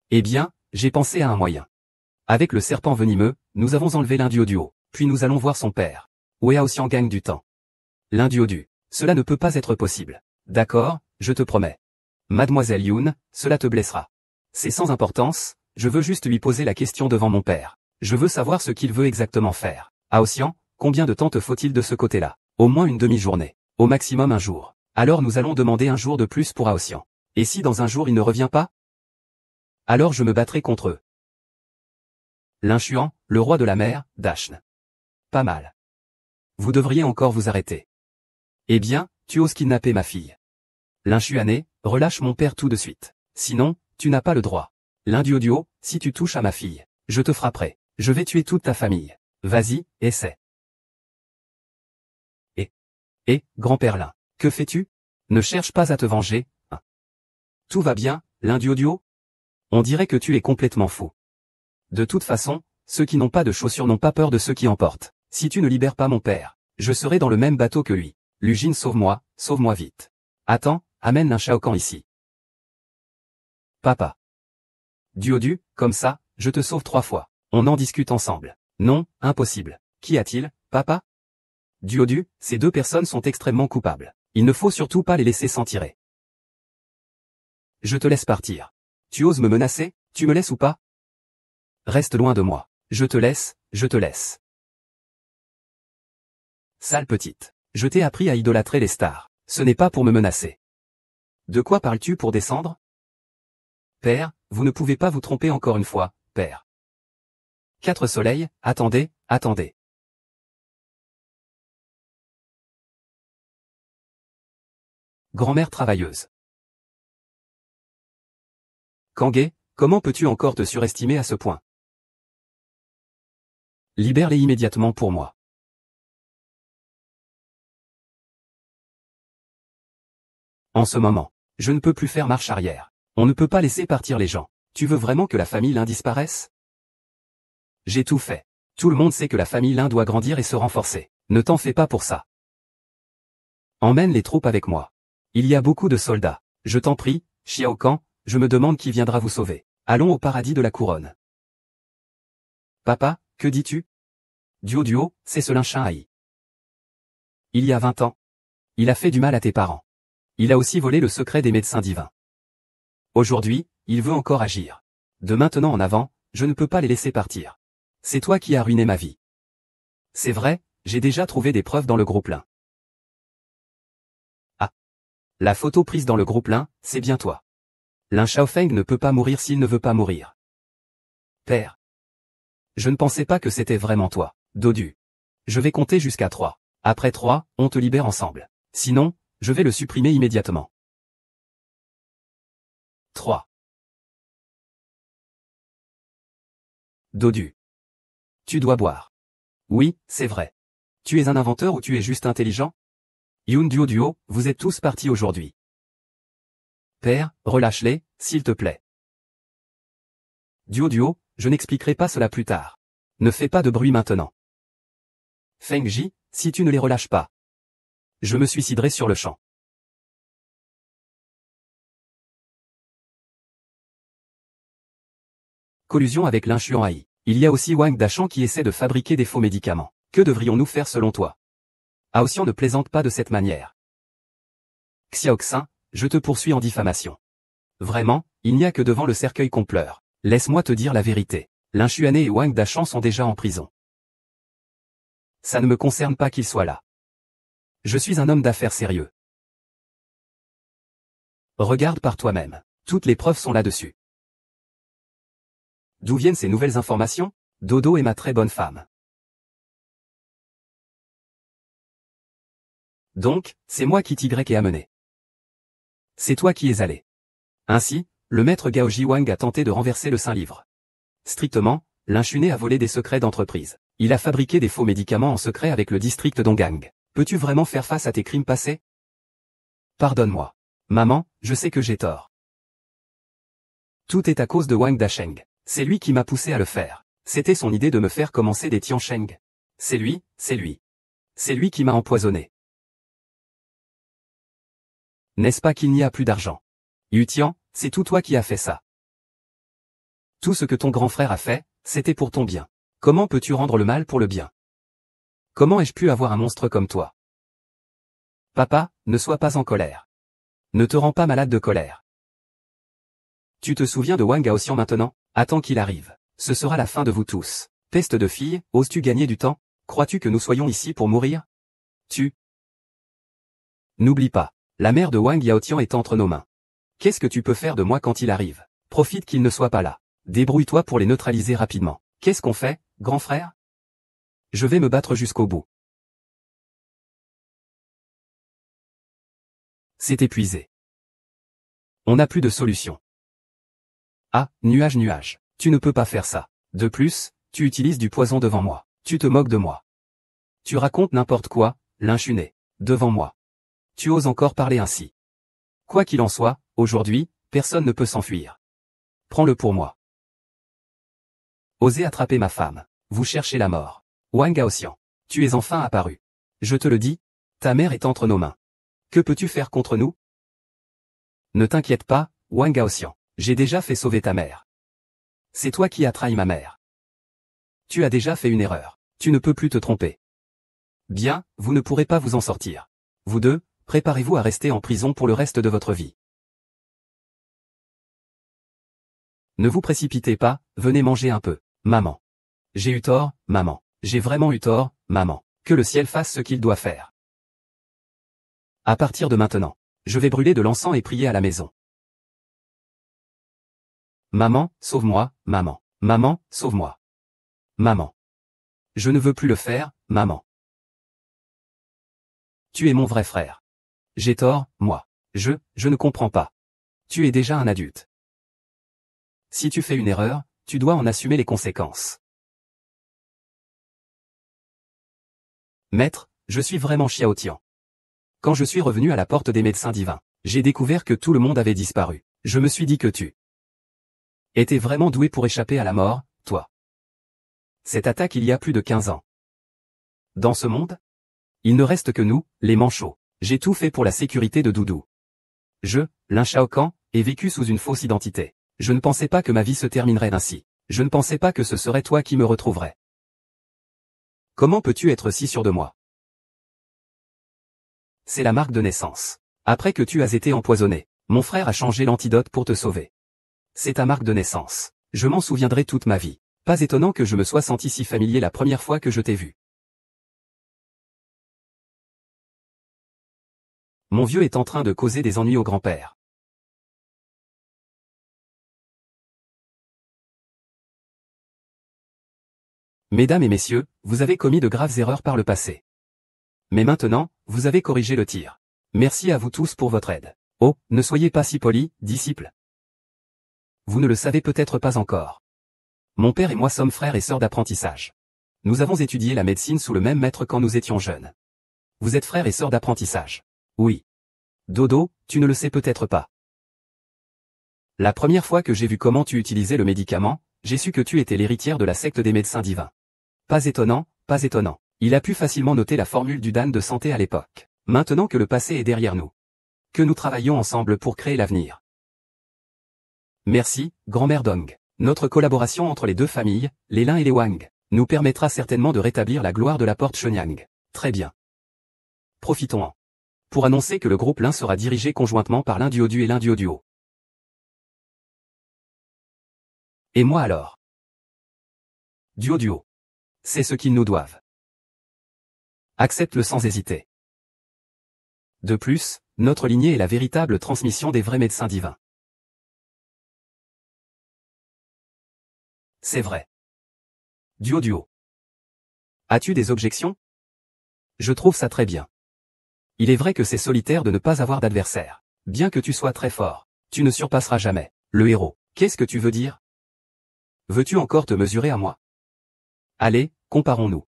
Eh bien, j'ai pensé à un moyen. Avec le serpent venimeux, nous avons enlevé l'un Duo, puis nous allons voir son père. Wei Haoxian gagne du temps. L'un Duo. Cela ne peut pas être possible. D'accord, je te promets. Mademoiselle Yoon, cela te blessera. C'est sans importance, je veux juste lui poser la question devant mon père. Je veux savoir ce qu'il veut exactement faire. Haoxian, combien de temps te faut-il de ce côté-là? Au moins une demi-journée. Au maximum un jour. Alors nous allons demander un jour de plus pour Haoxian. Et si dans un jour il ne revient pas? Alors je me battrai contre eux. Lin Xuan, le roi de la mer, Dashn. Pas mal. Vous devriez encore vous arrêter. Eh bien, tu oses kidnapper ma fille. Lin Xuané, relâche mon père tout de suite. Sinon, tu n'as pas le droit. Lin Duo, si tu touches à ma fille, je te frapperai. Je vais tuer toute ta famille. Vas-y, essaie. Et, grand-père Lin, que fais-tu? Ne cherche pas à te venger, hein. Tout va bien, Lin Duo? On dirait que tu es complètement fou. De toute façon, ceux qui n'ont pas de chaussures n'ont pas peur de ceux qui en portent. Si tu ne libères pas mon père, je serai dans le même bateau que lui. Lujin, sauve-moi vite. Attends, amène un Shao Kahn ici. Papa. Duodu, comme ça, je te sauve 3 fois. On en discute ensemble. Non, impossible. Qu'y a-t-il, papa? Duodu, ces 2 personnes sont extrêmement coupables. Il ne faut surtout pas les laisser s'en tirer. Je te laisse partir. Tu oses me menacer? Tu me laisses ou pas? Reste loin de moi. Je te laisse. Sale petite. Je t'ai appris à idolâtrer les stars. Ce n'est pas pour me menacer. De quoi parles-tu pour descendre? Père, vous ne pouvez pas vous tromper encore une fois, père. 4 soleils, attendez. Grand-mère travailleuse. Kangé, comment peux-tu encore te surestimer à ce point? Libère-les immédiatement pour moi. En ce moment, je ne peux plus faire marche arrière. On ne peut pas laisser partir les gens. Tu veux vraiment que la famille Lin disparaisse? J'ai tout fait. Tout le monde sait que la famille Lin doit grandir et se renforcer. Ne t'en fais pas pour ça. Emmène les troupes avec moi. Il y a beaucoup de soldats. Je t'en prie, Xiao Kahn, je me demande qui viendra vous sauver. Allons au paradis de la couronne. Papa, que dis-tu? Duo, c'est ce Lin Shanhai. Il y a 20 ans. Il a fait du mal à tes parents. Il a aussi volé le secret des médecins divins. Aujourd'hui, il veut encore agir. De maintenant en avant, je ne peux pas les laisser partir. C'est toi qui as ruiné ma vie. C'est vrai, j'ai déjà trouvé des preuves dans le groupe Lin. Ah. La photo prise dans le groupe Lin, c'est bien toi. Lin Shaofeng ne peut pas mourir s'il ne veut pas mourir. Père. Je ne pensais pas que c'était vraiment toi, Dodu. Je vais compter jusqu'à 3. Après 3, on te libère ensemble. Sinon, je vais le supprimer immédiatement. 3. Dodu. Tu dois boire. Oui, c'est vrai. Tu es un inventeur ou tu es juste intelligent? Yun Duo, vous êtes tous partis aujourd'hui. Père, relâche-les, s'il te plaît. Duo, je n'expliquerai pas cela plus tard. Ne fais pas de bruit maintenant. Feng Ji, si tu ne les relâches pas, je me suiciderai sur le champ. Collusion avec Lin Xuanhai. Il y a aussi Wang Dachang qui essaie de fabriquer des faux médicaments. Que devrions-nous faire selon toi? Aoxian ne plaisante pas de cette manière. Xiaoxin, je te poursuis en diffamation. Vraiment, il n'y a que devant le cercueil qu'on pleure. Laisse-moi te dire la vérité. Lin Xuanhai et Wang Dachang sont déjà en prison. Ça ne me concerne pas qu'ils soient là. Je suis un homme d'affaires sérieux. Regarde par toi-même. Toutes les preuves sont là-dessus. D'où viennent ces nouvelles informations? Dodo est ma très bonne femme. Donc, c'est moi qui t'y ai amené. C'est toi qui es allé. Ainsi, le maître Gaoji Wang a tenté de renverser le Saint-Livre. Strictement, Lin Xuanhai a volé des secrets d'entreprise. Il a fabriqué des faux médicaments en secret avec le district d'Onggang. Peux-tu vraiment faire face à tes crimes passés? Pardonne-moi. Maman, je sais que j'ai tort. Tout est à cause de Wang Dacheng. C'est lui qui m'a poussé à le faire. C'était son idée de me faire commencer des Tiansheng. C'est lui. C'est lui qui m'a empoisonné. N'est-ce pas qu'il n'y a plus d'argent? Yu Tian, c'est tout toi qui as fait ça. Tout ce que ton grand frère a fait, c'était pour ton bien. Comment peux-tu rendre le mal pour le bien? Comment ai-je pu avoir un monstre comme toi? Papa, ne sois pas en colère. Ne te rends pas malade de colère. Tu te souviens de Wang Gaoxian maintenant? Attends qu'il arrive. Ce sera la fin de vous tous. Peste de fille, oses-tu gagner du temps? Crois-tu que nous soyons ici pour mourir? N'oublie pas. La mère de Wang Yaotian est entre nos mains. Qu'est-ce que tu peux faire de moi quand il arrive? Profite qu'il ne soit pas là. Débrouille-toi pour les neutraliser rapidement. Qu'est-ce qu'on fait, grand frère? Je vais me battre jusqu'au bout. C'est épuisé. On n'a plus de solution. Ah, nuage. Tu ne peux pas faire ça. De plus, tu utilises du poison devant moi. Tu te moques de moi. Tu racontes n'importe quoi, Lin Xuanhai. devant moi. Tu oses encore parler ainsi. Quoi qu'il en soit, aujourd'hui, personne ne peut s'enfuir. Prends-le pour moi. Osez attraper ma femme. Vous cherchez la mort. Wang Gaoxian, tu es enfin apparu. Je te le dis, ta mère est entre nos mains. Que peux-tu faire contre nous? Ne t'inquiète pas, Wang Gaoxian, j'ai déjà fait sauver ta mère. C'est toi qui as trahi ma mère. Tu as déjà fait une erreur. Tu ne peux plus te tromper. Bien, vous ne pourrez pas vous en sortir. Vous deux, préparez-vous à rester en prison pour le reste de votre vie. Ne vous précipitez pas, venez manger un peu, maman. J'ai eu tort, maman. J'ai vraiment eu tort, maman. Que le ciel fasse ce qu'il doit faire. À partir de maintenant, je vais brûler de l'encens et prier à la maison. Maman, sauve-moi, maman. Maman, sauve-moi. Maman. Je ne veux plus le faire, maman. Tu es mon vrai frère. J'ai tort, moi. Je ne comprends pas. Tu es déjà un adulte. Si tu fais une erreur, tu dois en assumer les conséquences. Maître, je suis vraiment Xiao Tian. Quand je suis revenu à la porte des médecins divins, j'ai découvert que tout le monde avait disparu. Je me suis dit que tu étais vraiment doué pour échapper à la mort, toi. Cette attaque il y a plus de 15 ans. Dans ce monde, il ne reste que nous, les manchots. J'ai tout fait pour la sécurité de Doudou. Je, Lin Shaokan, ai vécu sous une fausse identité. Je ne pensais pas que ma vie se terminerait ainsi. Je ne pensais pas que ce serait toi qui me retrouverais. Comment peux-tu être si sûr de moi? C'est la marque de naissance. Après que tu as été empoisonné, mon frère a changé l'antidote pour te sauver. C'est ta marque de naissance. Je m'en souviendrai toute ma vie. Pas étonnant que je me sois senti si familier la première fois que je t'ai vu. Mon vieux est en train de causer des ennuis au grand-père. Mesdames et messieurs, vous avez commis de graves erreurs par le passé. Mais maintenant, vous avez corrigé le tir. Merci à vous tous pour votre aide. Oh, ne soyez pas si polis, disciples. Vous ne le savez peut-être pas encore. Mon père et moi sommes frères et sœurs d'apprentissage. Nous avons étudié la médecine sous le même maître quand nous étions jeunes. Vous êtes frères et sœurs d'apprentissage. Oui. Dodo, tu ne le sais peut-être pas. La première fois que j'ai vu comment tu utilisais le médicament, j'ai su que tu étais l'héritière de la secte des médecins divins. Pas étonnant, pas étonnant. Il a pu facilement noter la formule du Dan de santé à l'époque. Maintenant que le passé est derrière nous. Que nous travaillons ensemble pour créer l'avenir. Merci, grand-mère Dong. Notre collaboration entre les deux familles, les Lin et les Wang, nous permettra certainement de rétablir la gloire de la porte Shenyang. Très bien. Profitons-en. Pour annoncer que le groupe Lin sera dirigé conjointement par l'un du Haut-Du et l'un du Haut-Du. Et moi alors? Du Haut-Du. C'est ce qu'ils nous doivent. Accepte-le sans hésiter. De plus, notre lignée est la véritable transmission des vrais médecins divins. C'est vrai. Duo. As-tu des objections? Je trouve ça très bien. Il est vrai que c'est solitaire de ne pas avoir d'adversaire. Bien que tu sois très fort, tu ne surpasseras jamais le héros. Qu'est-ce que tu veux dire? Veux-tu encore te mesurer à moi? Allez, comparons-nous.